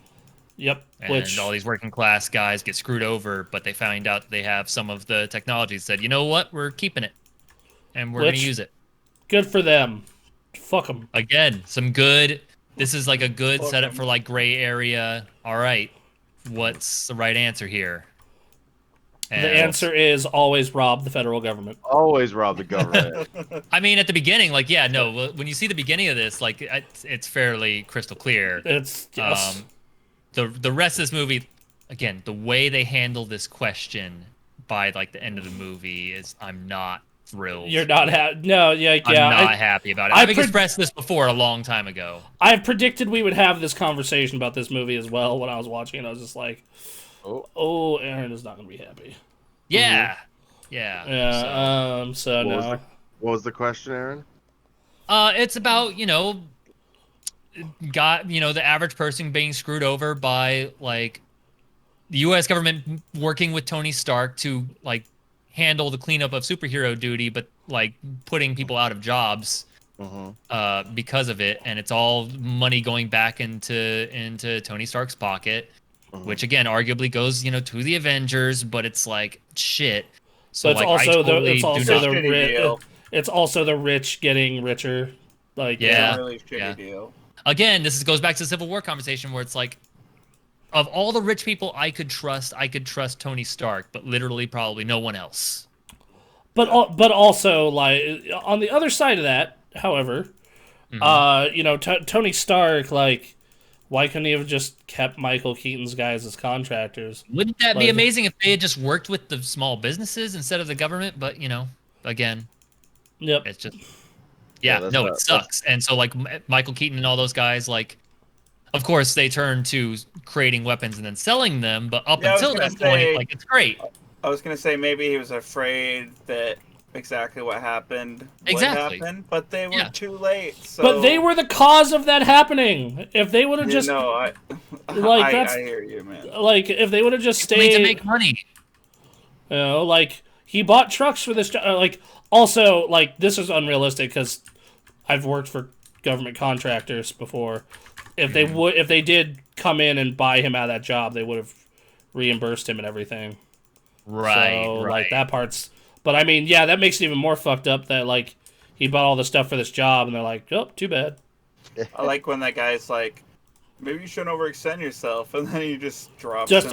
Yep. And all these working class guys get screwed over, but they find out they have some of the technology. Said, you know what? We're keeping it, and we're going to use it. Good for them. Fuck them. Again, some good. This is like a good Fuck setup 'em. for like gray area. All right, what's the right answer here? And The answer is always rob the federal government. Always rob the government. I mean, at the beginning, like, yeah, no. When you see the beginning of this, like, it's fairly crystal clear. It's yes. The rest of this movie, again, the way they handle this question by like the end of the movie is, I'm not thrilled. You're not no, yeah. I'm not happy about it. I've expressed this before a long time ago. I've predicted we would have this conversation about this movie as well when I was watching it. I was just like, oh, Aaron is not going to be happy. Yeah. Mm-hmm. Yeah. Yeah. So no. What was the question, Aaron? It's about, the average person being screwed over by like the U.S. government working with Tony Stark to like handle the cleanup of superhero duty, but like putting people out of jobs because of it, and it's all money going back into Tony Stark's pocket, which again arguably goes to the Avengers, but it's like shit. So but it's also the rich getting richer. Like yeah, really shitty deal. Again, goes back to the Civil War conversation where it's like, of all the rich people I could trust Tony Stark, but literally probably no one else. But also, like, on the other side of that, however, Tony Stark, like, why couldn't he have just kept Michael Keaton's guys as contractors? Wouldn't that be amazing if they had just worked with the small businesses instead of the government? But, again, yep. It's just, it sucks. And so, like, Michael Keaton and all those guys, like, of course, they turn to creating weapons and then selling them, but up until that point, like, it's great. I was going to say maybe he was afraid that exactly what happened would happen, but they were too late. So... But they were the cause of that happening. If they would have just... No, I hear you, man. Like, if they would have just stayed... to make money. Like, he bought trucks for this job. Like, also, like, this is unrealistic because I've worked for government contractors before. If they did come in and buy him out of that job, they would have reimbursed him and everything. Right, so, right. Like, that part's... But, I mean, yeah, that makes it even more fucked up that, like, he bought all the stuff for this job, and they're like, oh, too bad. I like when that guy's like, maybe you shouldn't overextend yourself, and then he just drops him.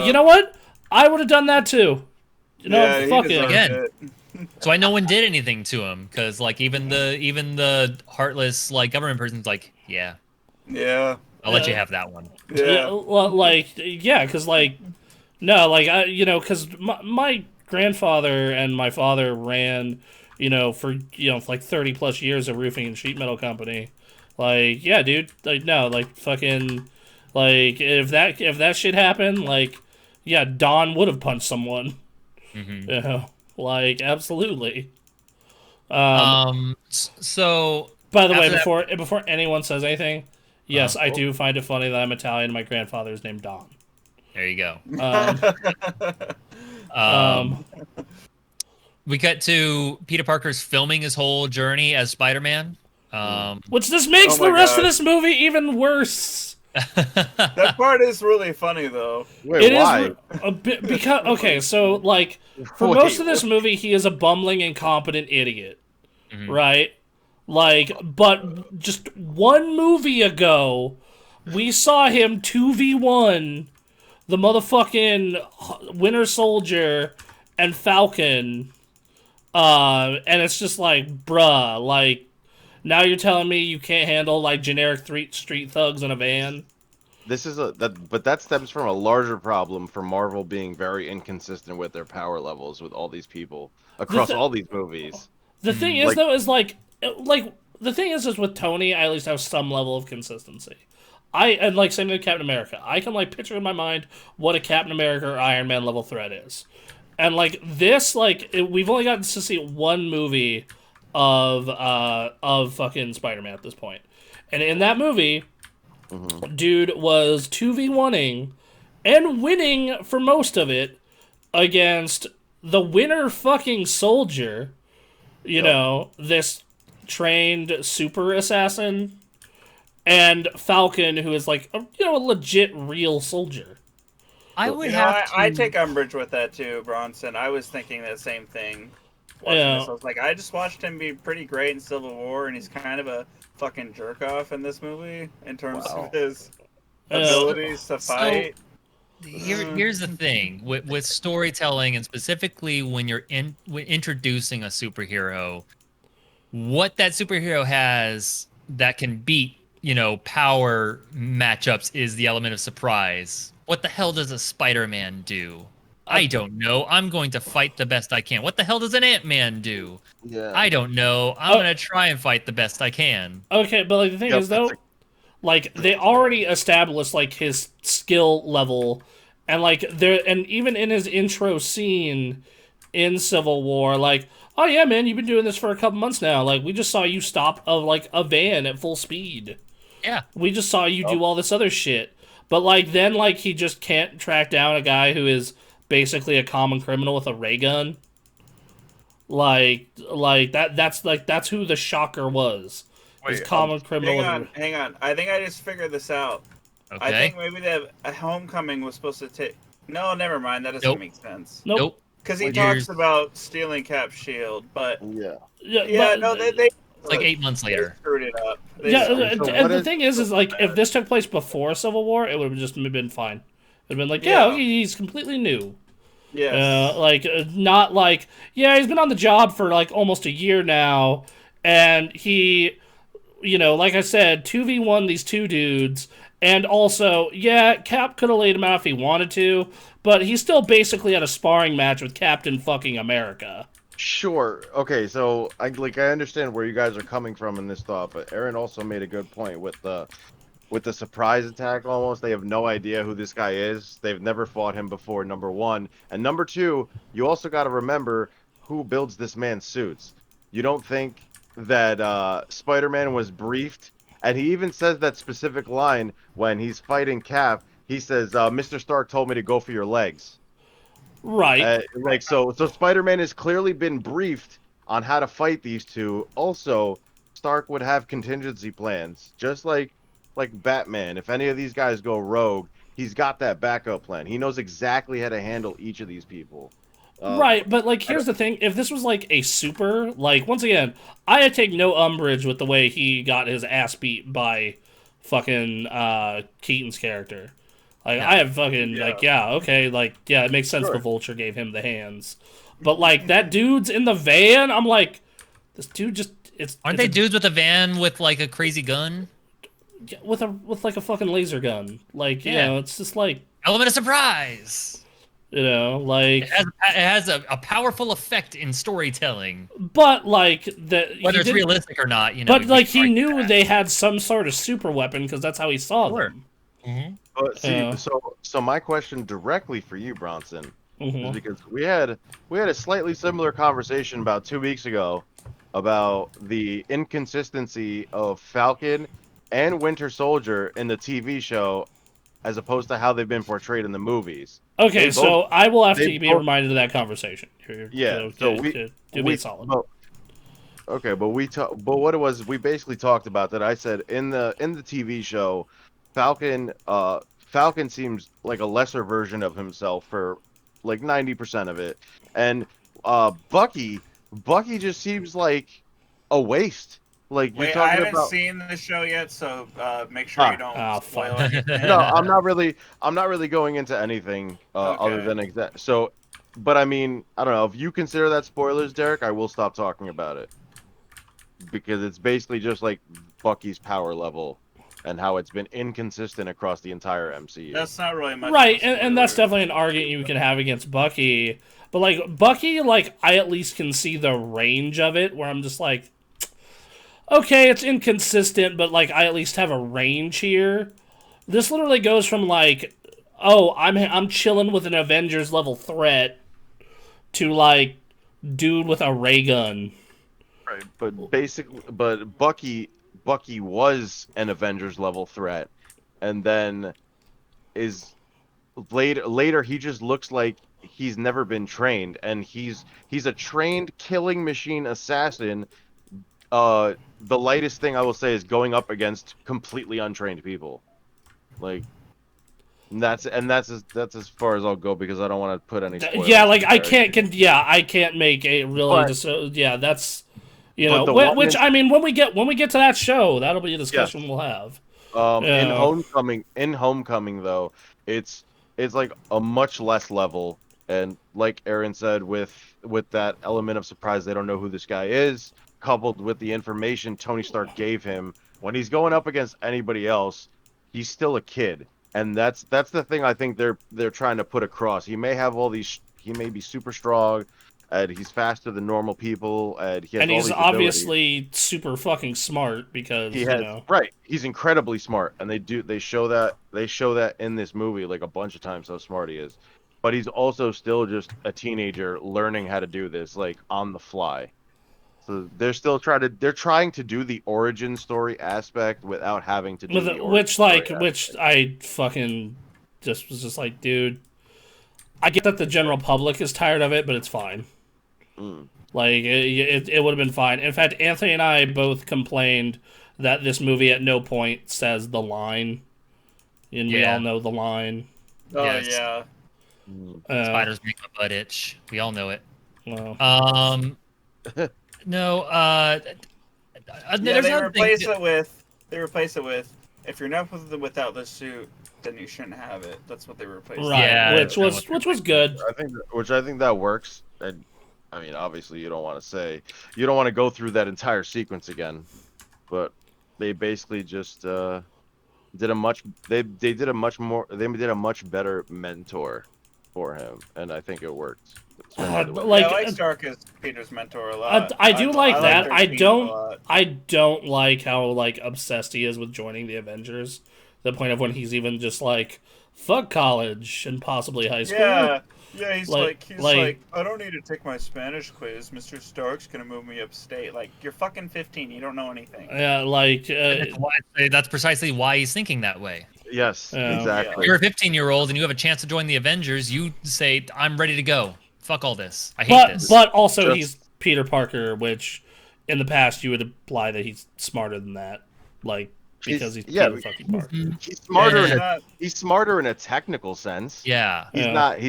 You know what? I would have done that, too. Fuck it. Again. So I no one did anything to him, because, like, even the heartless, like, government person's like, yeah. Yeah. I'll let you have that one. Yeah. Well, like, yeah, because, like, no, like, because my grandfather and my father ran, for, like 30 plus years of roofing and sheet metal company. Like, yeah, dude, like, no, like, fucking, like, if that shit happened, like, yeah, Don would have punched someone. Like, absolutely. So, by the way, before anyone says anything, yes, I do find it funny that I'm Italian and my grandfather is named Don. There you go. We cut to Peter Parker's filming his whole journey as Spider-Man. Which this makes the rest of this movie even worse. That part is really funny, though. Wait, why? Because okay, so like for most of this movie, he is a bumbling, incompetent idiot, right? Like, but just one movie ago, we saw him 2v1 the motherfucking Winter Soldier and Falcon, and it's just like, bruh, like, now you're telling me you can't handle, like, generic street thugs in a van? But that stems from a larger problem for Marvel being very inconsistent with their power levels with all these people across all these movies. The thing is, though, is like the thing is with Tony, I at least have some level of consistency. And like same with Captain America, I can like picture in my mind what a Captain America or Iron Man level threat is, and like this, like we've only gotten to see one movie of fucking Spider-Man at this point, and in that movie, dude was 2v1ing and winning for most of it against the Winter fucking Soldier, this trained super assassin. and Falcon, who is like a legit real soldier. I would You know, have to. I take umbrage with that too, Bronson. I was thinking that same thing. Watching this, I was like, I just watched him be pretty great in Civil War, and he's kind of a fucking jerk off in this movie in terms of his abilities to fight. Here's the thing with storytelling, and specifically when you're when introducing a superhero, what that superhero has that can beat power matchups is the element of surprise. What the hell does a Spider-Man do? I don't know. I'm going to fight the best I can. What the hell does an Ant-Man do? Yeah. I don't know. I'm gonna try and fight the best I can. Okay, but like the thing is though, like they already established like his skill level, and like and even in his intro scene in Civil War, like, oh yeah, man, you've been doing this for a couple months now. Like we just saw you stop a van at full speed. Yeah. We just saw you do all this other shit. But like then like he just can't track down a guy who is basically a common criminal with a ray gun. Like that's who the Shocker was. His common criminal. Hang on. I think I just figured this out. Okay. I think maybe a Homecoming was supposed to take. No, never mind. That doesn't make sense. Nope. Because he talks about stealing Cap's shield, but they it's like 8 months later. Screwed it up. And the thing is like if this took place before Civil War, it would have just been fine. It'd been like, okay, he's completely new. Yeah. Not like, he's been on the job for like almost a year now, and he, like I said, 2v1 these two dudes, and also, Cap could have laid him out if he wanted to, but he's still basically at a sparring match with Captain fucking America. Sure. Okay, so I understand where you guys are coming from in this thought, but Aaron also made a good point with the surprise attack almost. They have no idea who this guy is. They've never fought him before, number one. And number two, you also got to remember who builds this man's suits. You don't think that Spider-Man was briefed? And he even says that specific line when he's fighting Cap. He says, Mr. Stark told me to go for your legs. Right. So Spider-Man has clearly been briefed on how to fight these two. Also, Stark would have contingency plans, just like Batman. If any of these guys go rogue, he's got that backup plan. He knows exactly how to handle each of these people. Right, but like here's the thing: if this was like a super, like once again, I take no umbrage with the way he got his ass beat by fucking Keaton's character. Like I have fucking it makes sense the Vulture gave him the hands, but like that dude's in the van. I'm like, this dude just aren't they dudes with a van with like a crazy gun? With like a fucking laser gun, like it's just like element of surprise. Like it has a powerful effect in storytelling. But like whether it's realistic or not, But like he knew they had some sort of super weapon because that's how he saw them. Mm-hmm. So my question directly for you, Bronson, is because we had a slightly similar conversation about 2 weeks ago about the inconsistency of Falcon and Winter Soldier in the TV show as opposed to how they've been portrayed in the movies. Okay, so I will have to be reminded of that conversation. Do me a solid. But what it was, we basically talked about that. I said in the TV show, Falcon seems like a lesser version of himself for like 90% of it, and Bucky just seems like a waste. Like I haven't seen the show yet, so make sure you don't spoil anything. No, I'm not really going into anything other than exact. So, but I mean, I don't know if you consider that spoilers, Derek. I will stop talking about it because it's basically just like Bucky's power level and how it's been inconsistent across the entire MCU. That's not really much. Right, and that's definitely an argument you can have against Bucky. But like Bucky, like I at least can see the range of it, where I'm just like, okay, it's inconsistent, but like I at least have a range here. This literally goes from like, oh, I'm chilling with an Avengers level threat to like, dude with a ray gun. Right, but Bucky was an Avengers level threat, and then is later he just looks like he's never been trained, and he's a trained killing machine assassin the lightest thing I will say is going up against completely untrained people. Like, that's as far as I'll go because I don't want to put any spoilers. Yeah, like I there. I can't make a really yeah, that's But the which I mean when we get to that show, that'll be a discussion we'll have. In Homecoming though, it's like a much less level, and like Aaron said, with that element of surprise, they don't know who this guy is, coupled with the information Tony Stark gave him. When he's going up against anybody else, he's still a kid, and that's the thing I think they're trying to put across. He may have all these, he may be super strong, and he's faster than normal people, and he has all he's these obviously abilities. super fucking smart because He has right. He's incredibly smart, and they show that in this movie like a bunch of times how smart he is. But he's also still just a teenager learning how to do this like on the fly. So they're trying to do the origin story aspect without having to do the origin which I fucking just was just like, dude, I get that the general public is tired of it, but it's fine. Like it would have been fine. In fact, Anthony and I both complained that this movie at no point says the line, and we all know the line. Oh Yes. yeah. Spiders make my butt itch. We all know it. Well, No. Yeah, There's they another replace thing. it with if you're not without the suit, then you shouldn't have it. That's what they replaced. right, Yeah, which was good. I think that works. And I mean, obviously, you don't want to go through that entire sequence again, but they basically just did a much better mentor for him, and I think it worked. I like Stark as Peter's mentor a lot. I do like that. their team a lot. I don't like how like obsessed he is with joining the Avengers. The point of when he's even just like, fuck college and possibly high school. Yeah, he's Like- like, I don't need to take my Spanish quiz. Mr. Stark's gonna move me upstate. Like, you're fucking 15. You don't know anything. Yeah, like That's precisely why he's thinking that way. Yes, exactly. If you're a 15-year-old and you have a chance to join the Avengers, you say, "I'm ready to go. Fuck all this. I hate this." But also he's Peter Parker, which in the past you would imply that he's smarter than that, like because he's Peter fucking Parker. He's smarter. Yeah. He's smarter in a technical sense. Yeah. He's not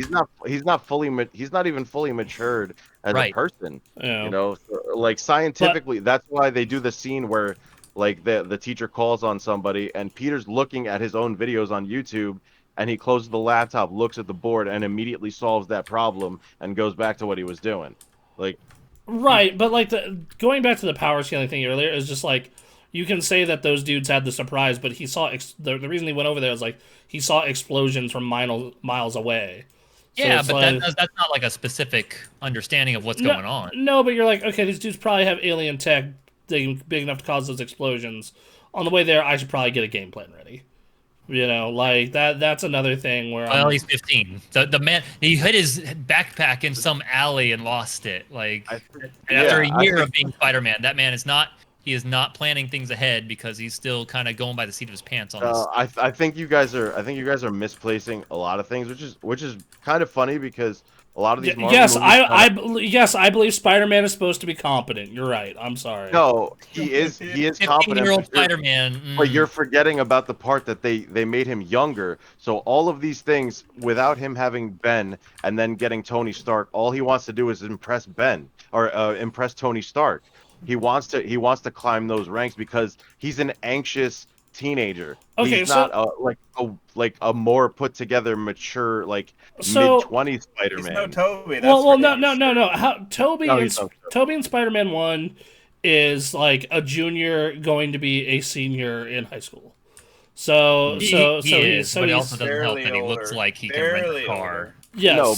even fully matured as a person. Yeah. You know, like scientifically, that's why they do the scene where like the teacher calls on somebody and Peter's looking at his own videos on YouTube and he closes the laptop, looks at the board, and immediately solves that problem and goes back to what he was doing. Like, right, but like going back to the power scaling thing earlier is just like you can say that those dudes had the surprise, but he saw the reason he went over there was like he saw explosions from miles away. So yeah, but that's not like a specific understanding of what's going on. No, but you're like, okay, these dudes probably have alien tech big enough to cause those explosions. On the way there, I should probably get a game plan ready. You know, like that's another thing where Well, he's 15. The man, he hid his backpack in some alley and lost it. Like after a year of being Spider-Man, that man is not. He is not planning things ahead because he's still kind of going by the seat of his pants on this. I think you guys are misplacing a lot of things, which is kind of funny because a lot of these Marvel movies I believe Spider-Man is supposed to be competent. You're right. I'm sorry. No, he is competent. 15-year-old Spider-Man. But you're forgetting about the part that they made him younger. So all of these things without him having Ben and then getting Tony Stark, all he wants to do is impress Ben or impress Tony Stark. He wants to climb those ranks because he's an anxious teenager. Okay, he's not a more put together, mature mid-20s Spider-Man. He's no Toby. No. Toby and Spider-Man 1 is like a junior going to be a senior in high school. So he also doesn't help that he looks like he can rent a car. Yes. No,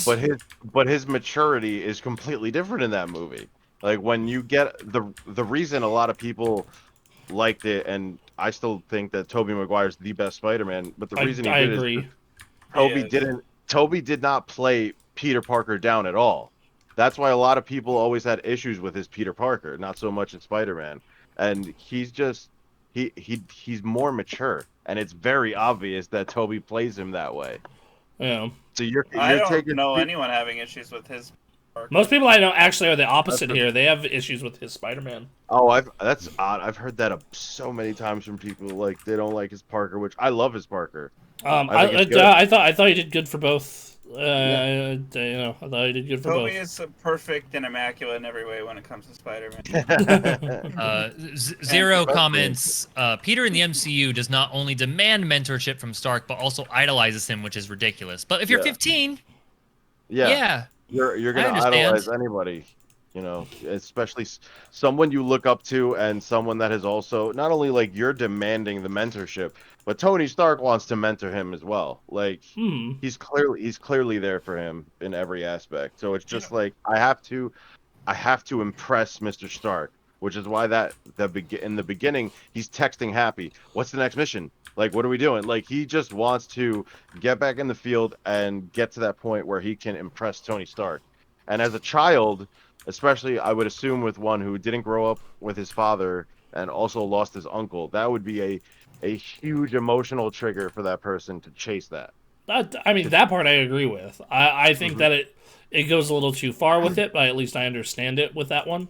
but his maturity is completely different in that movie. Like when you get the reason a lot of people liked it, and I still think that Tobey Maguire's the best Spider-Man, but the reason I agree. is Tobey did not play Peter Parker down at all. That's why a lot of people always had issues with his Peter Parker, not so much in Spider-Man. And he's just he's more mature, and it's very obvious that Tobey plays him that way. Yeah. So you're I don't taking know anyone having issues with his Most people I know actually are the opposite here. They have issues with his Spider-Man. Oh, that's odd. I've heard that so many times from people. Like they don't like his Parker, which I love his Parker. I thought he did good for both. Yeah. I thought he did good for Toby both. is perfect and immaculate in every way when it comes to Spider-Man. Zero comments. Peter in the MCU does not only demand mentorship from Stark, but also idolizes him, which is ridiculous. But if you're 15, yeah, you're I gonna understand. idolize anybody, especially someone you look up to and someone that is also not only like you're demanding the mentorship, but Tony Stark wants to mentor him as well. Like he's clearly there for him in every aspect. So it's just like I have to impress Mr. Stark, which is why in the beginning he's texting Happy, "What's the next mission? Like, what are we doing?" Like he just wants to get back in the field and get to that point where he can impress Tony Stark. And as a child, especially I would assume with one who didn't grow up with his father and also lost his uncle, that would be a huge emotional trigger for that person to chase that. That part I agree with. I think that it goes a little too far with it, but at least I understand it with that one.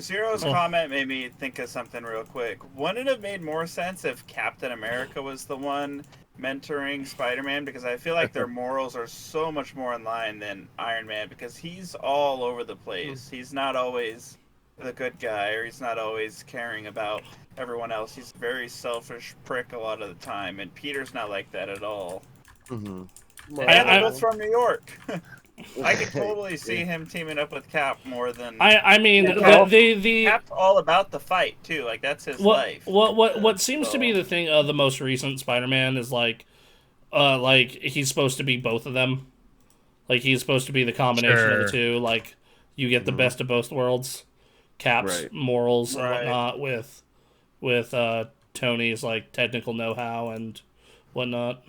Zero's comment made me think of something real quick. Wouldn't it have made more sense if Captain America was the one mentoring Spider-Man? Because I feel like their morals are so much more in line than Iron Man, because he's all over the place. He's not always the good guy, or he's not always caring about everyone else. He's a very selfish prick a lot of the time, and Peter's not like that at all. And they're both from New York. I could totally see him teaming up with Cap more than. Cap's all about the fight too. Like that's his life. What seems to be the thing of the most recent Spider-Man is like he's supposed to be both of them. Like he's supposed to be the combination of the two. Like you get the best of both worlds. Cap's morals and whatnot with Tony's like technical know-how and whatnot.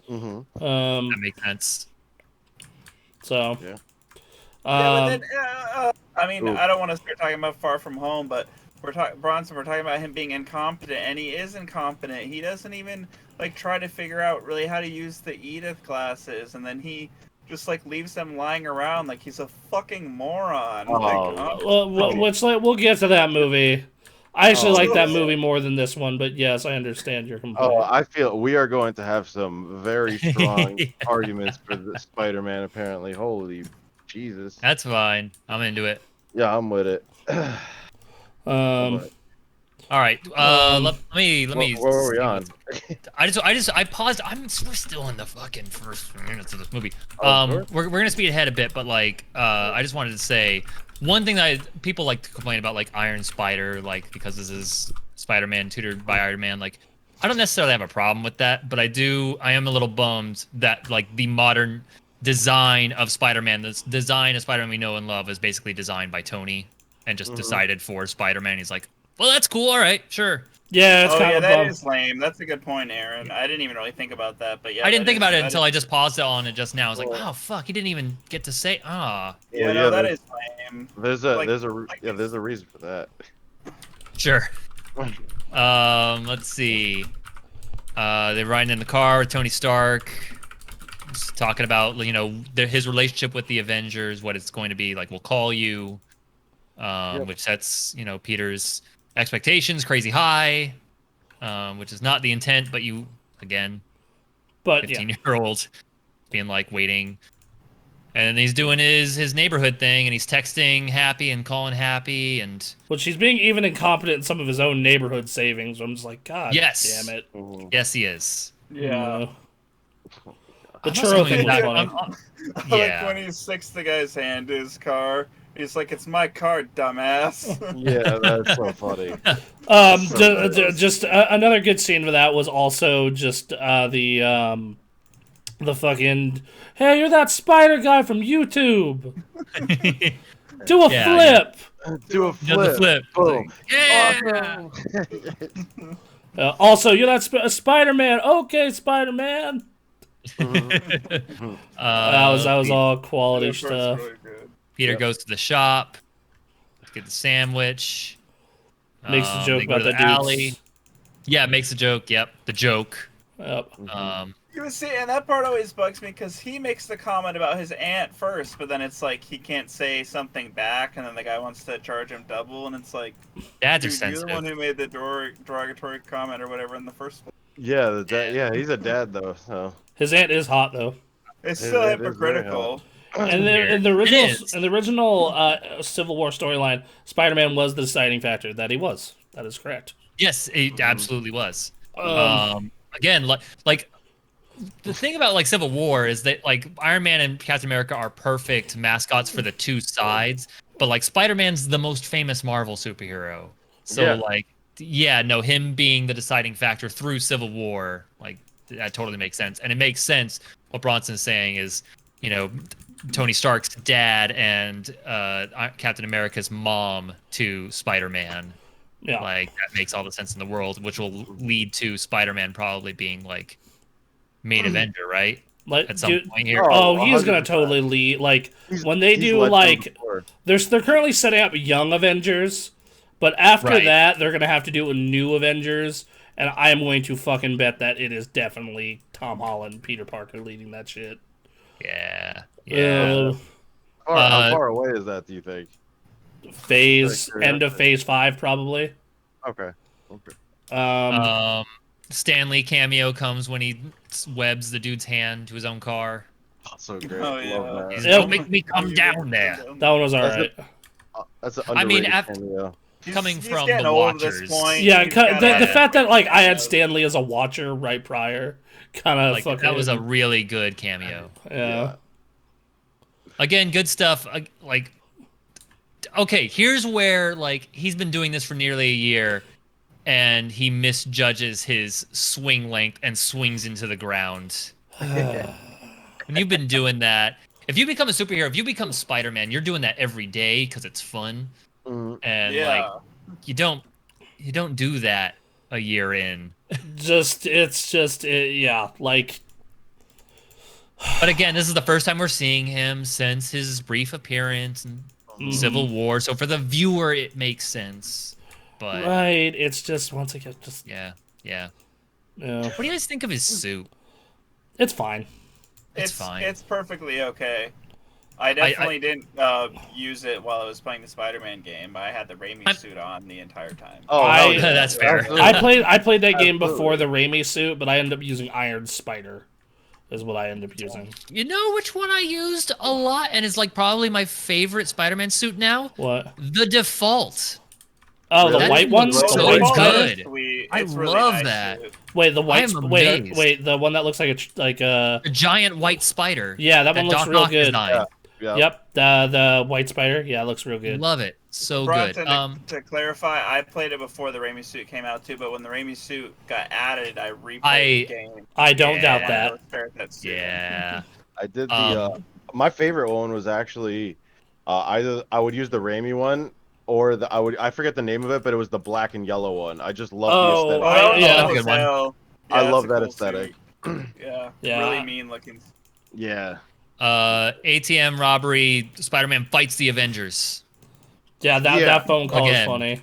That makes sense. So, I don't want to start talking about Far From Home, but we're talking about him being incompetent, and he is incompetent. He doesn't even like try to figure out really how to use the Edith glasses, and then he just like leaves them lying around like he's a fucking moron. We'll get to that movie. I actually like that movie more than this one, but yes, I understand your complaint. I feel we are going to have some very strong arguments for the Spider-Man, apparently. Holy Jesus. That's fine. I'm into it. Yeah, I'm with it. All right. Let me. Where were we on? I paused. We're still in the fucking first minutes of this movie. Sure. We're gonna speed ahead a bit, but like, I just wanted to say one thing that people like to complain about, like Iron Spider, like because this is Spider-Man tutored by Iron Man. Like, I don't necessarily have a problem with that, but I am a little bummed that like the modern design of Spider-Man, the design of Spider-Man we know and love, is basically designed by Tony and just decided for Spider-Man. He's like, well, that's cool. All right, sure. Yeah, it's kind of that is lame. That's a good point, Aaron. I didn't even really think about that, but yeah. I didn't think about it until I just paused it on it just now. I was like, oh fuck, he didn't even get to say that is lame. There's a reason for that. Sure. Let's see. They're riding in the car with Tony Stark, just talking about his relationship with the Avengers, what it's going to be like. We'll call you, which sets Peter's expectations crazy high, which is not the intent, but 15-year-old being like waiting, and he's doing his neighborhood thing, and he's texting Happy and calling Happy, and he's being even incompetent in some of his own neighborhood savings. I'm just like, God damn it. Yes, he is. Yeah. The churro thing was funny. Like when he sticks the guy's hand to his car. He's like, it's my car, dumbass. Yeah, that's so funny. Just another good scene for that was also just the fucking, hey, you're that spider guy from YouTube. Do a flip. Yeah. Do a flip. Boom. Yeah. Also, you're that Spider-Man. Okay, Spider-Man. That was all quality stuff. Really good. Peter goes to the shop, get the sandwich. Makes the joke about the alley. Yeah, makes a joke. Yep, the joke. Yep. You would see, and that part always bugs me because he makes the comment about his aunt first, but then it's like he can't say something back, and then the guy wants to charge him double, and it's like, Dads are dude, you're the sensitive. one who made the derogatory comment or whatever in the first place. Yeah, the dad. Yeah, he's a dad though. So His aunt is hot though. It's It- still it is very hypocritical. And Weird. in the It is. original Civil War storyline, Spider-Man was the deciding factor. That he was. That is correct. Yes, it absolutely was. Um, Again, like the thing about like Civil War is that like Iron Man and Captain America are perfect mascots for the two sides, but like Spider-Man's the most famous Marvel superhero. So Yeah. like, yeah, no, him being the deciding factor through Civil War, like that totally makes sense, and it makes sense what Bronson's saying is, you know, Tony Stark's dad and Captain America's mom to Spider-Man. yeah. Like that makes all the sense in the world, which will lead to Spider-Man probably being like main Avenger, right? Like, At some dude, point here. oh, he's gonna 100%. totally lead. Like He's- when they he's do led them like, before. they're currently setting up young Avengers, but after Right. that they're gonna have to do a new Avengers, and I am going to fucking bet that it is definitely Tom Holland, Peter Parker leading that shit. Yeah. Yeah. How far away is that? Do you think? Phase Like, end of phase 5 probably. Okay. Stanley cameo comes when he webs the dude's hand to his own car. Oh, so great. Oh, yeah. Love He's that. Yep. don't make me come down there. That one was That's alright. That's an I mean, underrated cameo. Coming He's from getting the old at this Watchers. point. Yeah, He's the gotta- fact that like I had Stanley as a watcher right prior, kind of Like fucking. that was a really good cameo. yeah. Again, good stuff. Like, okay, here's where like he's been doing this for nearly a year, and he misjudges his swing length and swings into the ground. And you've been doing that. If you become a superhero, if you become Spider-Man, you're doing that every day because it's fun. Mhm. And Yeah. like, you don't do that a year in. Yeah, like But again, this is the first time we're seeing him since his brief appearance in Civil War. So for the viewer, it makes sense. But right. It's just once again, just yeah. yeah, What do you guys think of his suit? it's fine. It's fine. It's perfectly okay. I definitely didn't use it while I was playing the Spider-Man game. I had the Raimi suit on the entire time. Oh, I- hell yeah. That's fair. Absolutely. I played that game Absolutely. before the Raimi suit, but I ended up using Iron Spider. Is what I ended up using. You know which one I used a lot and is like probably my favorite Spider-Man suit now? What? The default. Oh, the That white thing one. looks The so white good. Spider? Sweet. I It's really love nice that. suit. Wait, the white. I am Wait, amazed. wait, the one that looks like a. A giant white spider. Yeah, that one looks Doc real Ock good. designed. Yeah. Yep, the white spider. Yeah, it looks real good. Love it. So Bronson, good. to clarify, I played it before the Raimi suit came out too, but when the Raimi suit got added, I replayed the game. I don't Yeah. doubt I that. wanted to start that suit. Yeah. I did the. My favorite one was actually either I would use the Raimi one or I forget the name of it, but it was the black and yellow one. I just love the aesthetic. Oh, yeah, that's good one. hell. I that's love a that cool aesthetic. suit. Yeah, Yeah. really mean looking. Yeah. ATM robbery. Spider-Man fights the Avengers. Yeah, Yeah. that phone call Again. is funny.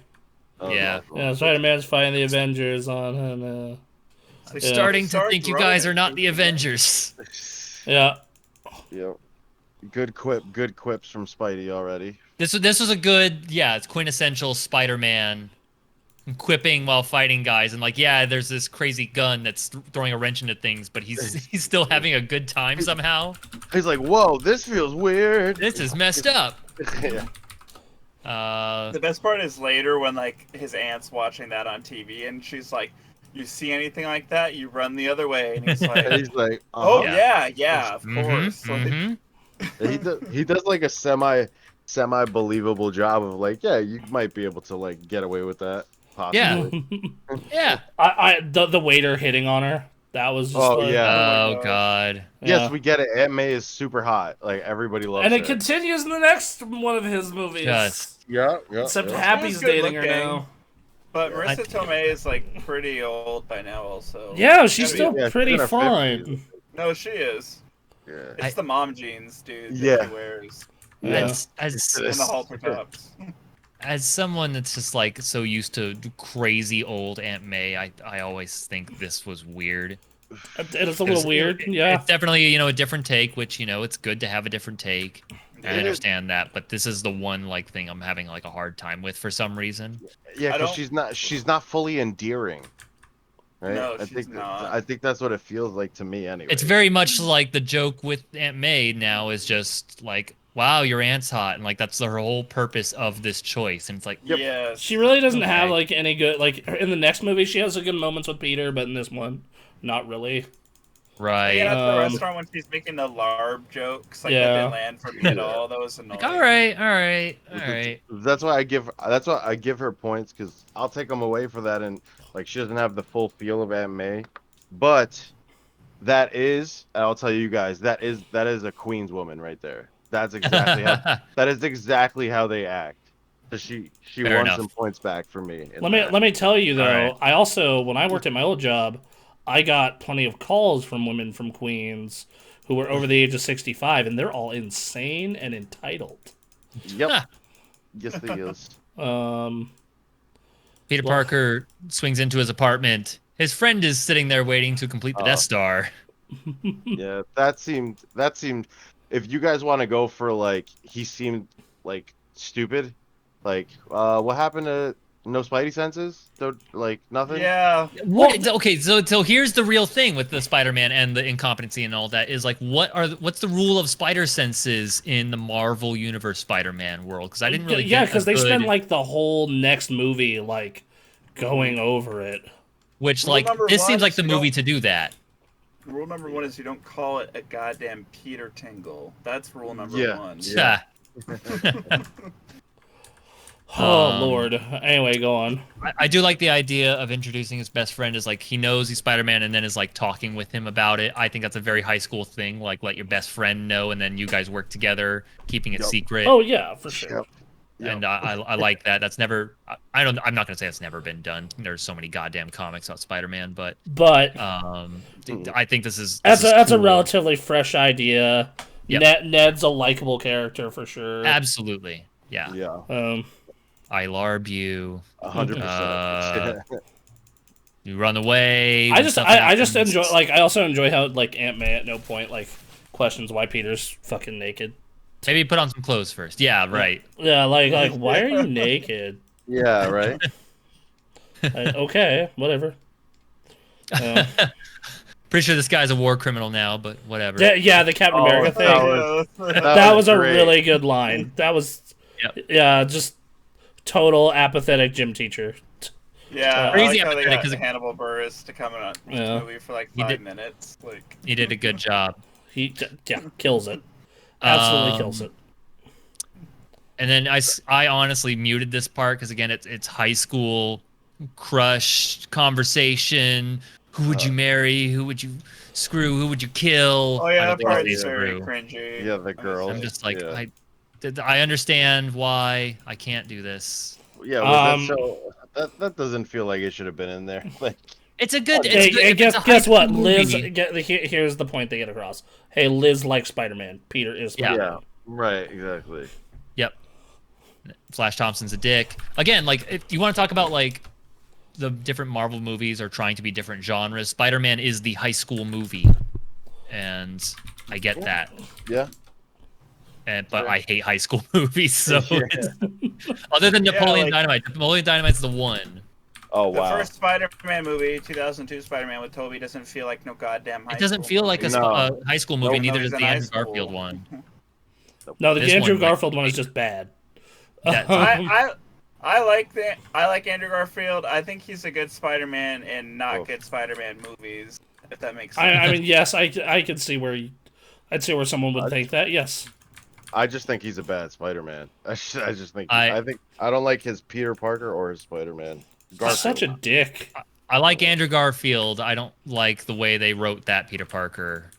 Oh, Yeah. no. Yeah, Spider-Man's fighting the Avengers on. And, They're Yeah. starting to Sarge think you guys Ronan are not the thinks Avengers. yeah. Yep. Good quips from Spidey already. This was a good, it's quintessential Spider-Man quipping while fighting guys, and like, yeah, there's this crazy gun that's throwing a wrench into things, but he's still having a good time somehow. He's like, "Whoa, this feels weird." This is messed up. Yeah. The best part is later when like his aunt's watching that on TV and she's like, "You see anything like that? You run the other way." And he's And like, he's like, "Oh uh-huh. yeah, of course." Like, He does like a semi believable job of like, yeah, you might be able to like get away with that. Possibly. Yeah. The waiter hitting on her. That was just Oh, like, yeah. Oh God. Yes, yeah. we get it. Aunt May is super hot. Like everybody loves And her. it continues in the next one of his movies. Yes. Yeah. Except yeah. Happy's She's good dating her looking. now. but Marissa Tomei is like pretty old by now, also. Yeah, she's Gotta be- still she's pretty in her fine. 50s. No, she is. Yeah. It's the mom jeans, dude. That Yeah. she wears Yeah. As and the halter tops. as someone that's just like so used to crazy old Aunt May, I always think this was weird. It's a little weird. Yeah. It's definitely, a different take, which, it's good to have a different take. I Yeah. understand that, but this is the one thing I'm having a hard time with for some reason. Yeah, I because don't- she's not fully endearing. Right? No, I she's think not. I think that's what it feels like to me anyway. It's very much like the joke with Aunt May now is just wow, your aunt's hot, and that's her whole purpose of this choice, and it's like, Yep. Yes. She really doesn't Okay. have any good in the next movie. She has some good moments with Peter, but in this one, not really. right. Yeah, at the Um, restaurant when she's making the larb jokes, that Yeah. didn't land for me at all. That was annoying. All right. That's why I give her points, because I'll take them away for that, and she doesn't have the full feel of Aunt May, but I'll tell you guys, that is a Queens woman right there. That's exactly how they act. So she Fair won enough. some points back for me. Let me tell you though. Alright. I also, when I worked at my old job, I got plenty of calls from women from Queens who were over the age of 65, and they're all insane and entitled. Yep. Huh. Yes, they is. Peter Well- Parker swings into his apartment. His friend is sitting there waiting to complete the Death Star. Yeah, that seemed. If you guys want to go for he seemed stupid. What happened to no Spidey senses? Nothing. Yeah. Okay, so here's the real thing with the Spider-Man and the incompetency and all that is what's the rule of spider senses in the Marvel Universe Spider-Man world? Because I didn't really Yeah, get because a they good- spend the whole next movie going over it. which Rule number this one seems like is the you movie don't- to do that. Rule number one is you don't call it a goddamn Peter Tingle. That's rule number Yeah. one. Yeah. Oh Um, Lord. Anyway, go on. I do like the idea of introducing his best friend as he knows he's Spider-Man and then is talking with him about it. I think that's a very high school thing. Let your best friend know and then you guys work together, keeping it Yep. secret. Oh yeah, for sure. Yep. Yep. And I like that. That's never. I'm not gonna say it's never been done. There's so many goddamn comics about Spider-Man, but But I think this is that's a cool. relatively fresh idea. Yep. Ned's a likable character for sure. Absolutely, yeah. Yeah. I larb you. 100%. You run away. I when just something I just happens. enjoy I also enjoy how Aunt May at no point questions why Peter's fucking naked. Maybe put on some clothes first. Yeah, right. Yeah, why are you naked? Yeah. Right. Okay, whatever. Pretty sure this guy's a war criminal now, but whatever. Yeah, the Captain America thing. that That was a great. really good line. That was Yep. yeah, just total apathetic gym teacher. Yeah, Crazy I like how they empathetic got 'cause- Hannibal Buress to come in the Yeah. movie for He 5 did- minutes. He did a good job. He kills it. Absolutely Um, kills it. And then I honestly muted this part because again it's high school crush conversation. Who would you marry? Who would you screw? Who would you kill? Oh I yeah, don't that think part any is of these very through. cringy. Yeah, the girl. I'm just Yeah. I understand why I can't do this. Yeah. That doesn't feel like it should have been in there. It's a good. Hey, It's good hey, if it's a high guess what? school Liz. movie. Here's the point they get across. Hey, Liz likes Spider-Man. Peter is Yeah. Spider-Man. Yeah. Right. Exactly. Yep. Flash Thompson's a dick. Again, if you want to talk about the different Marvel movies are trying to be different genres, Spider-Man is the high school movie, and I get that. Yeah. But I hate high school movies. So Yeah. other than Yeah, Napoleon Dynamite, Napoleon Dynamite's the one. Oh The wow. first Spider-Man movie, 2002 Spider-Man with Tobey, doesn't feel like no goddamn high It doesn't school feel like a movie. No. high school movie. Nope. Neither No, does he's the in high Andrew school. Garfield one. No, the This Andrew one, Garfield one is just bad. That- I like Andrew Garfield. I think he's a good Spider-Man in not good Spider-Man movies. If that makes sense. I mean, yes, I could see I'd see where someone would think that. Yes. I just think he's a bad Spider-Man. I just think I- I don't like his Peter Parker or his Spider-Man. He's such a dick. I like Andrew Garfield. I don't like the way they wrote that Peter Parker.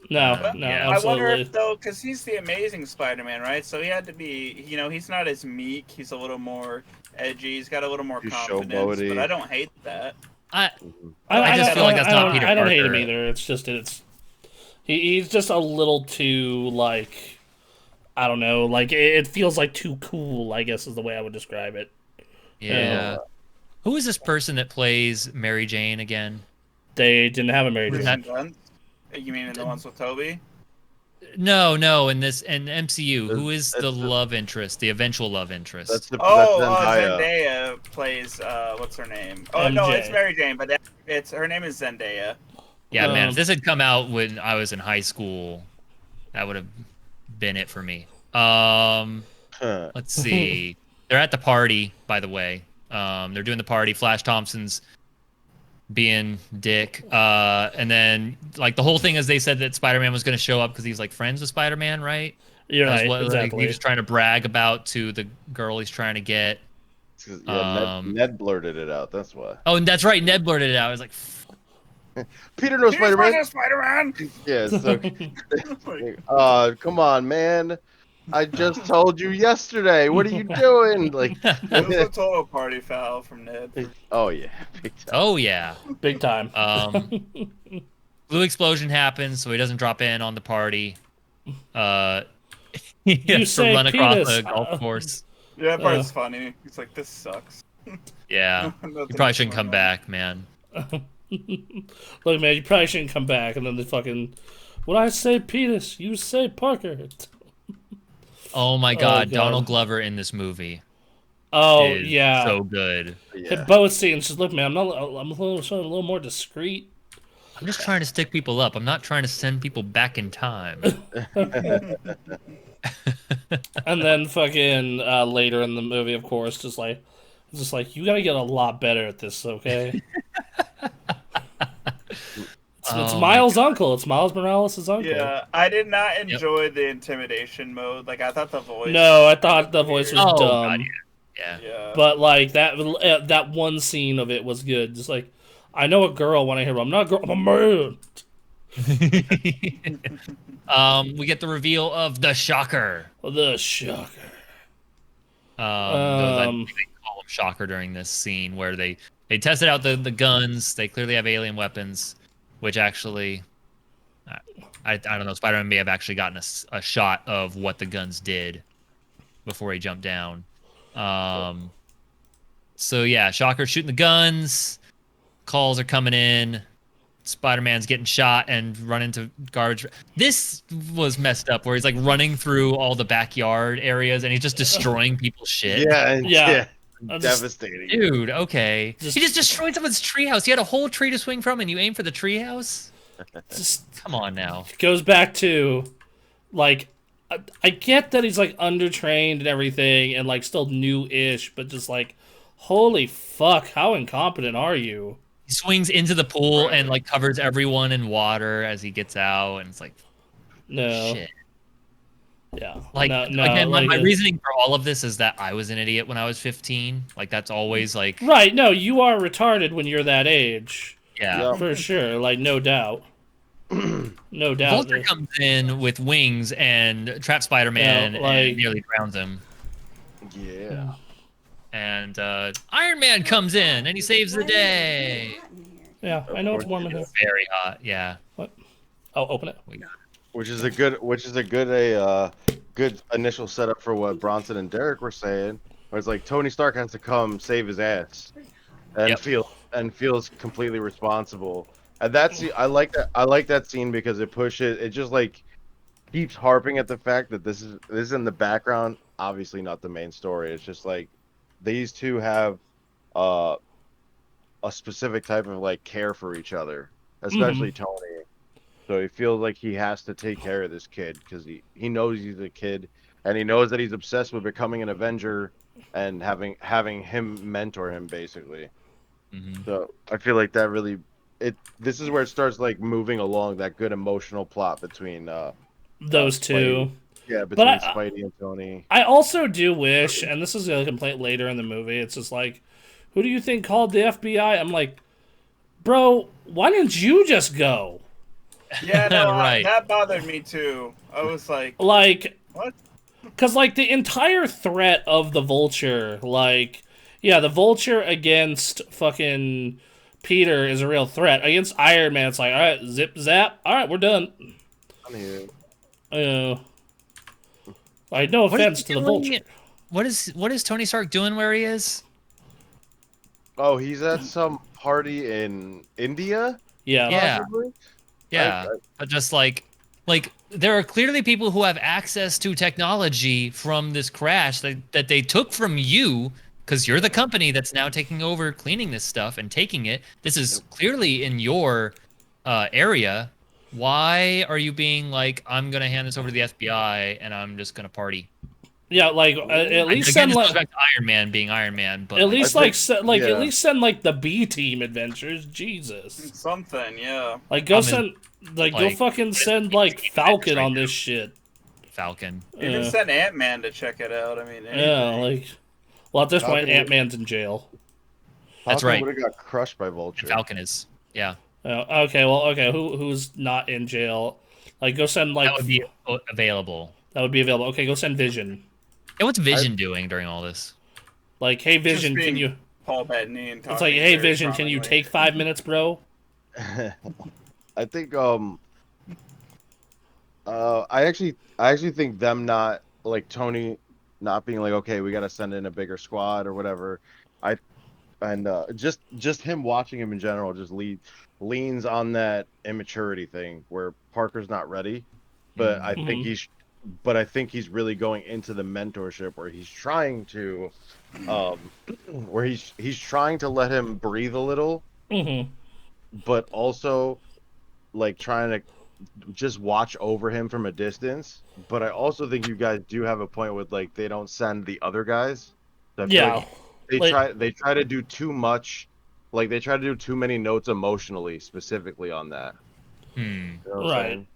No, But no, yeah. I wonder absolutely. if though, because he's the Amazing Spider-Man, right? So he had to be, he's not as meek. He's a little more edgy. He's got a little more He's confidence. showboaty. But I don't hate that. I just feel like that's not Peter I don't hate Parker. him either. It's just he's just a little too I don't know, it feels too cool. I guess is the way I would describe it. Yeah. Who is this person that plays Mary Jane again? They didn't have a Mary Was Jane. that- You mean in the ones with Toby? No, in MCU, who is the love interest, the eventual love interest? That's Zendaya. Zendaya plays what's her name? Oh no, MJ. it's Mary Jane, but her name is Zendaya. Yeah, man, if this had come out when I was in high school, that would have been it for me. Let's see. They're at the party, by the way. They're doing the party. Flash Thompson's being dick. And then, like, the whole thing is they said that Spider-Man was going to show up because he's, like, friends with Spider-Man, right? You're That's right, what, like, exactly. he was trying to brag about to the girl he's trying to get. Yeah, Ned blurted it out. That's why. Oh, and that's right. Ned blurted it out. I was like, Peter knows Spider-Man. Spider-Man. Yeah. So, come on, man. I just told you yesterday. What are you doing? Like, It was a total party foul from Ned. oh yeah, big time. oh, yeah. Big time. Blue explosion happens, so he doesn't drop in on the party. He has to say run across penis. the golf course. Yeah, that part's funny. He's like, this sucks. Yeah. You Nothing probably shouldn't going come on. back, man. Look, man, you probably shouldn't come back. And then the fucking, when I say penis, you say Parker. Oh my god, God. Donald Glover in this movie Oh is yeah. so good. Yeah. Both scenes. Just look, man. I'm a little more discreet. I'm just trying to stick people up. I'm not trying to send people back in time. And then fucking later in the movie, of course, just like you gotta get a lot better at this, okay? It's Oh Miles' uncle. It's Miles Morales' uncle. Yeah, I did not enjoy the intimidation mode. Like, I thought the voice. No, I thought the voice was Oh, dumb. God, yeah. Yeah. But like that one scene of it was good. Just like, I know a girl when I hear her. I'm not a girl. I'm a man. We get the reveal of the Shocker. The Shocker. They call him Shocker during this scene where they tested out the guns. They clearly have alien weapons, which actually, I don't know. Spider-Man may have actually gotten a shot of what the guns did before he jumped down. So yeah, Shocker's shooting the guns. Calls are coming in. Spider-Man's getting shot and run into garbage. This was messed up where he's like running through all the backyard areas and he's just destroying people's shit. Yeah. Devastating. Dude, okay. Just- He just destroyed someone's treehouse. He had a whole tree to swing from and you aim for the treehouse? Just Come on now. goes back to, like, I get that he's like undertrained and everything and like still new-ish, but just like, holy fuck, how incompetent are you? He swings into the pool and like covers everyone in water as he gets out and it's like, No. shit. Yeah. Like, no, again, my like, reasoning for all of this is that I was an idiot when I was 15. Like, that's always like, Right, no, you are retarded when you're that age. yeah. For sure, like, no doubt. No doubt. Vulture comes in with wings and traps Spider-Man Yeah, like- and nearly drowns him. Yeah. And Iron Man comes in and he saves the day. Yeah, I know it's warm in here. Very hot, yeah. Oh, open it. Which is a good good initial setup for what Bronson and Derek were saying. Where it's like Tony Stark has to come save his ass, and Yep. feels completely responsible. And that's I like that scene because it just like keeps harping at the fact that this is in the background. Obviously not the main story. It's just like these two have a specific type of like care for each other, especially Tony. So he feels like he has to take care of this kid because he knows he's a kid and he knows that he's obsessed with becoming an Avenger and having him mentor him basically. Mm-hmm. So I feel like that really this is where it starts like moving along that good emotional plot between Those two. yeah, between I- Spidey and Tony. I also do wish, and this is a complaint later in the movie, it's just like, who do you think called the FBI? I'm like, bro, why didn't you just go? Yeah, no, Right. that bothered me too. I was like, Like, what? because, like, the entire threat of the Vulture, like, yeah, the Vulture against fucking Peter is a real threat. Against Iron Man, it's like, all right, zip, zap, all right, we're done. Like, no offense to the Vulture. What is Tony Stark doing where he is? Oh, he's at some party in India. Yeah. Yeah. Possibly. Yeah, but just like there are clearly people who have access to technology from this crash that they took from you because you're the company that's now taking over cleaning this stuff and taking it. This is clearly in your area. Why are you being like, I'm gonna hand this over to the FBI and I'm just gonna party? Yeah, like at least Again, send this goes like back to Iron Man being Iron Man, but at like, least I like think- at yeah. least send like the B team adventures. Jesus. Something, yeah. Like go I'm in- send go like, fucking what is send the like B-team Falcon adventures on right this shit. Falcon. Even Yeah. send Ant-Man to check it out. I mean, anything. Yeah, like well at this point Falcon- Ant-Man's in jail. That's Falcon right. would have got crushed by Vulture. Falcon is, yeah. Okay, who's not in jail? Like go send like That would be available. available. Okay, go send Vision. And what's Vision doing during all this? Like, hey Just Vision, being can you Paul Bettany and it's talking like, hey very Vision, can you prominently. take 5 minutes, bro? I think I actually think them not like Tony not being like, okay, we got to send in a bigger squad or whatever. Just him watching him in general just leans on that immaturity thing where Parker's not ready, but I think he's really going into the mentorship where he's trying to he's trying to let him breathe a little, but also like trying to just watch over him from a distance. But I also think you guys do have a point with like they don't send the other guys. So I feel Yeah. like Like- they try to do too much, like they try to do too many notes emotionally, specifically on that. You know what I'm Right. saying?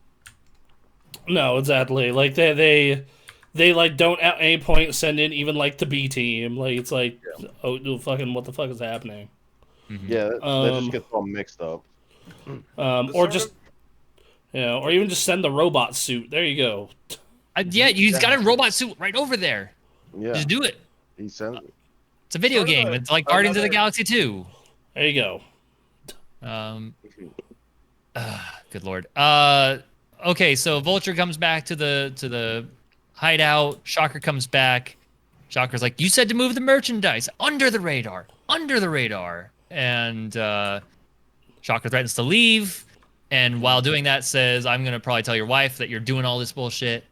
No, exactly. Like they like don't at any point send in even like the B team. Like it's like oh fucking what the fuck is happening? Yeah, that just gets all mixed up. Or just or even just send the robot suit. There you go. Yeah, he's got a robot suit right over there. Yeah, Just do it. he sends it. It's a video Sort of game. a- It's like Guardians of the another- Galaxy 2. There you go. Good lord. Okay, so Vulture comes back to the hideout. Shocker comes back. Shocker's like, you said to move the merchandise under the radar. And Shocker threatens to leave. And while doing that says, I'm going to probably tell your wife that you're doing all this bullshit.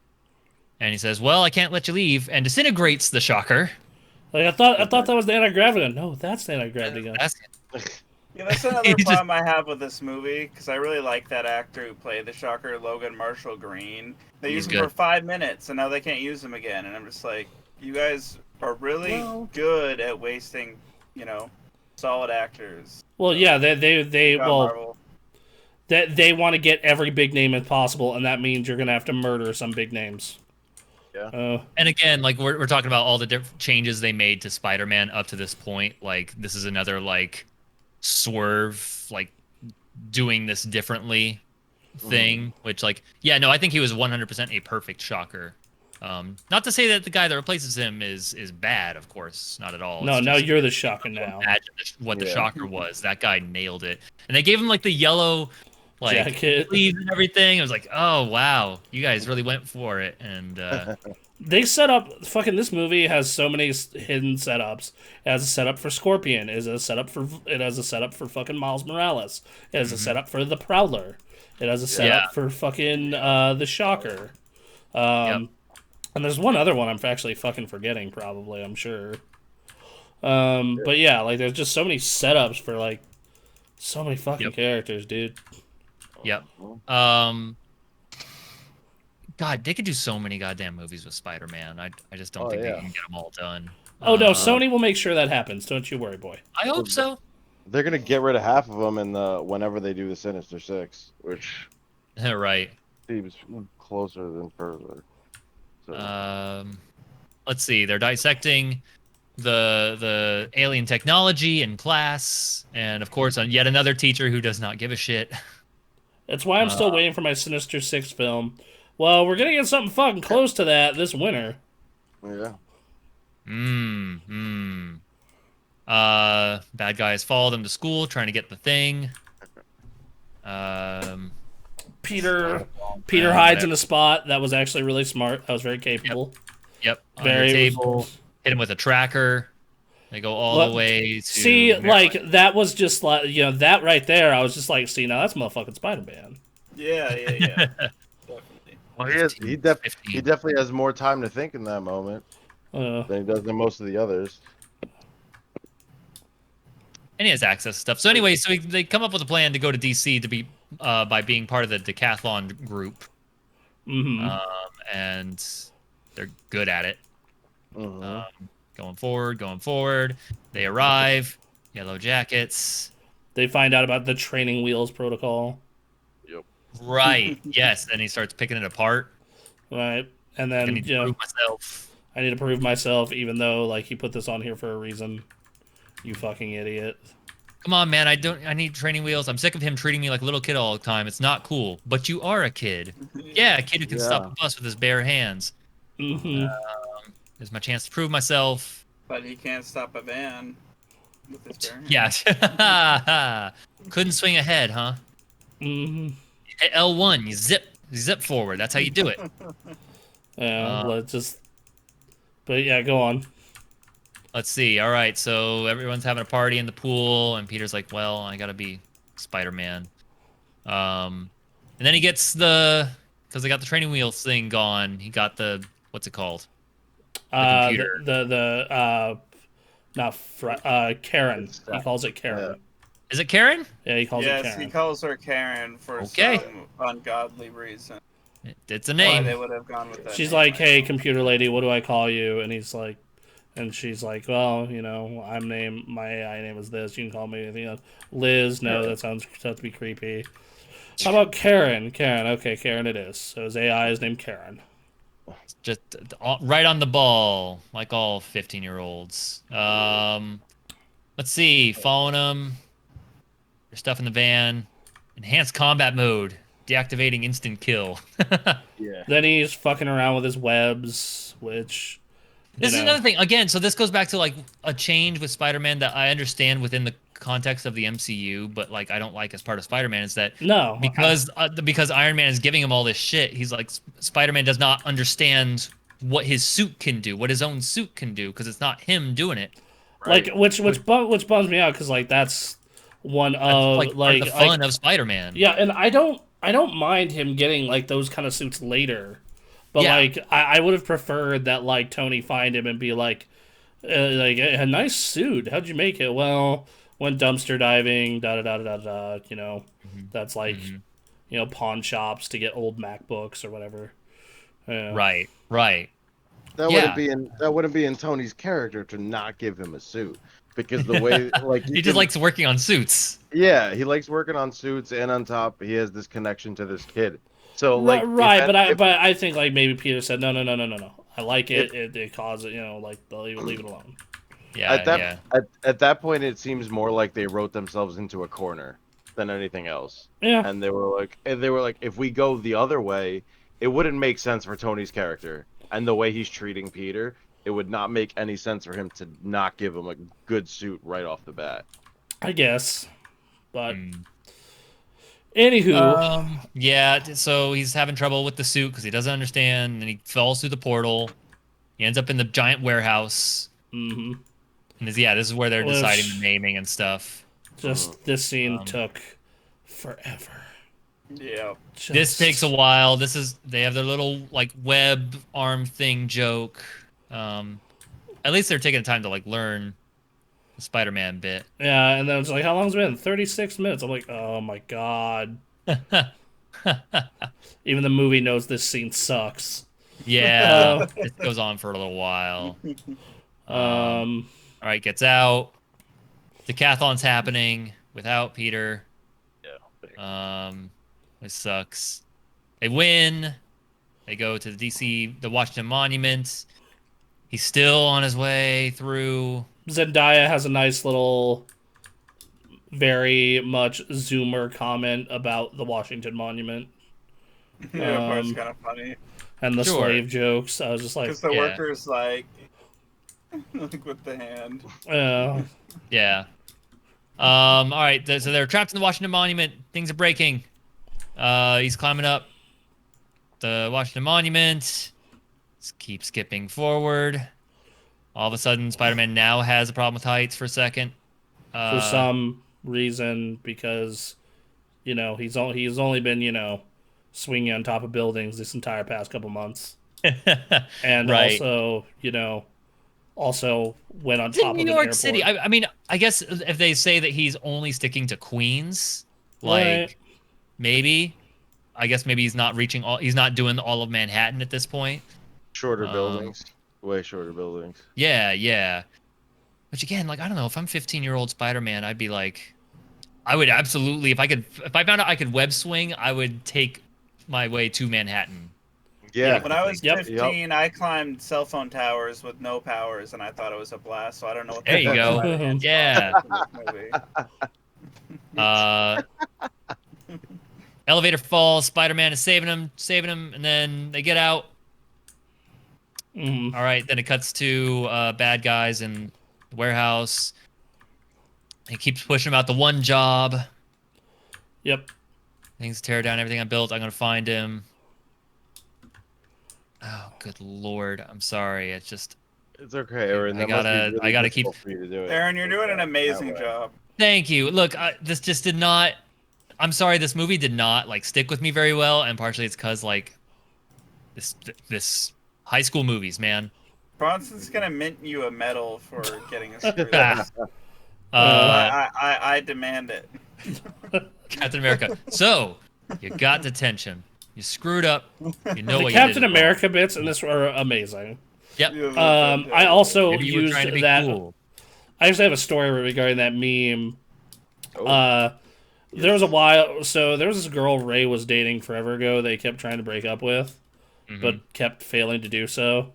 And he says, well, I can't let you leave. And disintegrates the Shocker. Like I thought that was the anti-gravity gun. No, that's the anti-gravity gun. Yeah, that's another He just- problem I have with this movie because I really like that actor who played the Shocker, Logan Marshall Green. They He's used him for good. 5 minutes, and now they can't use him again. And I'm just like, you guys are really good at wasting, solid actors. Well, yeah, they God, well Marvel. that they want to get every big name as possible, and that means you're gonna have to murder some big names. Yeah. And again, like we're talking about all the different changes they made to Spider-Man up to this point. Like this is another like swerve, like doing this differently thing. Which like, yeah, no, I think he was 100% a perfect Shocker. Not to say that the guy that replaces him is bad, of course, not at all. No, It's now just- you're the Shocker now. Imagine what the Yeah. Shocker was. That guy nailed it, and they gave him like the yellow, like Jacket. sleeves and everything. It was like, oh wow, you guys really went for it. And They set up fucking this movie has so many hidden setups. It has a setup for Scorpion. It has a setup for fucking Miles Morales. It has a setup for the Prowler. It has a setup Yeah. for fucking the Shocker. And there's one other one I'm actually fucking forgetting. Probably I'm sure. But yeah, like there's just so many setups for like so many fucking characters, dude. Yep. God, they could do so many goddamn movies with Spider-Man. I just don't think they can get them all done. Oh no, Sony will make sure that happens. Don't you worry, boy. I hope so. They're gonna get rid of half of them in the whenever they do the Sinister Six, which Right. seems closer than further. So. Let's see. They're dissecting the alien technology in class, and of course, on yet another teacher who does not give a shit. That's why I'm still waiting for my Sinister Six film. Well, we're gonna get something fucking close to that this winter. Yeah. Bad guys follow them to school, trying to get the thing. Peter hides in a spot. That was actually really smart. That was very capable. Yep. On Very- the table, hit him with a tracker. They go all the way to see, Maryland. like that was just like that right there. I was just like, see, now that's motherfucking Spider-Man. Yeah. Definitely. Well, 15, he 15. definitely has more time to think in that moment than he does in most of the others. And he has access to stuff. So anyway, they come up with a plan to go to DC to be by being part of the decathlon group. Mm-hmm. And they're good at it. Mm-hmm. Going forward. They arrive. Yellow Jackets. They find out about the training wheels protocol. Yep. Right. Yes. And he starts picking it apart. Right. And I then need to prove myself. I need to prove myself, even though like he put this on here for a reason. You fucking idiot. Come on, man. I need training wheels. I'm sick of him treating me like a little kid all the time. It's not cool. But you are a kid. Yeah, a kid who can stop a bus with his bare hands. Mm-hmm. There's my chance to prove myself. But he can't stop a van with his bare hands. Yeah. Couldn't swing ahead, huh? Mm-hmm. Hit L1, you zip forward. That's how you do it. Yeah, let's just. But yeah, go on. Let's see. All right, so everyone's having a party in the pool, and Peter's like, "Well, I gotta be Spider-Man." And then he gets because they got the training wheels thing gone. He got what's it called? The computer. Karen. He calls it Karen. Yeah. Is it Karen? Yeah, he calls it Yes, Karen. he calls her Karen for some ungodly reason. It's a Why name. they would have gone with that. She's name, like, I "Hey, don't know. computer lady, what do I call you?" And he's like, and she's like, "Well, my AI name is this. You can call me anything else. Liz. No, that sounds to be creepy. How about Karen? Karen. Okay, Karen it is. So his AI is named Karen. Just right on the ball, like all 15-year-olds. Let's see. Following him. There's stuff in the van. Enhanced combat mode. Deactivating instant kill. Yeah. Then he's fucking around with his webs, which This is another thing. Again, so this goes back to like a change with Spider-Man that I understand within the context of the MCU, but like I don't like as part of Spider-Man is that because Iron Man is giving him all this shit, he's like Spider-Man does not understand what his suit can do, what his own suit can do, because it's not him doing it. Right? Like which bums me out because like that's one of That's like the fun of Spider-Man. Yeah, and I don't mind him getting like those kind of suits later. But like, I would have preferred that like Tony find him and be like a nice suit. How'd you make it? Well, went dumpster diving. Da da da da da. That's like pawn shops to get old MacBooks or whatever. Yeah. Right. That wouldn't be in Tony's character to not give him a suit because the way like he just likes working on suits. Yeah, he likes working on suits, and on top he has this connection to this kid. So like but I think like maybe Peter said no. I like it. It caused it. Like they'll leave it alone. Yeah. At that point, it seems more like they wrote themselves into a corner than anything else. Yeah. And they were like, if we go the other way, it wouldn't make sense for Tony's character and the way he's treating Peter. It would not make any sense for him to not give him a good suit right off the bat. I guess, but. Anywho, yeah, so he's having trouble with the suit because he doesn't understand, and he falls through the portal. He ends up in the giant warehouse. Mm-hmm. And this is where they're deciding the naming and stuff. Just this scene took forever. Yeah. This takes a while. They have their little like web arm thing joke. At least they're taking the time to like learn the Spider-Man bit. Yeah, and then it's like, how long's it been? 36 minutes. I'm like, oh my god. Even the movie knows this scene sucks. Yeah, it goes on for a little while. All right, gets out. Decathlon's happening without Peter. Yeah. This sucks. They win. They go to the Washington Monument. He's still on his way through. Zendaya has a nice little, very much Zoomer comment about the Washington Monument. Yeah, it's kind of funny. And the slave jokes. I was just like, because the workers like with the hand. Yeah. All right. So they're trapped in the Washington Monument. Things are breaking. He's climbing up the Washington Monument. Let's keep skipping forward. All of a sudden, Spider-Man now has a problem with heights for a second. For some reason, because he's only been swinging on top of buildings this entire past couple months, and Right. also went on It's in top New of an York airport. City. I mean, I guess if they say that he's only sticking to Queens, like Right. maybe, I guess maybe he's not reaching all. He's not doing all of Manhattan at this point. Shorter buildings, way shorter buildings. Yeah, yeah. Which again, like I don't know, if I'm 15-year-old Spider-Man, I'd be like, I would absolutely, if I found out I could web swing, I would take my way to Manhattan. Yeah. When I was Yep. 15, I climbed cell phone towers with no powers, and I thought it was a blast. So I don't know what. There you go. Spider-Man's Yeah. movie. Elevator falls. Spider-Man is saving him, and then they get out. Mhm. All right, then it cuts to bad guys in the warehouse. He keeps pushing about the one job. Yep. Things tear down everything I built. I'm gonna find him. Oh, good lord! I'm sorry. It's just. It's okay, Aaron. I That must be gotta- really I gotta keep- difficult for you to do it. Aaron, you're doing an amazing That way. job. Thank you. Look, this just did not. I'm sorry. This movie did not like stick with me very well, and partially it's because like this high school movies, man. Bronson's gonna mint you a medal for getting us through Ah. this. I demand it. Captain America. So you got detention. You screwed up. You know The what Captain you did. America bits in this were amazing. Yep. I also Maybe you were used trying to be that. cool. I actually have a story regarding that meme. Oh. There was a while. So there was this girl Ray was dating forever ago. They kept trying to break up with, Mhm. but kept failing to do so.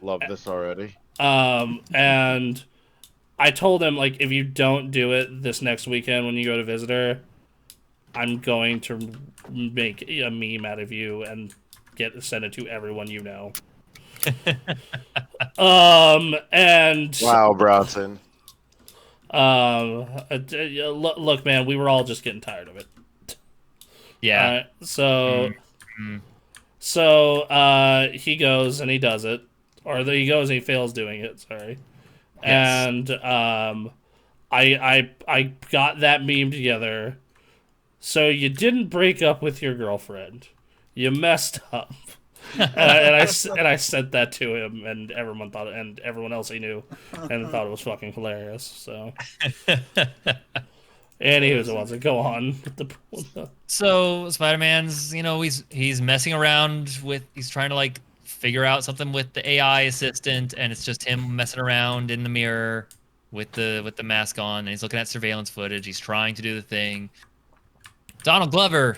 Love this already. And I told him, like, if you don't do it this next weekend when you go to visit her, I'm going to make a meme out of you and send it to everyone you know. And Wow, Bronson. look, man, we were all just getting tired of it. Yeah. Alright, so Mhm. so he goes and he does it, or he goes and he fails doing it. Sorry, Yes. and I got that meme together. So you didn't break up with your girlfriend, you messed up, and I sent that to him, and everyone thought, and everyone else he knew, and thought it was fucking hilarious. So. And he was the ones that go on with the So Spider-Man's, he's messing around with. He's trying to like figure out something with the AI assistant, and it's just him messing around in the mirror with the mask on, and he's looking at surveillance footage. He's trying to do the thing. Donald Glover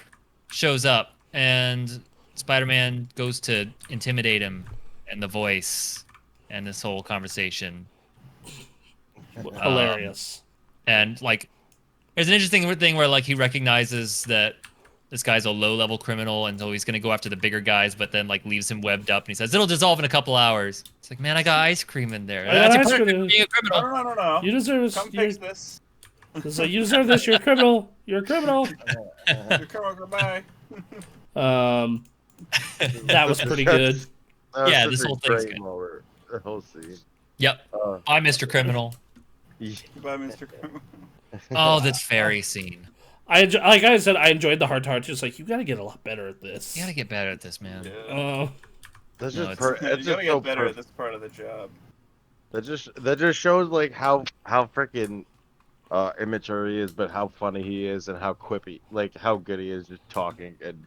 shows up, and Spider-Man goes to intimidate him, and the voice, and this whole conversation. hilarious. And like, there's an interesting thing where like he recognizes that this guy's a low-level criminal, and so he's gonna go after the bigger guys, but then like leaves him webbed up, and he says it'll dissolve in a couple hours. It's like, man, I got ice cream in there. I got That's your ice punishment cream. for being a criminal. No. You deserve this. Come fix this. It's like, you deserve this. You're a criminal. You're a criminal. Your criminal, goodbye. That was pretty good. That was Yeah, such this a whole thing's great good. moment. The whole scene. Yep. Bye, Mr. Criminal. Goodbye, Mr. Criminal. Oh, this fairy scene. Like I said, I enjoyed the heart-to-heart. Just like, you got to get a lot better at this. You gotta get better at this, man. Yeah. That's No, just it's- You it's gotta just so get better at perfect. this part of the job. That just shows like how freaking immature he is, but how funny he is and how quippy, like how good he is just talking and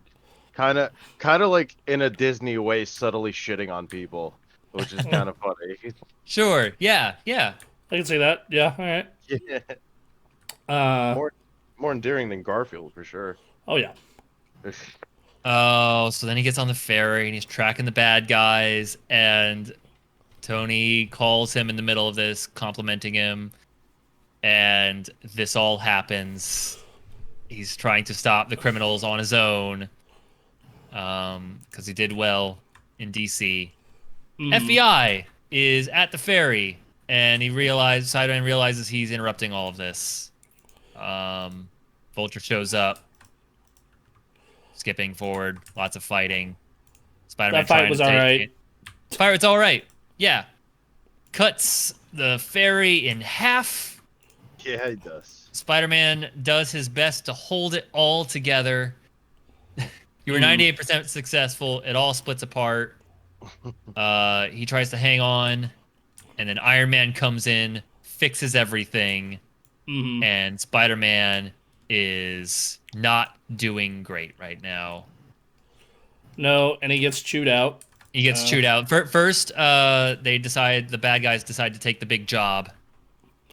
kind of like in a Disney way, subtly shitting on people, which is kind of funny. Sure. Yeah. Yeah. I can see that. Yeah. All right. Yeah, more endearing than Garfield for sure. Oh yeah. Oh, so then he gets on the ferry and he's tracking the bad guys, and Tony calls him in the middle of this, complimenting him, and this all happens. He's trying to stop the criminals on his own, because he did well in DC. FBI is at the ferry, and Spider-Man realizes he's interrupting all of this. Vulture shows up, skipping forward, lots of fighting. Spider-Man That fight trying was to all take right. it. Pirate's all right. Yeah. cuts the ferry in half. Yeah, he does. Spider-Man does his best to hold it all together. You were 98% successful. It all splits apart. He tries to hang on, and then Iron Man comes in, fixes everything, and Spider-Man is not doing great right now. No, and he gets chewed out. He gets chewed out. First, the bad guys decide to take the big job.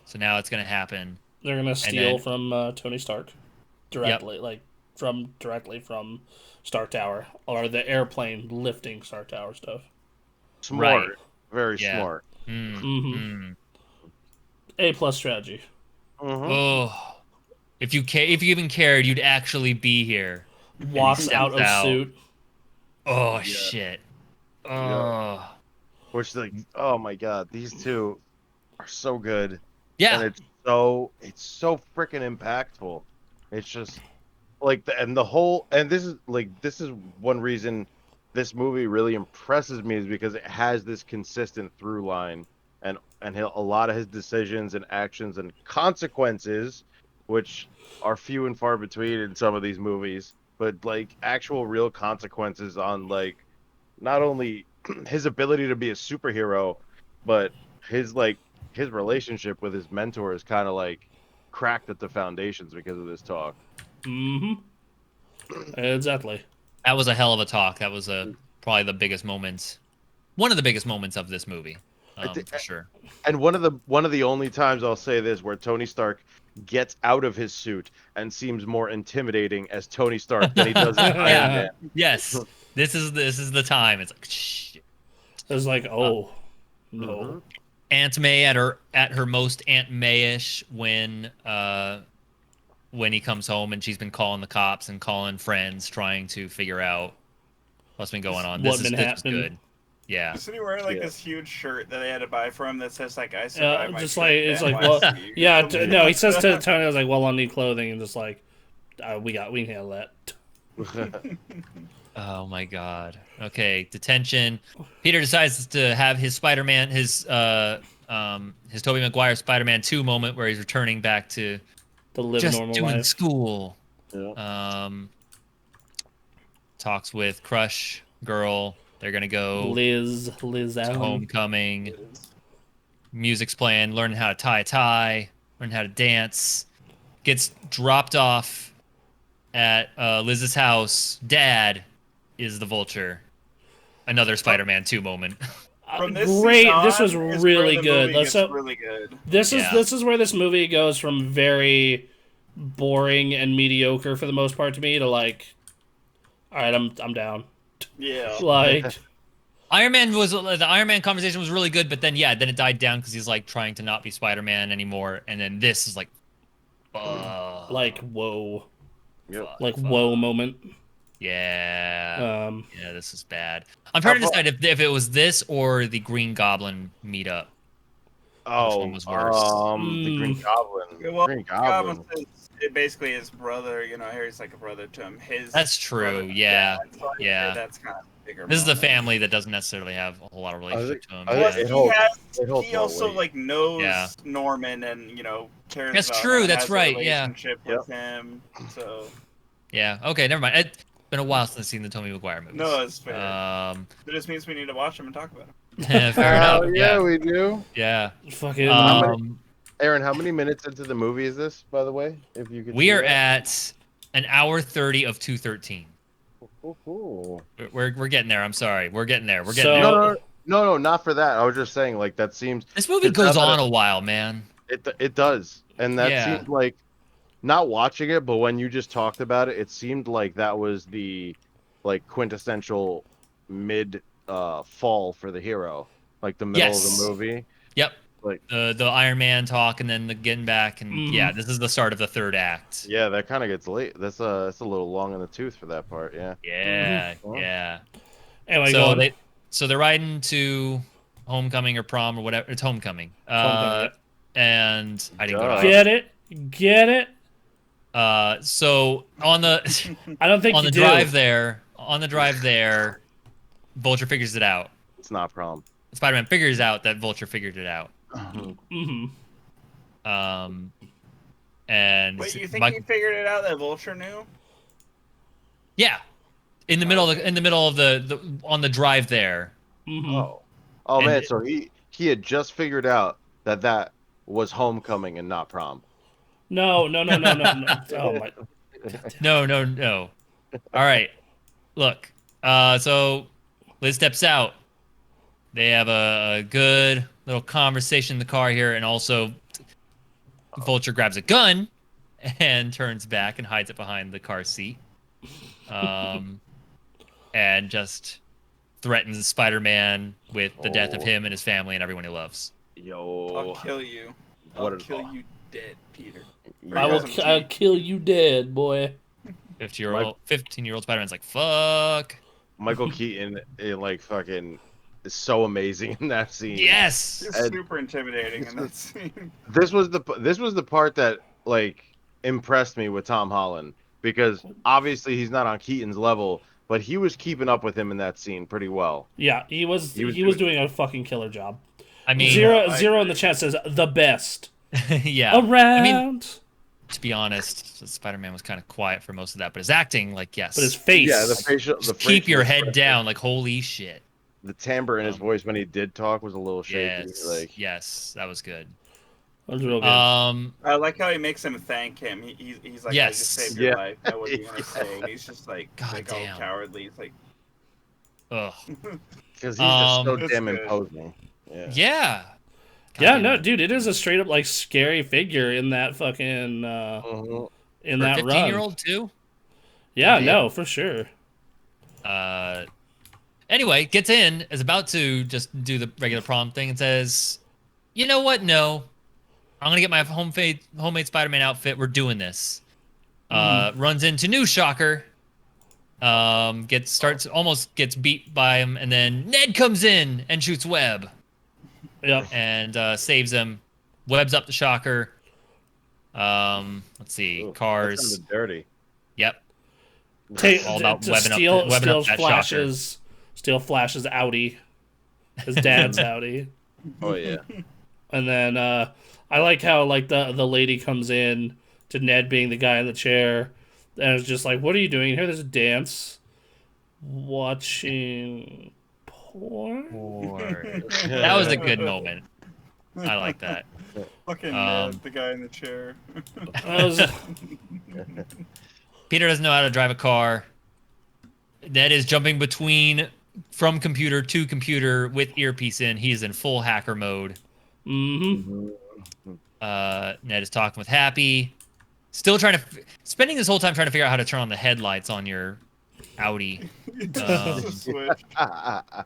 So now it's going to happen. They're gonna steal from Tony Stark directly, directly from Stark Tower, or the airplane lifting Stark Tower stuff. Smart, Right. very Yeah. smart. A+ strategy. Oh, if you even cared, you'd actually be here. Walks out of out. suit. Oh shit. Oh. Which, like, oh my god, these two are so good. Yeah. And it's so freaking impactful. It's just like this is one reason this movie really impresses me, is because it has this consistent through line, and a lot of his decisions and actions and consequences, which are few and far between in some of these movies, but like actual real consequences on like not only his ability to be a superhero, but his relationship with his mentor is kind of like cracked at the foundations because of this talk. Exactly. That was a hell of a talk. That was probably the biggest moments, one of the biggest moments of this movie, for sure. And one of the only times I'll say this where Tony Stark gets out of his suit and seems more intimidating as Tony Stark than he does as Iron Man. Yes, this is the time. It's like shit. It was like, oh no. Aunt May at her most Aunt May-ish when he comes home and she's been calling the cops and calling friends trying to figure out what's been going on. This is good. Yeah. Isn't he wearing like this huge shirt that they had to buy for him that says like "I survived my just trip like to it's like, NYC." well, yeah. No, he says to Tony, "I was like, well, I'll need clothing," and just like, we can handle that. Oh my god. Okay, detention. Peter decides to have his Spider-Man, his Tobey Maguire Spider-Man 2 moment where he's returning back to To live just normal doing life. school. Yeah. Talks with Crush Girl. They're gonna go Liz to Allen. homecoming. Music's playing. Learning how to tie a tie. Learning how to dance. Gets dropped off at Liz's house. Dad is the Vulture. Another Spider-Man 2 moment. From this Great. scene on This was is where really the good. movie Let's gets really good. This Yeah. is where this movie goes from very boring and mediocre for the most part to me to like, all right, I'm down. Yeah. Like, the Iron Man conversation was really good, but then it died down because he's like trying to not be Spider-Man anymore, and then this is like, like whoa, Yep. like whoa moment. yeah, yeah, this is bad. I'm trying to decide if it was this or the Green Goblin meetup. Which one was worse? The Green Goblin. Well, Green Goblin. it basically his brother. You know, Harry's like a brother to him. That's true. brother- Yeah, so I'd say yeah. That's kind of bigger. This is the moment. family that doesn't necessarily have a whole lot of relationship to him. I Well, think Yeah. it holds he more also weight. like knows Yeah. Norman and cares. That's about true, him, that's has a right, yeah. relationship with him. So Yeah. Okay, never mind. It's been a while since I've seen the Tobey Maguire movies. no, it's fair. It It just means we need to watch them and talk about them. fair enough. Yeah, we do. Yeah. Fucking. Aaron, how many minutes into the movie is this, by the way? If you could. We are at an hour 30 of 213. Ooh. We're getting there. I'm sorry. We're getting there. We're getting So- there. No, not for that. I was just saying, like, that seems This movie it's goes not on that- a while, man. it does, and that Yeah. seems like, not watching it, but when you just talked about it, it seemed like that was the like quintessential mid fall for the hero, like the middle of Yes. the movie. Yep. Like, The Iron Man talk and then the getting back and yeah, this is the start of the third act. yeah, that kind of gets late. That's a little long in the tooth for that part. Yeah. Yeah. Mhm. Yeah. Anyway, So go on. they're riding to homecoming or prom or whatever. It's homecoming. Homecoming, And I didn't go to Get it? Get it? So on the I don't think on you the do. drive there, Vulture figures it out. It's not prom. Spider-Man figures out that Vulture figured it out. Mm-hmm. And Wait, you think he figured it out that Vulture knew? Yeah, in the middle of the on the drive there. Mm-hmm. Oh And man, so he had just figured out that was homecoming and not prom. No. Oh my. No. All right, look. So Liz steps out. They have a good little conversation in the car here, and also Vulture grabs a gun and turns back and hides it behind the car seat. And just threatens Spider-Man with the death of him and his family and everyone he loves. I'll kill you. I'll kill you dead, Peter. I'll kill you dead, boy. 15-year-old Spider-Man's like, fuck. Michael Keaton, fucking is so amazing in that scene. Yes. He's super intimidating in that scene. This was the part that impressed me with Tom Holland, because obviously he's not on Keaton's level, but he was keeping up with him in that scene pretty well. Yeah, he was doing a fucking killer job. I mean, Zero in the chat says the best. Yeah. Around. I mean, to be honest, Spider-Man was kind of quiet for most of that, but his acting, yes. But his face. Yeah, the facial. Keep your head down, holy shit. The timbre in his voice when he did talk was a little shaky. Yes, that was good. That was real good. I like how he makes him thank him. He's like, yes. I just saved your life. That was what you want to say. And he's just like all cowardly. He's like, ugh. Because he's just so damn good. imposing. Yeah. Yeah, no, dude, it is a straight up scary figure in that fucking in that run. 15-year-old too? Yeah, no, for sure. Anyway, gets in, is about to just do the regular prom thing, and says, "You know what? No, I'm gonna get my homemade Spider-Man outfit. We're doing this." Runs into new Shocker. Almost gets beat by him, and then Ned comes in and shoots Webb. Yep. And saves him. Webb's up the Shocker. Let's see. Ooh, Cars. that sounded dirty. Yep. All about Steal Flash's Audi. His dad's Audi. Oh yeah. And then I like how the lady comes in to Ned being the guy in the chair, and it's just like, what are you doing here? There's a dance. Watching porn. That was a good moment. I like that. Fucking Ned, the guy in the chair. Peter doesn't know how to drive a car. Ned is jumping from computer to computer with earpiece in. He is in full hacker mode. Mm-hmm. Ned is talking with Happy. Still spending this whole time trying to figure out how to turn on the headlights on your Audi. Switch. I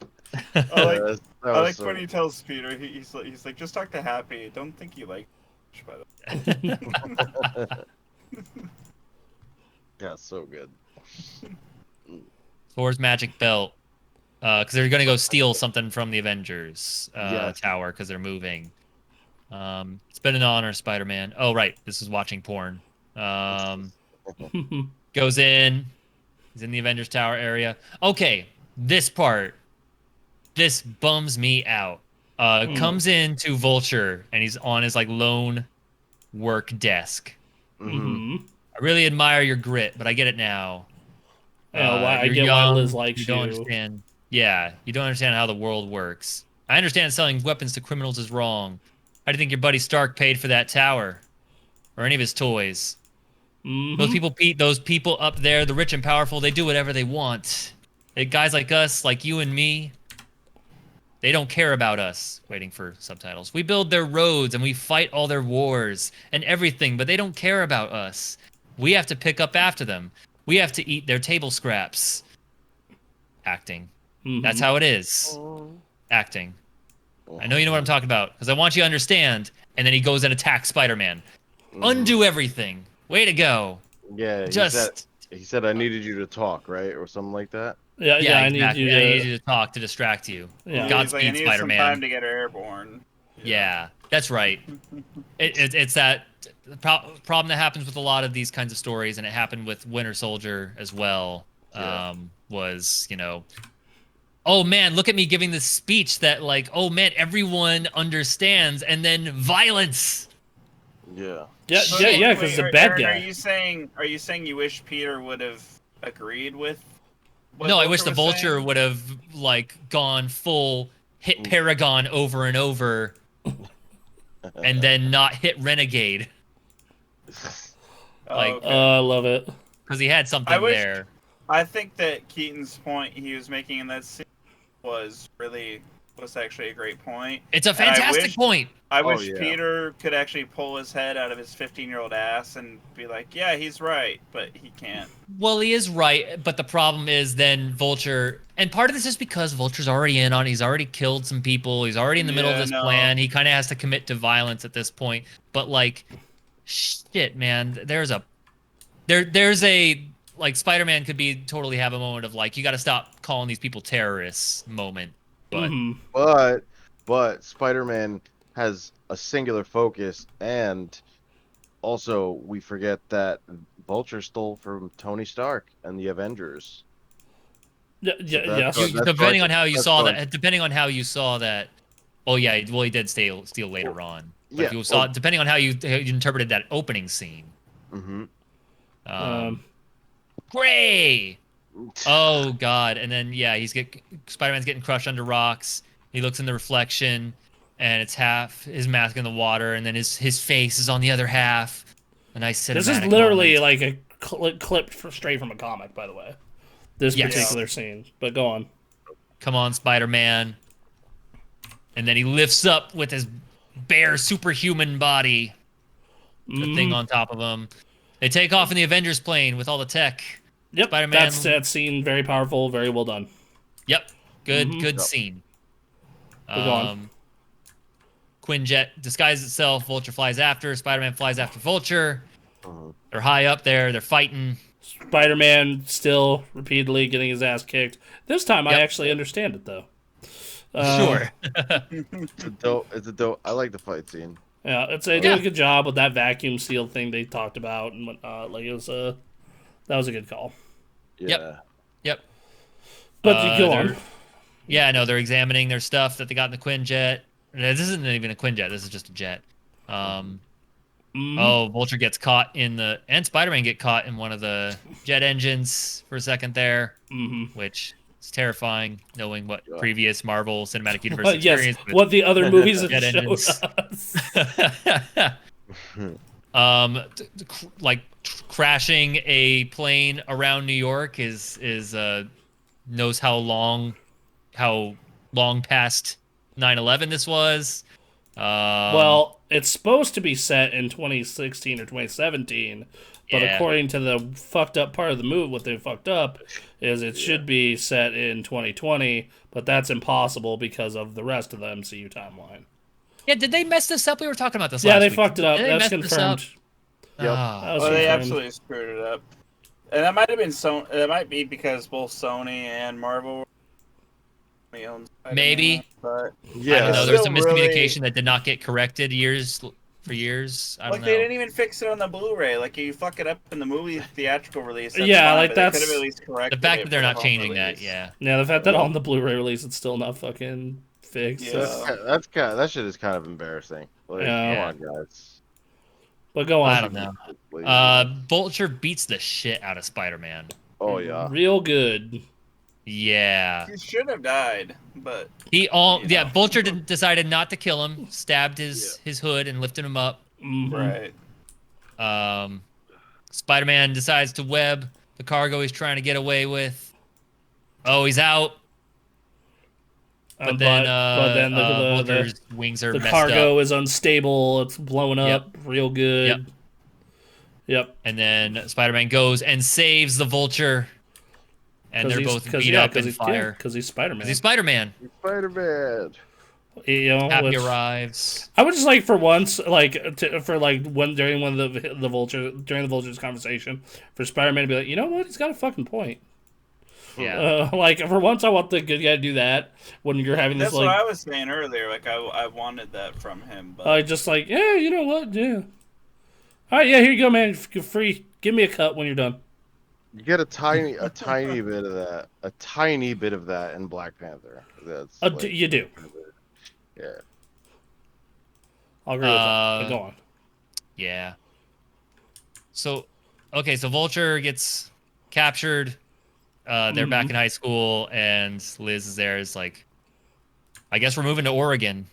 like when he tells Peter, he's like, just talk to Happy. Don't think you like by the way. Yeah, so good. Thor's magic belt. Because they're going to go steal something from the Avengers tower because they're moving. It's been an honor, Spider-Man. Oh, right. This is watching porn. Goes in. He's in the Avengers tower area. Okay, this part. This bums me out. Comes into Vulture, and he's on his lone work desk. Mm-hmm. I really admire your grit, but I get it now. I get why Liz likes you. You don't understand. Yeah, you don't understand how the world works. I understand selling weapons to criminals is wrong. How do you think your buddy Stark paid for that tower? Or any of his toys? Mm-hmm. Those people up there, the rich and powerful, they do whatever they want. Guys like us, like you and me, they don't care about us. Waiting for subtitles. We build their roads and we fight all their wars and everything, but they don't care about us. We have to pick up after them. We have to eat their table scraps. Acting. Mm-hmm. That's how it is. Acting. I know you know what I'm talking about, because I want you to understand. And then he goes and attacks Spider-Man. Undo everything. Way to go. Yeah, he said I needed you to talk, right? Or something like that. Yeah, I exactly. need I need you to talk to distract you. Yeah. Godspeed, I need Spider-Man. some time to get airborne. Yeah, that's right. It's that problem that happens with a lot of these kinds of stories, and it happened with Winter Soldier as well. Was oh man, look at me giving this speech that like, oh man, everyone understands, and then violence. Yeah. Yeah, So, yeah, because wait, he's a bad Aaron, guy. Are you saying you wish Peter would have agreed with? What No, I Vulture wish the was Vulture saying? would have like gone full hit Paragon over and over, and then not hit Renegade. Oh, Like, okay. I love it. because he had something wish- there. I think that Keaton's point he was making in that scene was actually a great point. It's a And I fantastic wish- point. I Oh, wish yeah. Peter could actually pull his head out of his 15-year-old ass and be like, "Yeah, he's right," but he can't. Well, he is right, but the problem is then Vulture, and part of this is because Vulture's already in on. He's already killed some people. He's already in the middle of Yeah, this no. plan. He kind of has to commit to violence at this point. But like, shit, man, there's a like Spider-Man could be totally have a moment of like, you got to stop calling these people terrorists moment. But Mhm. But Spider-Man has a singular focus, and also we forget that Vulture stole from Tony Stark and the Avengers. Yeah, that's yes. good. That's depending on going- how you that's saw going- that, depending on how you saw that. Oh yeah, well he did steal later on. But yeah, if you saw, well- depending on how you interpreted that opening scene. Mhm. Gray. Oh god, and then yeah, Spider-Man's getting crushed under rocks. He looks in the reflection, and it's half his mask in the water, and then his face is on the other half. A nice cinematic. This is literally moment. like a clip straight from a comic, by the way. This Yes. particular scene. But go on. Come on, Spider-Man. And then he lifts up with his bare superhuman body, the thing on top of him. They take off in the Avengers plane with all the tech. Yep, Spider-Man. that scene, very powerful, very well done. Yep, good Yep. scene. Go on. Quinjet disguises itself. Vulture flies after. Spider-Man flies after Vulture. Mhm. They're high up there. They're fighting. Spider-Man still repeatedly getting his ass kicked. This time I Yep. actually understand it, though. Sure. It's a dope. I like the fight scene. Yeah, they did a good job with that vacuum seal thing they talked about and whatnot. Like, it was that was a good call. Yeah. Yep. But you go on. Yeah, no, they're examining their stuff that they got in the Quinjet. This isn't even a Quinjet. This is just a jet. Oh, Vulture gets caught and Spider-Man get caught in one of the jet engines for a second there, which is terrifying, knowing what previous Marvel Cinematic Universe Yes, experience. with what the other movies have jet showed engines. us. Like crashing a plane around New York is knows how long past 9/11 this was. Well, it's supposed to be set in 2016 or 2017, but Yeah. according to the fucked up part of the movie, what they fucked up is it should be set in 2020, but that's impossible because of the rest of the MCU timeline. Yeah, did they mess this up? We were talking about this Yeah, last they week. fucked it up. Did they That's mess this up? confirmed. Yep. Ah. That was Oh, they confirmed. absolutely screwed it up. And that might have been That might be because both Sony and Marvel owns Spider-Man, Maybe. but Yeah. I don't know. It's There's some still really- miscommunication that did not get corrected for years. I don't like know. they didn't even fix it on the Blu-ray. Like you fuck it up in the movie theatrical release. That's Yeah, fine, like, but they that's- could have at least The corrected fact it that they're for the not home changing that, release. yeah. Yeah, the fact that on the Blu-ray release it's still not fucking fixed. Yeah. That shit is kind of embarrassing. Like, Yeah. come on, guys. But go on. I don't know. Vulture beats the shit out of Spider-Man. Oh yeah. Real good. Yeah. He should have died, but Vulture decided not to kill him, stabbed his hood and lifted him up. right. Spider-Man decides to web the cargo he's trying to get away with. Oh, he's out. But then Vulture's wings are the messed cargo up. is unstable. It's blowing up real good. Yep. And then Spider-Man goes and saves the Vulture. And they're both beat up in fire. Because he's Spider-Man. He's Spider-Man. Spider-Man. You know, Happy arrives. I would just like for once, during one of the Vulture's conversation, for Spider-Man to be like, you know what, he's got a fucking point. Yeah. Like for once, I want the good guy to do that when you're having this That's what I was saying earlier. Like I wanted that from him, but just like, yeah, you know what, yeah. All right, yeah, here you go, man. You're free. Give me a cut when you're done. You get a tiny bit of that in Black Panther. That's You do. Yeah. I'll agree with that. But go on. Yeah. So, okay, so Vulture gets captured. They're back in high school, and Liz is there. Is like, I guess we're moving to Oregon.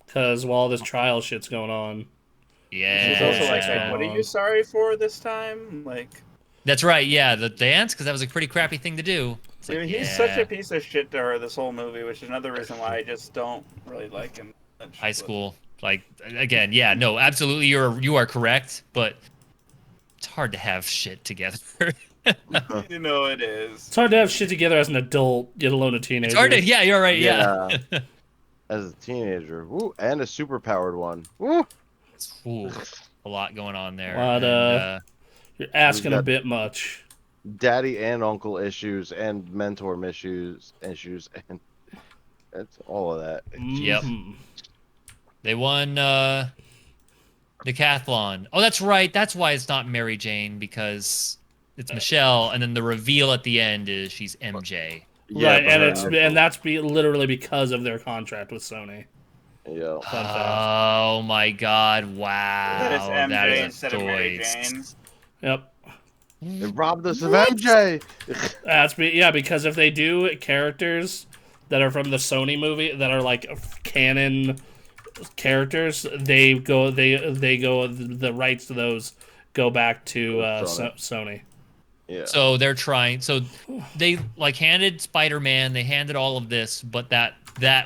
Because while this trial shit's going on. Yeah. She's also like, what are you sorry for this time? Like, that's right. Yeah, the dance, because that was a pretty crappy thing to do. It's like, he's such a piece of shit to her this whole movie, which is another reason why I just don't really like him much. High school, like, again, yeah, no, absolutely, you are correct, but it's hard to have shit together. You know it is. It's hard to have shit together as an adult, let alone a teenager. It's hard to, yeah, you're right, yeah. As a teenager, woo, and a superpowered one, woo. Ooh, a lot going on there. You're asking a bit much. Daddy and uncle issues and mentor issues, and it's all of that. Yep. They won decathlon. Oh, that's right. That's why it's not Mary Jane, because it's Michelle, and then the reveal at the end is she's MJ. Yeah, right, and that's literally because of their contract with Sony. Yeah. Oh my God! Wow. That is MJ that is instead of Mary Jane. Yep. They robbed us of MJ. Because if they do characters that are from the Sony movie that are like canon characters, the rights to those go back to Sony. Yeah. So they're trying. So they like handed Spider-Man. They handed all of this, but that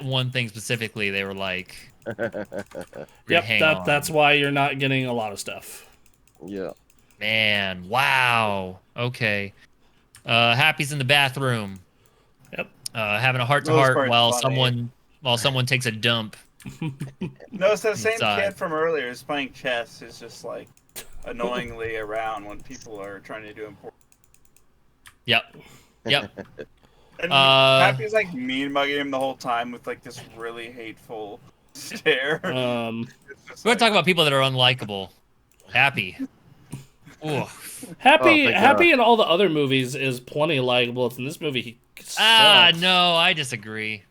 one thing specifically, they were like, "Yep, that's why you're not getting a lot of stuff." Yeah. Man, wow. Okay. Happy's in the bathroom. Yep. Having a heart-to-heart while someone takes a dump. No, it's the same Inside. kid from earlier who's playing chess. Who's just like annoyingly around when people are trying to do important. Yep. And Happy's like mean mugging him the whole time with like this really hateful stare. We're gonna talk about people that are unlikable. Happy. Ooh. Happy in all the other movies is plenty likable. It's in this movie he sucks. No, I disagree.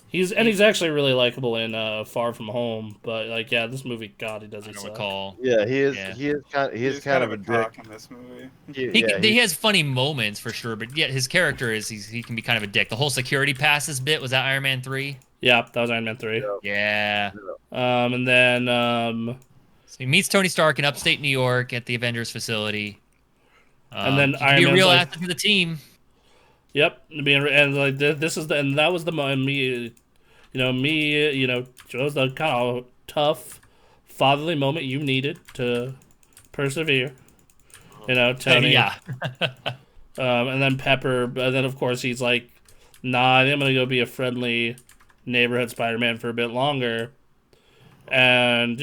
He's actually really likable in Far From Home, but like this movie, God, he doesn't suck. Recall. Yeah, he is kind of a dick in this movie. He has funny moments for sure, but yet his character he can be kind of a dick. The whole security passes bit, was that Iron Man 3? Yeah, that was Iron Man 3. Yeah. And then so he meets Tony Stark in upstate New York at the Avengers facility. And then he Iron can be a Man's real like, asset to the team. Yep, and like that was the me, chose the kind of tough fatherly moment you needed to persevere. Tony. Yeah. And then Pepper, and then of course he's like, "Nah, I'm gonna go be a friendly neighborhood Spider-Man for a bit longer." And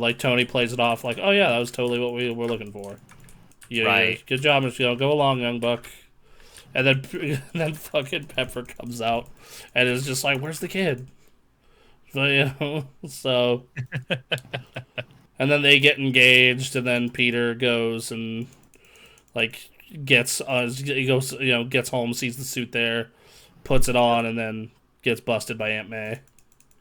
like Tony plays it off like, "Oh yeah, that was totally what we were looking for." Yeah, right. Good job, go along, young buck. And then fucking Pepper comes out and is just like, "Where's the kid?" But, so. And then they get engaged, and then Peter goes and like gets home, sees the suit there, puts it on, and then gets busted by Aunt May.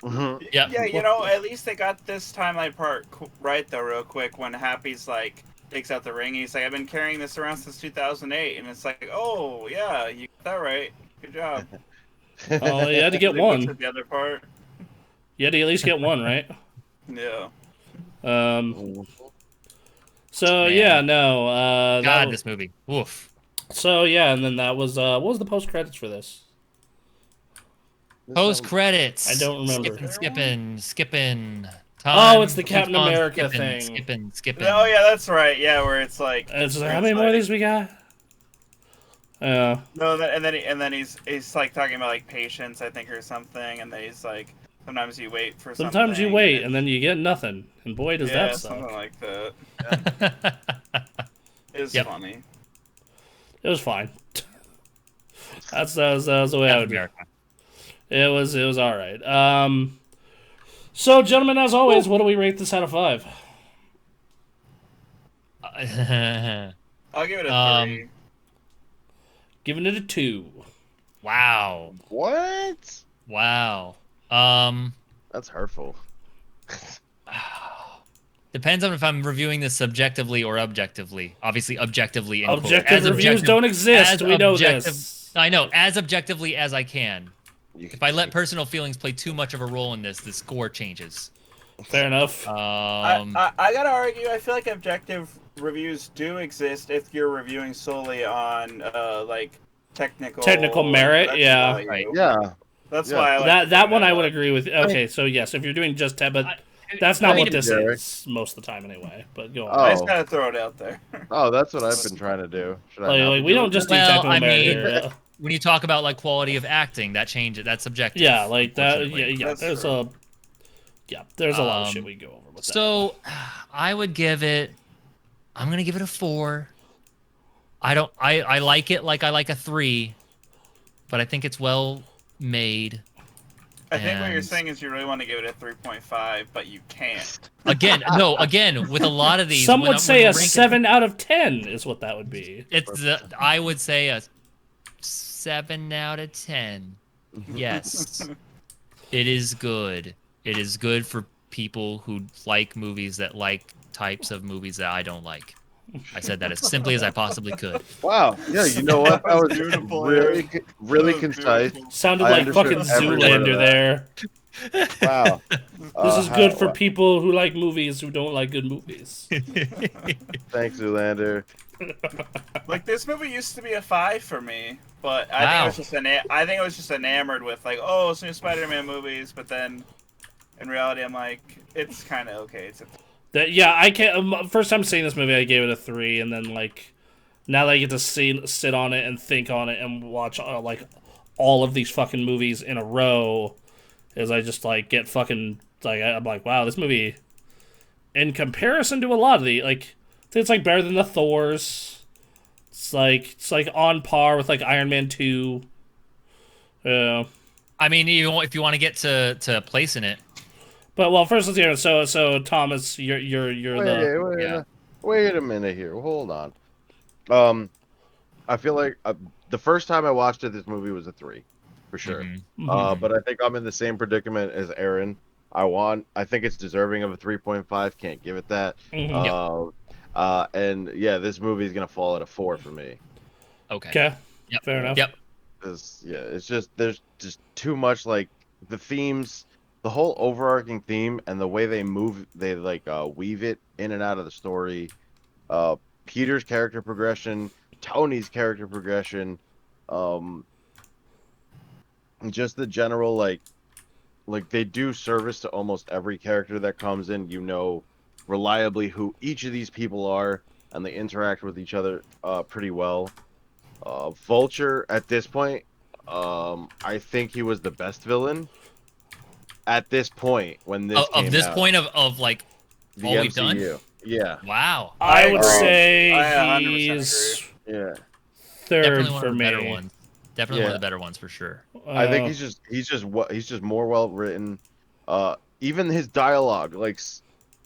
Mm-hmm. Yeah. Yeah, at least they got this timeline part right though, real quick. When Happy's like takes out the ring, he's like, "I've been carrying this around since 2008," and it's like, "Oh yeah, you got that right. Good job." Oh, you had to get one. The other part. You had to at least get one, right? Yeah. So Man. yeah, no. God, this movie. Oof. So yeah, and then that was what was the post credits for this? Post credits. I don't remember. Skipping. Oh, it's the Captain America thing. Skipping. Oh yeah, that's right. Yeah, where it's like. It's like, how many more of these we got? No, and then he's like talking about like patience, I think, or something, and then he's like, sometimes you wait for something. Sometimes you wait, and then you get nothing, and boy, does that suck. Something like that. It was funny. It was fine. That was the way I would. It was all right. So, gentlemen, as always, what do we rate this out of 5? I'll give it a 3. Giving it a 2. Wow. What? Wow. That's hurtful. Depends on if I'm reviewing this subjectively or objectively. Obviously, objectively. In quotes. Objective reviews don't exist. We know this. I know, as objectively as I can. You If I let personal feelings play too much of a role in this, the score changes. Fair enough. I gotta argue. I feel like objective reviews do exist if you're reviewing solely on like technical merit. Yeah, value. Right. Yeah. That's Yeah. why I like that one I would agree with. Okay, so yes, if you're doing just but that's not what this is most of the time anyway. But go on. I just gotta throw it out there. Oh, that's what I've been trying to do. Should I not Like, be we don't doing just that? do technical I merit mean, here. when you talk about like quality of acting, that changes. That's subjective. Yeah, like that. unfortunately. Yeah, That's there's true. there's a lot of shit we go over with that. So, I would give it. I'm gonna give it a 4. I like it like I like a 3, but I think it's well made. I think what you're And- saying is you really want to give it a 3.5, but you can't. Again, with a lot of these, Some when would I- say when a I'm ranking- 7 out of 10 is what that would be. I would say a 7 out of 10. Yes, it is good. It is good for people who like movies that like types of movies that I don't like. I said that as simply as I possibly could. Wow. Yeah, you know what? That was Beautiful, really, Aaron. really That was concise. beautiful. Sounded I like fucking understood every word of Zoolander that. there. Wow. This is good for wow. people who like movies who don't like good movies. Thanks, Zoolander. Like this movie used to be a 5 for me, but I Wow. think I was just enamored with like, oh, some Spider-Man movies, but then in reality, I'm like, it's kind of okay. It's I can't. First time seeing this movie, I gave it a 3, and then like now that I get to sit on it and think on it and watch like all of these fucking movies in a row, as I just like get fucking like I'm like, wow, this movie in comparison to a lot of the like, it's like better than the Thors. It's like on par with like Iron Man 2. I mean, if you want to get to placing it, But well, first let's hear it. So Thomas, you're Wait a minute here. Hold on. I feel like the first time I watched it, this movie was a 3, for sure. Mhm. But I think I'm in the same predicament as Aaron. I think it's deserving of a 3.5. Can't give it that. Mhm. And yeah, this movie is gonna fall at a 4 for me. Okay. Okay. Yep. Fair enough. Yep. It's just there's just too much like the themes, the whole overarching theme, and the way they weave it in and out of the story. Peter's character progression, Tony's character progression, and just the general like they do service to almost every character that comes in. You know, reliably who each of these people are, and they interact with each other pretty well. Vulture at this point, I think he was the best villain at this point when this came Of this out. point of like The all we've done. MCU. Yeah, Wow. I would agree. say I 100% he's yeah. third Definitely one for of the me. better ones. Definitely one Yeah. of the better ones for sure. I think he's just more well written. Even his dialogue, like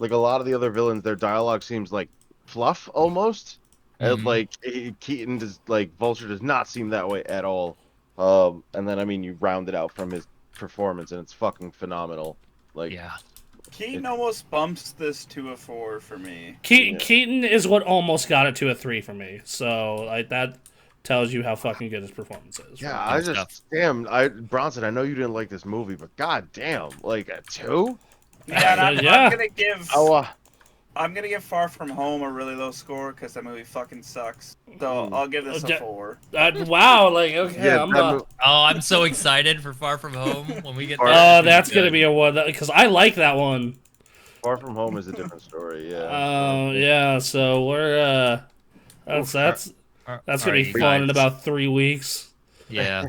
a lot of the other villains, their dialogue seems like fluff almost. And Mhm. like Keaton does, like Vulture does not seem that way at all. And then I mean you round it out from his performance, and it's fucking phenomenal. Like Yeah. Keaton almost bumps this to a 4 for me. Keaton is what almost got it to a 3 for me. So like that tells you how fucking good his performance is. yeah, Good I stuff. just Bronson, I know you didn't like this movie, but god damn, like a 2? Yeah, and I'm Yeah. gonna give Oh, I'm gonna give Far From Home a really low score because that movie fucking sucks. So I'll give this a 4. Wow, like okay, yeah, I'm that Oh, I'm so excited for Far From Home when we get Oh, there. Oh, that's gonna be a one because I like that one. Far From Home is a different story. Yeah. Yeah. So we're that's gonna be fun in about 3 weeks. Yeah.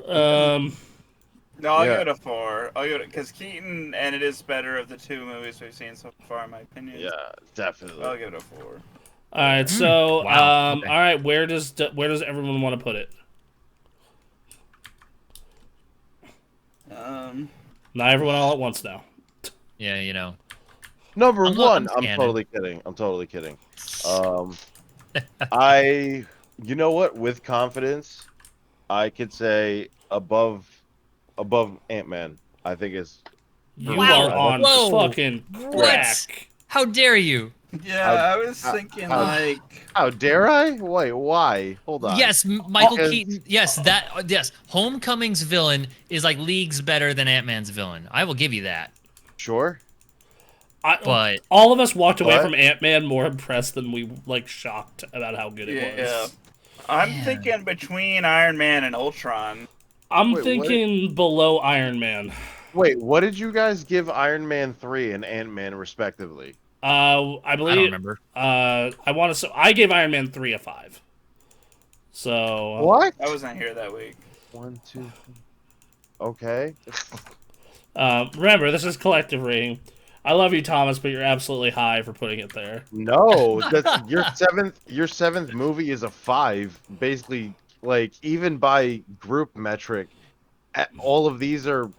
No, I'll Yeah. give it a 4. I'll give it because Keaton and it is better of the 2 movies we've seen so far, in my opinion. Yeah, definitely. I'll give it a 4. All right. So Wow. Okay. all right. Where does everyone want to put it? Not everyone all at once now. Yeah, you know. Number I'm one, not- I'm I'm totally kidding. You know what? With confidence, I could say above Ant-Man. I think is You Wow. are on Whoa. fucking What? crack. How dare you? Yeah, How- I was thinking how- like. How dare I? Wait, why? Hold on. Yes, Michael Because- Keaton. Yes, yes. Homecoming's villain is like leagues better than Ant-Man's villain. I will give you that. Sure. But All of us walked away What? from Ant-Man more impressed than we like shocked about how good it Yeah. was. I'm Man. thinking between Iron Man and Ultron. I'm Wait, what? thinking below Iron Man. Wait, what did you guys give Iron Man 3 and Ant-Man respectively? I I don't believe. remember. I want to. So I gave Iron Man 3 a 5. So What? I wasn't here that week. 1, 2, 3. Okay. remember, this is collective rating. I love you, Thomas, but you're absolutely high for putting it there. No, that's your seventh movie is a 5. Basically, like even by group metric, all of these are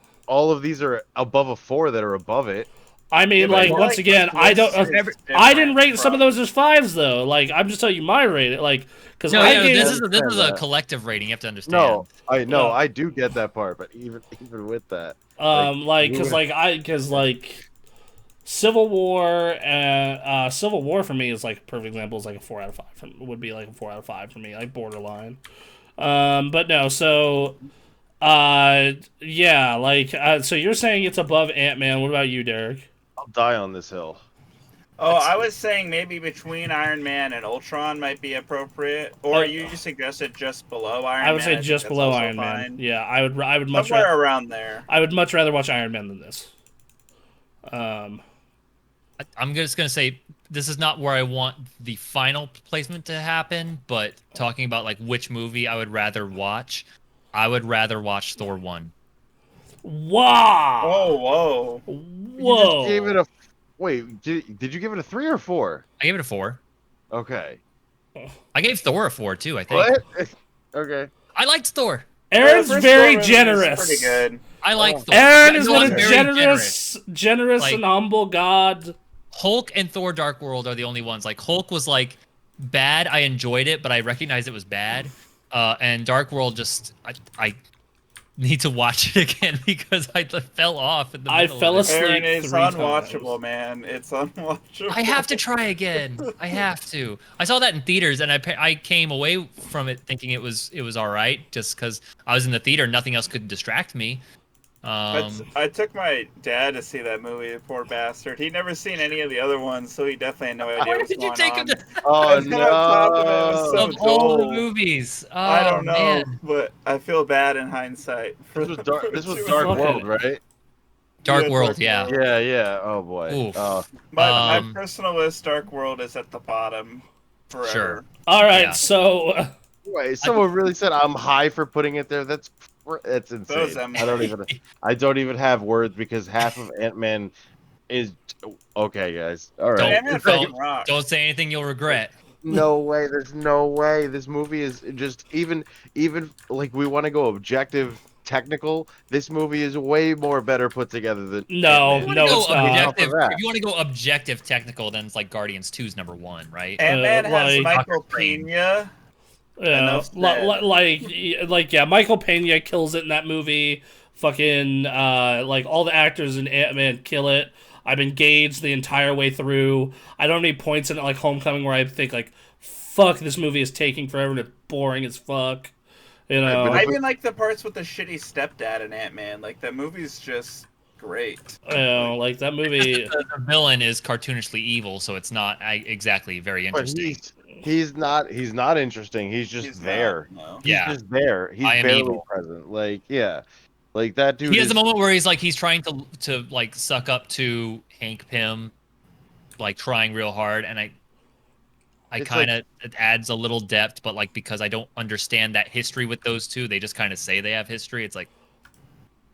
above a 4 that are above it. I mean, Yeah, but like like, once again, what's I don't. different I didn't rate some of from- those as 5s though. Like I'm just telling you my rating. Like because No, I yeah, gave. this is a that. collective rating. You have to understand. No, I know, Yeah. I do get that part, but even with that, Because Civil War Civil War for me is like a perfect example. Is like a 4 out of 5. Would be like a 4 out of 5 for me, like borderline. But no, so yeah, like so you're saying it's above Ant-Man. What about you, Derek? I'll die on this hill. Oh, I was saying maybe between Iron Man and Ultron might be appropriate, or you suggested just below Iron Man. I would say think just that's below also Iron Man. fine. Yeah, I would much Somewhere rather. around there. I would much rather watch Iron Man than this. I'm just gonna say this is not where I want the final placement to happen, but talking about like which movie I would rather watch, I would rather watch Thor 1. Wow! Oh, whoa. You just gave it a wait. Did you give it a 3 or 4? I gave it a 4. Okay. I gave Thor a 4 too, I think. What? Okay. I liked Thor. Aaron's The first very Thor movie was generous. Pretty good. I like Thor. Aaron is No, what I'm a very generous Like- and humble God. Hulk and Thor Dark World are the only ones. Like Hulk was like bad. I enjoyed it, but I recognized it was bad. And Dark World just I need to watch it again because I fell off in the I middle fell of it. asleep. Aaron, it's 3 unwatchable, times. man. It's unwatchable. I have to try again. I have to. I saw that in theaters, and I came away from it thinking it was all right, just because I was in the theater, nothing else could distract me. I took my dad to see that movie, the poor bastard. He'd never seen any of the other ones, so he definitely had no idea Why what's did you going take on. him to Oh It's kinda on top of it, it was so of all the dull. movies? Oh, I don't know, man. but I feel bad in hindsight. This was Dark. This was two Dark of them. World, right? Dark Yeah, World, Dark yeah. World. Yeah, yeah. Oh boy. Oof. My Um, personal list, Dark World, is at the bottom forever. Sure. All right, Yeah. so Wait, someone really said I'm high for putting it there. That's insane. Those Emily. I don't even have words because half of Ant-Man is okay, guys. All right. Ant-Man fucking rocks. Don't say anything you'll regret. No way. There's no way. This movie is just even like we want to go objective, technical. This movie is way more better put together than No, If you Ant-Man. wanna no, go it's not. objective, Off of that. if you want to go objective technical, then it's like Guardians 2's number 1, right? Ant-Man has like- Michael Doctor Strange. Pena. yeah, Enough said. like yeah, Michael Pena kills it in that movie. Fucking like all the actors in Ant-Man kill it. I'm engaged the entire way through. I don't need points in it like Homecoming where I think like, fuck, this movie is taking forever and it's boring as fuck. You know, but I even like the parts with the shitty stepdad in Ant-Man. Like, that movie's just great. like that movie. The villain is cartoonishly evil, so it's not exactly very But interesting. he's not interesting. He's just He's there. not, no. He's Yeah. just there. He's I am barely evil. present. Like, yeah. Like that dude He has is a moment where he's trying to like suck up to Hank Pym, like trying real hard, and I It's kind of it adds a little depth, but like because I don't understand that history with those two, they just kind of say they have history. It's like,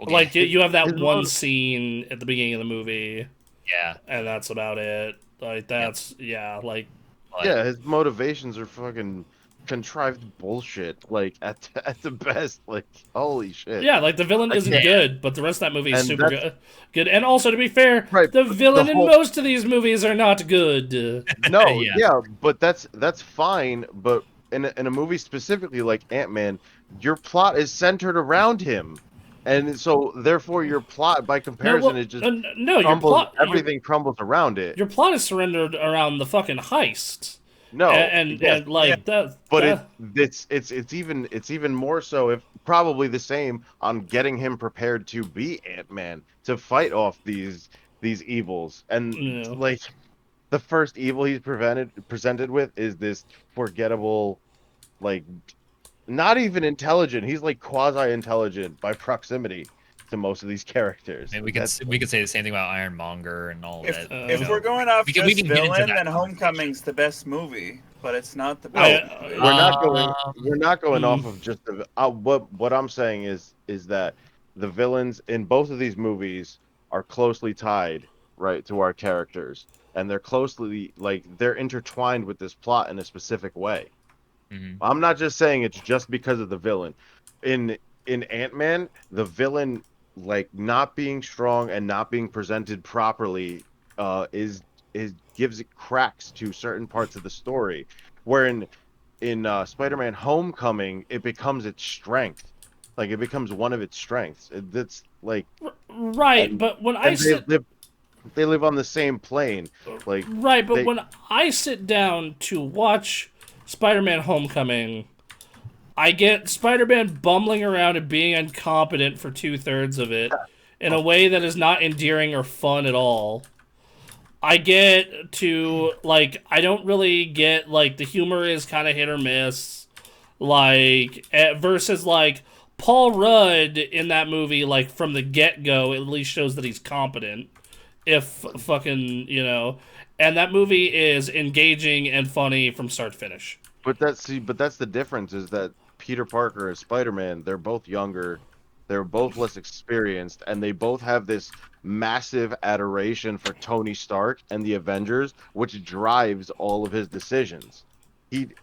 okay. Like you have that His one mom- scene at the beginning of the movie, yeah, and that's about it. Like that's like but- yeah, his motivations are fucking contrived bullshit. Like at the best, like holy shit. yeah, like the villain isn't Yeah. good, but the rest of that movie is And super that's- good. And also, to be fair, Right, the but villain the in whole- most of these movies are not good. No, Yeah. yeah, but that's fine. But in a movie specifically like Ant-Man, your plot is centered around him, and so therefore your plot, by No, comparison, well, is just no, crumbles. Everything crumbles around it. your plot is surrendered around the fucking heist, No, yes, and Yeah. like that but that it's even more so, if probably the same, on getting him prepared to be Ant-Man, to fight off these evils. And you know. like, the first evil he's presented with is this forgettable, like, not even intelligent. He's like quasi intelligent by proximity to most of these characters. I mean, That's we could say the same thing about Ironmonger and all If that. if we're Uh, going off We just can get into villain, that then conversation. Homecoming's the best movie, but it's not the I, best no, movie. we're not going mm, off of just the what I'm saying is that the villains in both of these movies are closely tied, right, to our characters, and they're closely, like, they're intertwined with this plot in a specific way. Mhm. I'm not just saying it's just because of the villain. In in Ant-Man, the villain, like, not being strong and not being presented properly, is gives it cracks to certain parts of the story. Where in Spider-Man Homecoming, it becomes its strength. Like, it becomes one of its strengths. It's like, right, and but when I and sit they live on the same plane. Like, right, but they when I sit down to watch Spider-Man: Homecoming, I get Spider-Man bumbling around and being incompetent for 2/3 of it in a way that is not endearing or fun at all. I get to like I don't really get like the humor is kind of hit or miss, like versus like Paul Rudd in that movie, like from the get go at least shows that he's competent, if fucking and that movie is engaging and funny from start to finish. But that's the difference, is that Peter Parker and Spider-Man, they're both younger, they're both less experienced, and they both have this massive adoration for Tony Stark and the Avengers, which drives all of his decisions.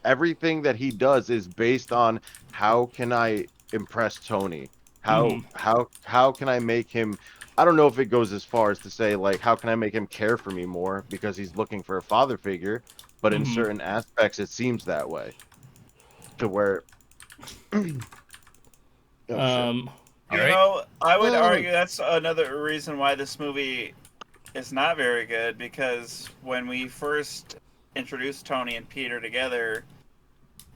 Everything that he does is based on, how can I impress Tony? How can I make him, I don't know if it goes as far as to say, like, how can I make him care for me more, because he's looking for a father figure, but in certain aspects it seems that way, to where oh shit. Um, All You right. know, I would Mm. argue that's another reason why this movie is not very good, because when we first introduced Tony and Peter together,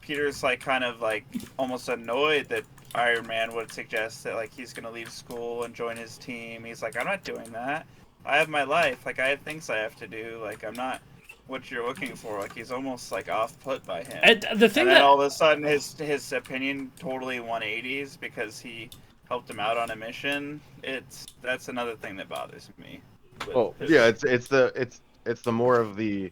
Peter's like kind of like almost annoyed that Iron Man would suggest that like he's gonna leave school and join his team. He's like, I'm not doing that. I have my life. Like I have things I have to do. Like I'm not what you're looking for. Like he's almost like off put by him. and the thing And then that all of a sudden his opinion totally 180s because he helped him out on a mission. That's another thing that bothers me. With Oh his, yeah, it's the more of the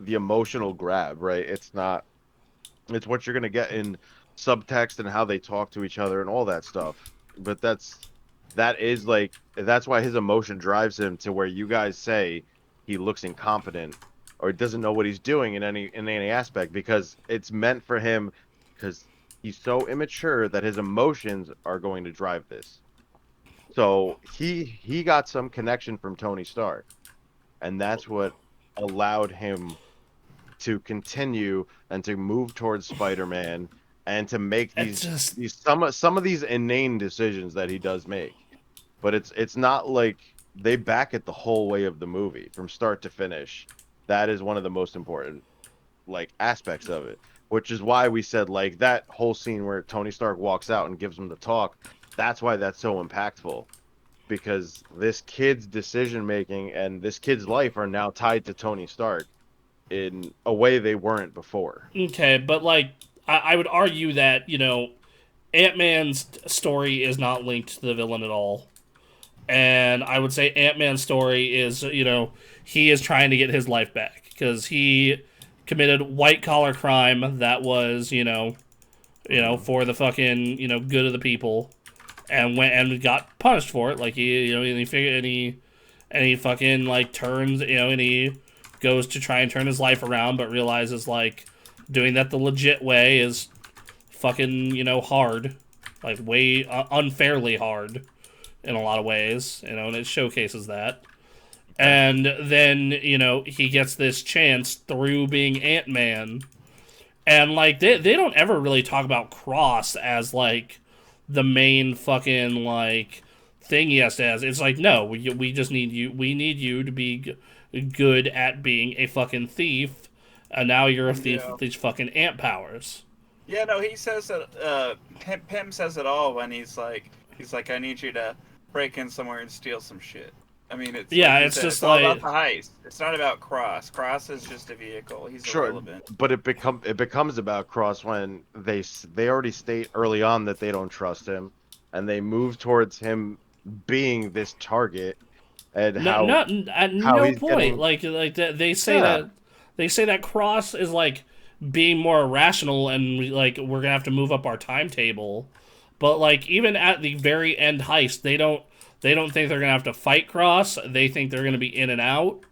emotional grab, right? It's what you're gonna get in subtext and how they talk to each other and all that stuff. But that's why his emotion drives him to where you guys say he looks incompetent, or doesn't know what he's doing in any aspect, because it's meant for him, because he's so immature that his emotions are going to drive this. So he got some connection from Tony Stark, and that's what allowed him to continue and to move towards Spider-Man, and to make it these just these some of these inane decisions that he does make. But it's not like they back it the whole way of the movie from start to finish. That is one of the most important, like, aspects of it, which is why we said, like, that whole scene where Tony Stark walks out and gives him the talk. That's why that's so impactful, because this kid's decision making and this kid's life are now tied to Tony Stark in a way they weren't before. okay, but like I would argue that Ant-Man's story is not linked to the villain at all. And I would say Ant-Man's story is, he is trying to get his life back because he committed white collar crime that was, for the fucking, good of the people, and went and got punished for it. Like and he figured, and he fucking like turns, and he goes to try and turn his life around, but realizes like doing that the legit way is fucking, hard, like way unfairly hard in a lot of ways, and it showcases that. And then, he gets this chance through being Ant-Man And like they don't ever really talk about Cross as like the main fucking like thing he has to have. It's like, no, we just need you. We need you to be good at being a fucking thief, and now you're a thief with these fucking ant powers. Yeah, no, he says that. Pym says it all when he's like, I need you to break in somewhere and steal some shit. I mean, it's it's just it's like all about the heist. It's not about Cross. Cross is just a vehicle. He's irrelevant. But it becomes about Cross when they already state early on that they don't trust him, and they move towards him being this target, and at no point getting... like they say that Cross is like being more irrational, and like we're gonna have to move up our timetable, but like even at the very end heist, they don't think they're gonna have to fight Cross. They think they're gonna be in and out.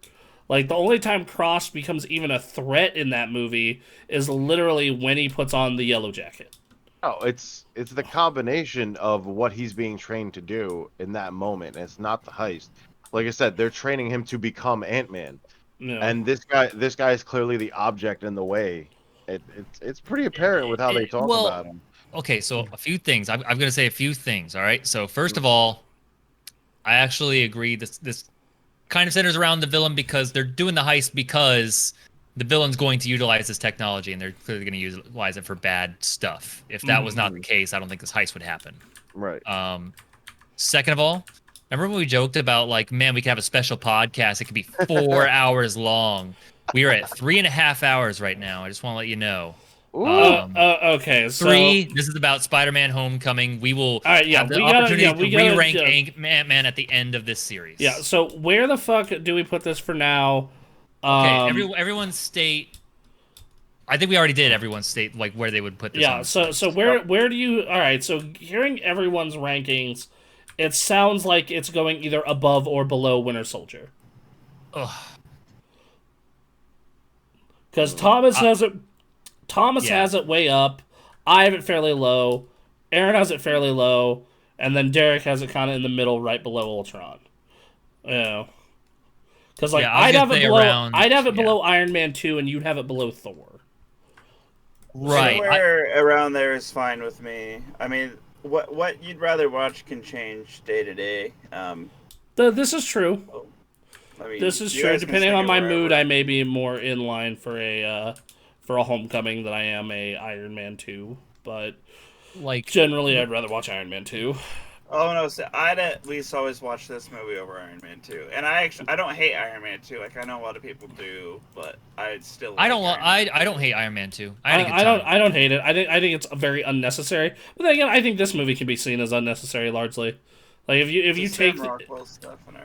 Like the only time Cross becomes even a threat in that movie is literally when he puts on the yellow jacket. Oh, it's the combination of what he's being trained to do in that moment. It's not the heist. Like I said, they're training him to become Ant-Man, and this guy is clearly the object in the way. It's pretty apparent with how they talk about him. Okay, so a few things. I'm going to say a few things. All right. So first of all, I actually agree. This kind of centers around the villain because they're doing the heist because the villain's going to utilize this technology, and they're clearly going to utilize it for bad stuff. If that was not the case, I don't think this heist would happen. Right. Second of all, remember when we joked about like, man, we could have a special podcast. It could be 4 hours long. We are at 3.5 hours right now. I just want to let you know. Okay. So 3. This is about Spider-Man: Homecoming. We will have the opportunity to re-rank Ant-Man at the end of this series. Yeah. So where the fuck do we put this for now? Okay. Everyone state. I think we already did. Everyone state like where they would put this. Yeah. So where do you? All right. So hearing everyone's rankings, it sounds like it's going either above or below Winter Soldier. Ugh. Because Thomas has it. Thomas has it way up. I have it fairly low. Aaron has it fairly low, and then Derek has it kind of in the middle, right below Ultron. Because like I'd have it below Iron Man 2, and you'd have it below Thor. Right. Somewhere around there is fine with me. I mean, what you'd rather watch can change day to day. This is true. I mean, this is true. Depending on my mood, I may be more in line for a Homecoming than I am a Iron Man 2. But like generally, I'd rather watch Iron Man 2. Oh no, so I'd at least always watch this movie over Iron Man 2. And I don't hate Iron Man 2. Like I know a lot of people do, but I still. I don't hate Iron Man 2. I don't hate it. I think it's very unnecessary. But then again, I think this movie can be seen as unnecessary largely. Like if you take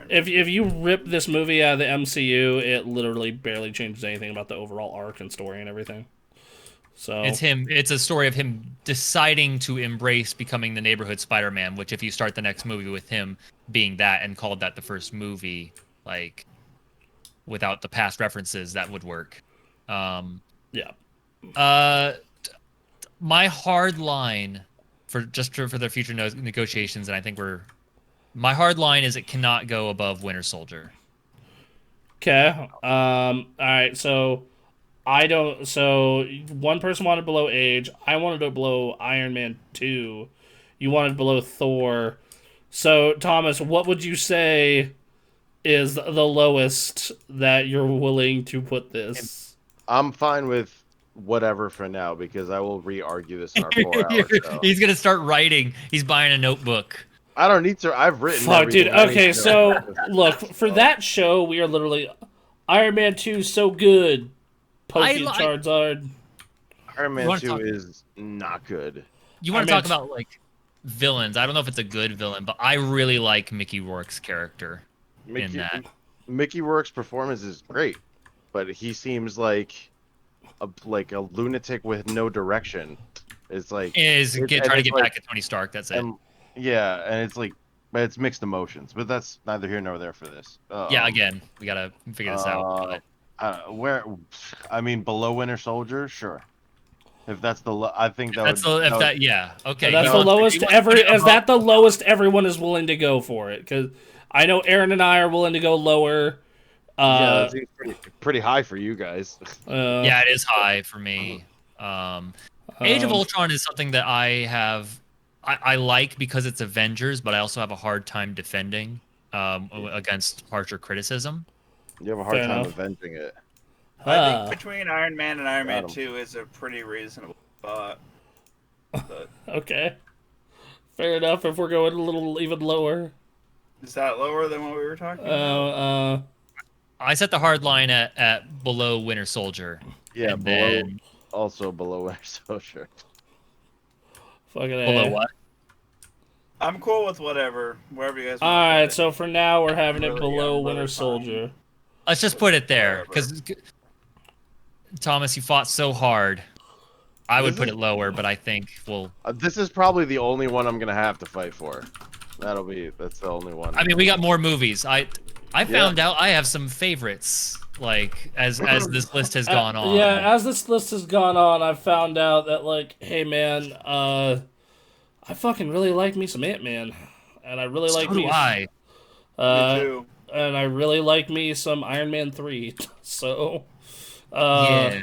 if you rip this movie out of the MCU, it literally barely changes anything about the overall arc and story and everything. So it's a story of him deciding to embrace becoming the neighborhood Spider-Man, which if you start the next movie with him being that and called that the first movie, like without the past references, that would work. Yeah. My hard line for the future negotiations, and I think my hard line is it cannot go above Winter Soldier. Okay. All right. So So one person wanted below Age. I wanted it below Iron Man 2. You wanted below Thor. So Thomas, what would you say is the lowest that you're willing to put this? I'm fine with whatever for now because I will re-argue this in our 4 hours. He's gonna start writing. He's buying a notebook. I don't need to. I've written. Fuck, dude. Okay, so look for that show. We are literally Iron Man 2 so good. Charizard. Iron Man 2 is not good. You want to talk about like villains? I don't know if it's a good villain, but I really like Mickey Rourke's character in that. Mickey Rourke's performance is great, but he seems like a lunatic with no direction. It's like trying to get back at Tony Stark. That's it. Yeah, and it's like, but it's mixed emotions. But that's neither here nor there for this. Yeah, again, we gotta figure this out. Below Winter Soldier, sure. If that's I think that that's would. Okay. That's the lowest Is that the lowest everyone is willing to go for it? Because I know Aaron and I are willing to go lower. Yeah, that seems pretty high for you guys. Yeah, it is high for me. Age of Ultron is something that I like because it's Avengers, but I also have a hard time defending against harsher criticism. You have a hard Fair time enough. avenging it. I think between Iron Man and Iron Man Got 2 is a pretty reasonable thought. But Okay. Fair enough if we're going a little even lower. is that lower than what we were talking about? I set the hard line at below Winter Soldier. Yeah, and below. then Also below Winter Soldier. Fucking below A. what? I'm cool with whatever. Wherever you guys want. Alright, so for now we're having it Really, below I'm really Winter fine. Soldier. Let's just put it there, Whatever. because Thomas, you fought so hard. I would This put is- it lower, but I think we'll. This is probably the only one I'm gonna have to fight for. That's the only one. I mean, we got more movies. I found out I have some favorites. Like as this list has gone on. Yeah, as this list has gone on, I've found out that, like, hey man, I fucking really like me some Ant-Man. And I really like so do me. I. Me too. And I really like me some Iron Man 3. So Yeah.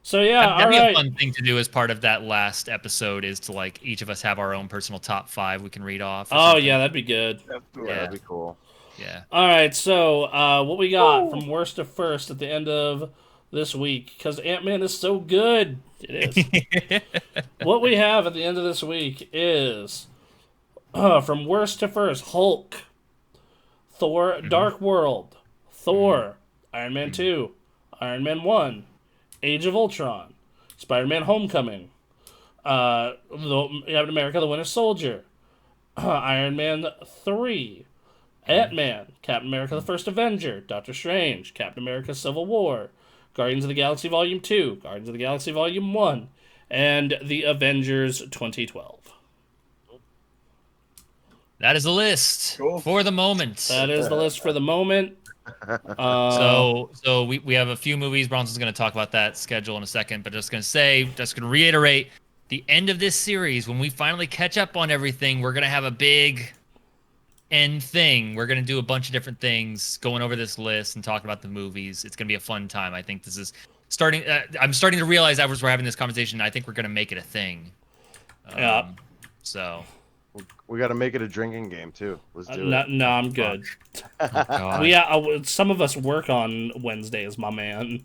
So yeah, That'd be alright. a fun thing to do as part of that last episode is to like each of us have our own personal top 5 we can read off. or Oh something. yeah, that'd be good. Definitely. yeah, that'd be cool. Yeah. Alright, so what we got from worst to first at the end of this week, because Ant-Man is so good. It is. What we have at the end of this week is from worst to first: Hulk, Thor: Dark World, Thor, Iron Man 2, Iron Man 1, Age of Ultron, Spider-Man: Homecoming, Captain America: The Winter Soldier, Iron Man 3, Ant-Man, Captain America: The First Avenger, Doctor Strange, Captain America: Civil War, Guardians of the Galaxy Volume 2, Guardians of the Galaxy Volume 1, and The Avengers 2012. That is the list Cool. for the moment. That is the list for the moment. So we have a few movies. Bronson's going to talk about that schedule in a second, but just going to reiterate, the end of this series, when we finally catch up on everything, we're going to have a big end thing. We're going to do a bunch of different things, going over this list and talking about the movies. It's going to be a fun time. I think this is starting. I'm starting to realize as we're having this conversation, I think we're going to make it a thing. Yeah. So. We got to make it a drinking game too. Let's do it. No, I'm good. Oh, God. Some of us work on Wednesdays, my man.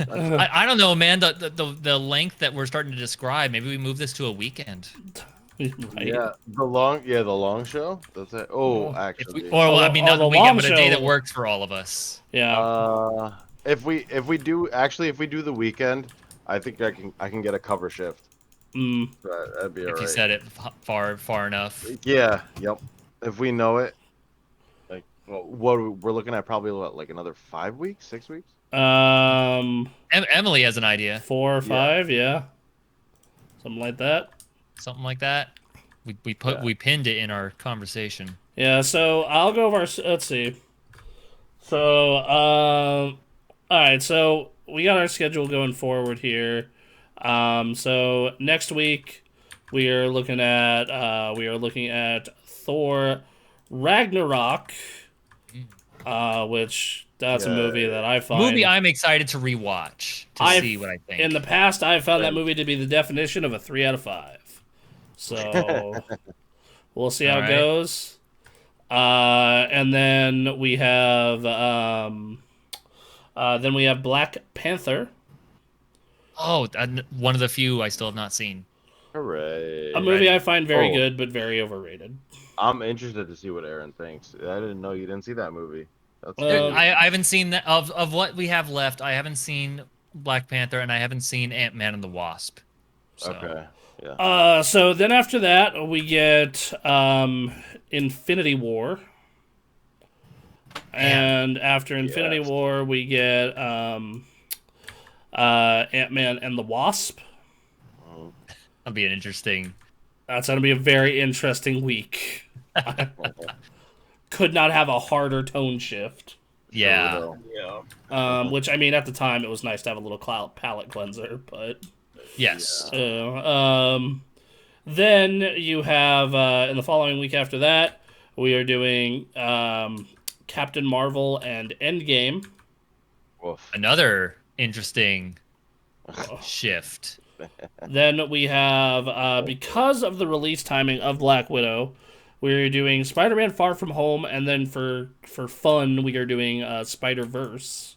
I don't know, man. The length that we're starting to describe. Maybe we move this to a weekend. Right? Yeah, the long show. That's it. Oh, actually, I mean, not the the weekend, long but a day show. that works for all of us. Yeah. if we do the weekend, I think I can get a cover shift. That'd be If alright. you said it far enough. Yeah. Yep. If we know it, like, what we're looking at, probably like another 5 weeks, 6 weeks. Emily has an idea. 4 or 5, yeah. Something like that. Something like that. We pinned it in our conversation. Yeah, so I'll go over let's see. So, alright, so we got our schedule going forward here. So next week we are looking at Thor Ragnarok, which that's a movie that I find Movie I'm excited to rewatch to see what I think. In the past, I've found that movie to be the definition of a 3 out of 5. So we'll see how it goes. And then we have Black Panther. Oh, one of the few I still have not seen. Hooray! A movie I find very good, but very overrated. I'm interested to see what Aaron thinks. I didn't know you didn't see that movie. That's I haven't seen that of what we have left. I haven't seen Black Panther, and I haven't seen Ant-Man and the Wasp. So. Okay. Yeah. So then after that, we get Infinity War. And after Infinity War, we get Ant-Man and the Wasp. That'll be an interesting. That's going to be a very interesting week. Could not have a harder tone shift. Yeah. Yeah. Which, I mean, at the time, it was nice to have a little palate cleanser, but... Yes. Then you have, in the following week after that, we are doing Captain Marvel and Endgame. Oof. Another interesting shift. Then we have, because of the release timing of Black Widow, we're doing Spider-Man Far From Home, and then for fun, we are doing Spider-Verse.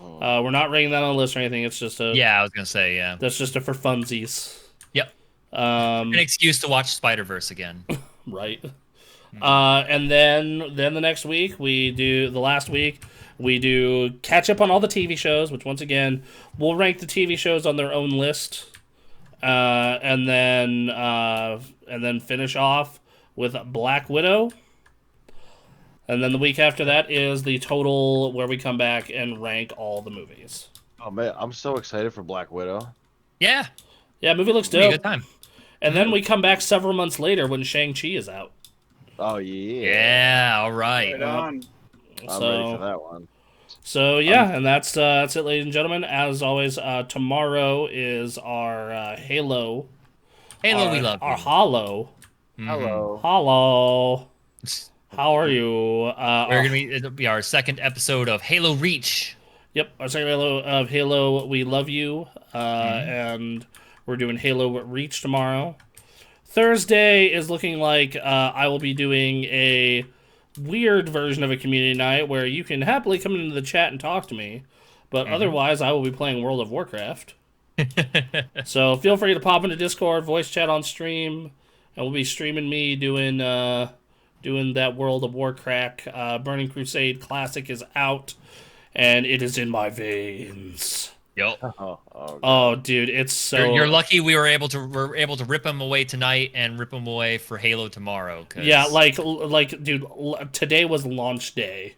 We're not rating that on a list or anything. It's just a Yeah, I was gonna say yeah. That's just a for funsies. Yep. An excuse to watch Spider-Verse again. Right. And then the next week the last week we do catch up on all the TV shows, which once again we'll rank the TV shows on their own list, and then finish off with Black Widow. And then the week after that is the total, where we come back and rank all the movies. Oh man, I'm so excited for Black Widow. Yeah. Yeah, movie looks It'll be a dope. good time. And then we come back several months later when Shang-Chi is out. Oh yeah. Yeah. All right. Right on. I'm ready for that one. So yeah, and that's it, ladies and gentlemen. As always, tomorrow is our Halo. Halo, we love our you. Hollow. Hello. Hello. How are you? It'll be our second episode of Halo Reach. Yep, our second Halo of Halo. We love you, and we're doing Halo Reach tomorrow. Thursday is looking like I will be doing a weird version of a community night where you can happily come into the chat and talk to me, but otherwise I will be playing World of Warcraft. So feel free to pop into Discord, voice chat on stream, and we'll be streaming me doing that World of Warcraft. Burning Crusade Classic is out, and it is in my veins. Yo. Oh, dude, it's so. You're lucky we're able to rip them away tonight and rip them away for Halo tomorrow. 'Cause... Yeah, like, dude, today was launch day,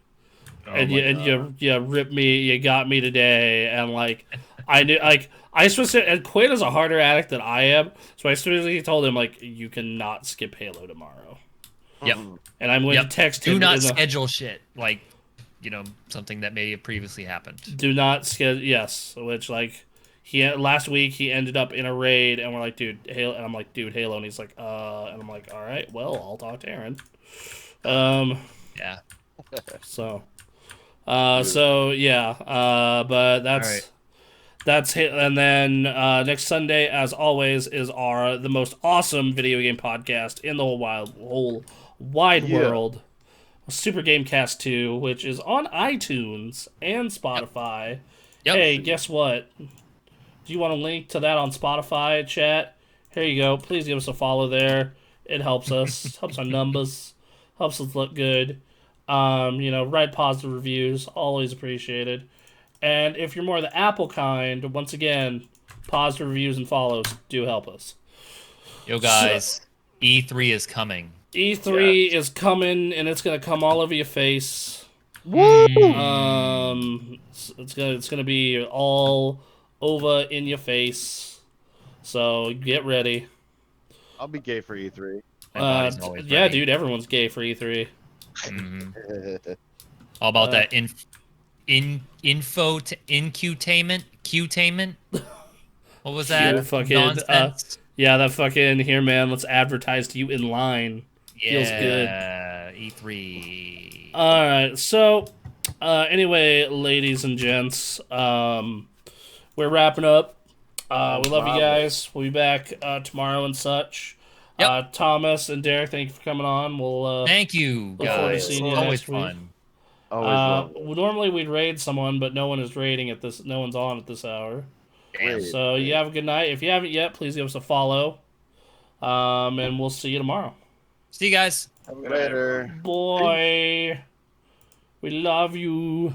and you ripped me, you got me today, and like, I knew, like, I specifically, and Quinn is a harder addict than I am, so I specifically told him, like, you cannot skip Halo tomorrow. Yep. And I'm going to text him. Do not schedule shit like, something that may have previously happened. Do not schedule. Yes, which like last week he ended up in a raid, and we're like, dude, Halo, and I'm like, dude, Halo, and he's like, and I'm like, all right, well, I'll talk to Aaron. Yeah. So yeah, but that's. All right. That's it. And then next Sunday, as always, is the most awesome video game podcast in the whole wide world, Super Gamecast 2, which is on iTunes and Spotify. Yep. Hey, guess what? Do you want a link to that on Spotify, chat? Here you go. Please give us a follow there. It helps us, helps our numbers, helps us look good. Write positive reviews, always appreciated. And if you're more the Apple kind, once again, positive reviews and follows do help us. Yo, guys, E3 is coming. E3 is coming, and it's gonna come all over your face. Woo! It's gonna be all over in your face. So get ready. I'll be gay for E3. My body's always Yeah, ready. dude, everyone's gay for E3. All about that Q-tainment? What was that? Nonsense. Yeah, that fucking here, man. Let's advertise to you in line. Feels good. E3. All right, so anyway, ladies and gents, we're wrapping up. We love you guys. We'll be back tomorrow and such. Yep. Thomas and Derek, thank you for coming on. We'll Thank you, look forward to guys. seeing you Always next week. fun. Normally we'd raid someone, but no one is raiding at this. No one's on at this hour. Damn. So you have a good night. If you haven't yet, please give us a follow. And we'll see you tomorrow. See you guys. Later. Boy, we love you.